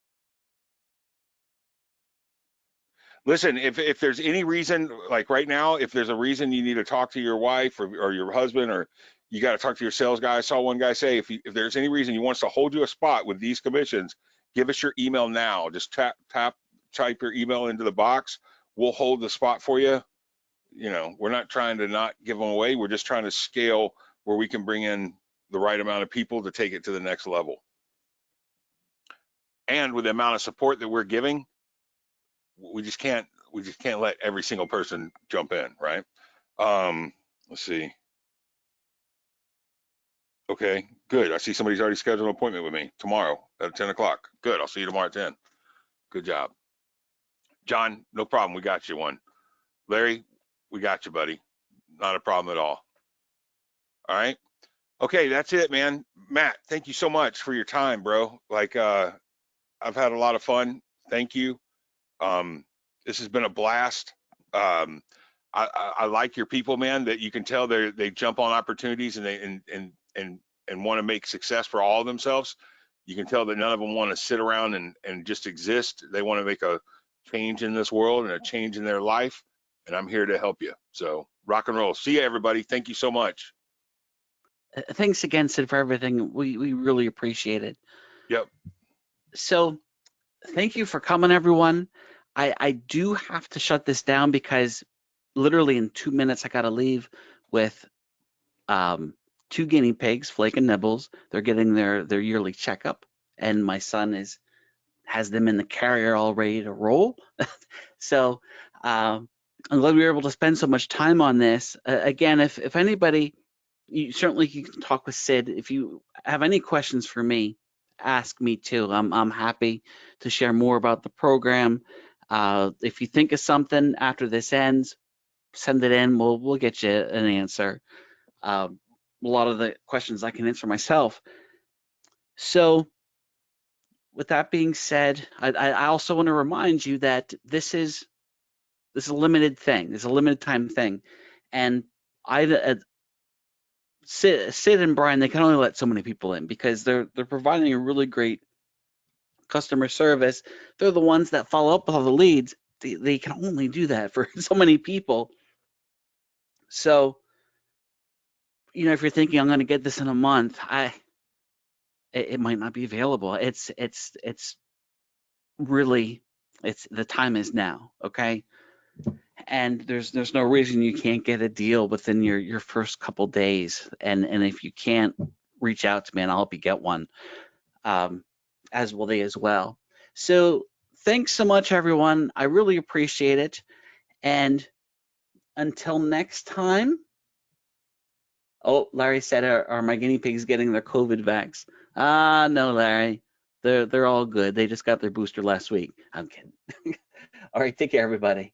B: Listen, if there's any reason, like right now, if there's a reason you need to talk to your wife or your husband, or you got to talk to your sales guy. I saw one guy say, if there's any reason you want us to hold you a spot with these commissions, give us your email now. Just type your email into the box. We'll hold the spot for you. You know, we're not trying to not give them away. We're just trying to scale where we can bring in the right amount of people to take it to the next level. And with the amount of support that we're giving, we just can't let every single person jump in, right? Let's see. Okay, good. I see somebody's already scheduled an appointment with me tomorrow at 10 o'clock. Good, I'll see you tomorrow at 10. Good job. John, no problem, we got you one. Larry, we got you, buddy. Not a problem at all. All right. Okay, that's it, man. Matt, thank you so much for your time, bro. Like, I've had a lot of fun. Thank you. This has been a blast. I like your people, man, that you can tell they jump on opportunities and they want to make success for all of themselves. You can tell that none of them want to sit around and just exist. They want to make a change in this world and a change in their life. And I'm here to help you. So rock and roll. See you, everybody. Thank you so much.
A: Thanks again, Sid, for everything. We really appreciate it.
B: Yep.
A: So thank you for coming, everyone. I do have to shut this down because literally in 2 minutes I got to leave with 2 guinea pigs, Flake and Nibbles. They're getting their yearly checkup, and my son has them in the carrier all ready to roll. So I'm glad we were able to spend so much time on this. Again, if anybody, you can talk with Sid. If you have any questions for me, ask me too. I'm happy to share more about the program. If you think of something after this ends, send it in. We'll get you an answer. A lot of the questions I can answer myself. So with that being said, I also want to remind you that this is a limited thing. It's a limited time thing, and Sid and Brian, they can only let so many people in because they're providing a really great customer service. They're the ones that follow up with all the leads. They can only do that for so many people. So, if you're thinking I'm going to get this in a month, it might not be available. It's really, the time is now, okay? And there's no reason you can't get a deal within your first couple days. And if you can't, reach out to me and I'll help you get one, as will they as well. So thanks so much, everyone. I really appreciate it. And until next time. Oh, Larry said, are my guinea pigs getting their COVID vax? No, Larry. They're all good. They just got their booster last week. I'm kidding. All right, take care, everybody.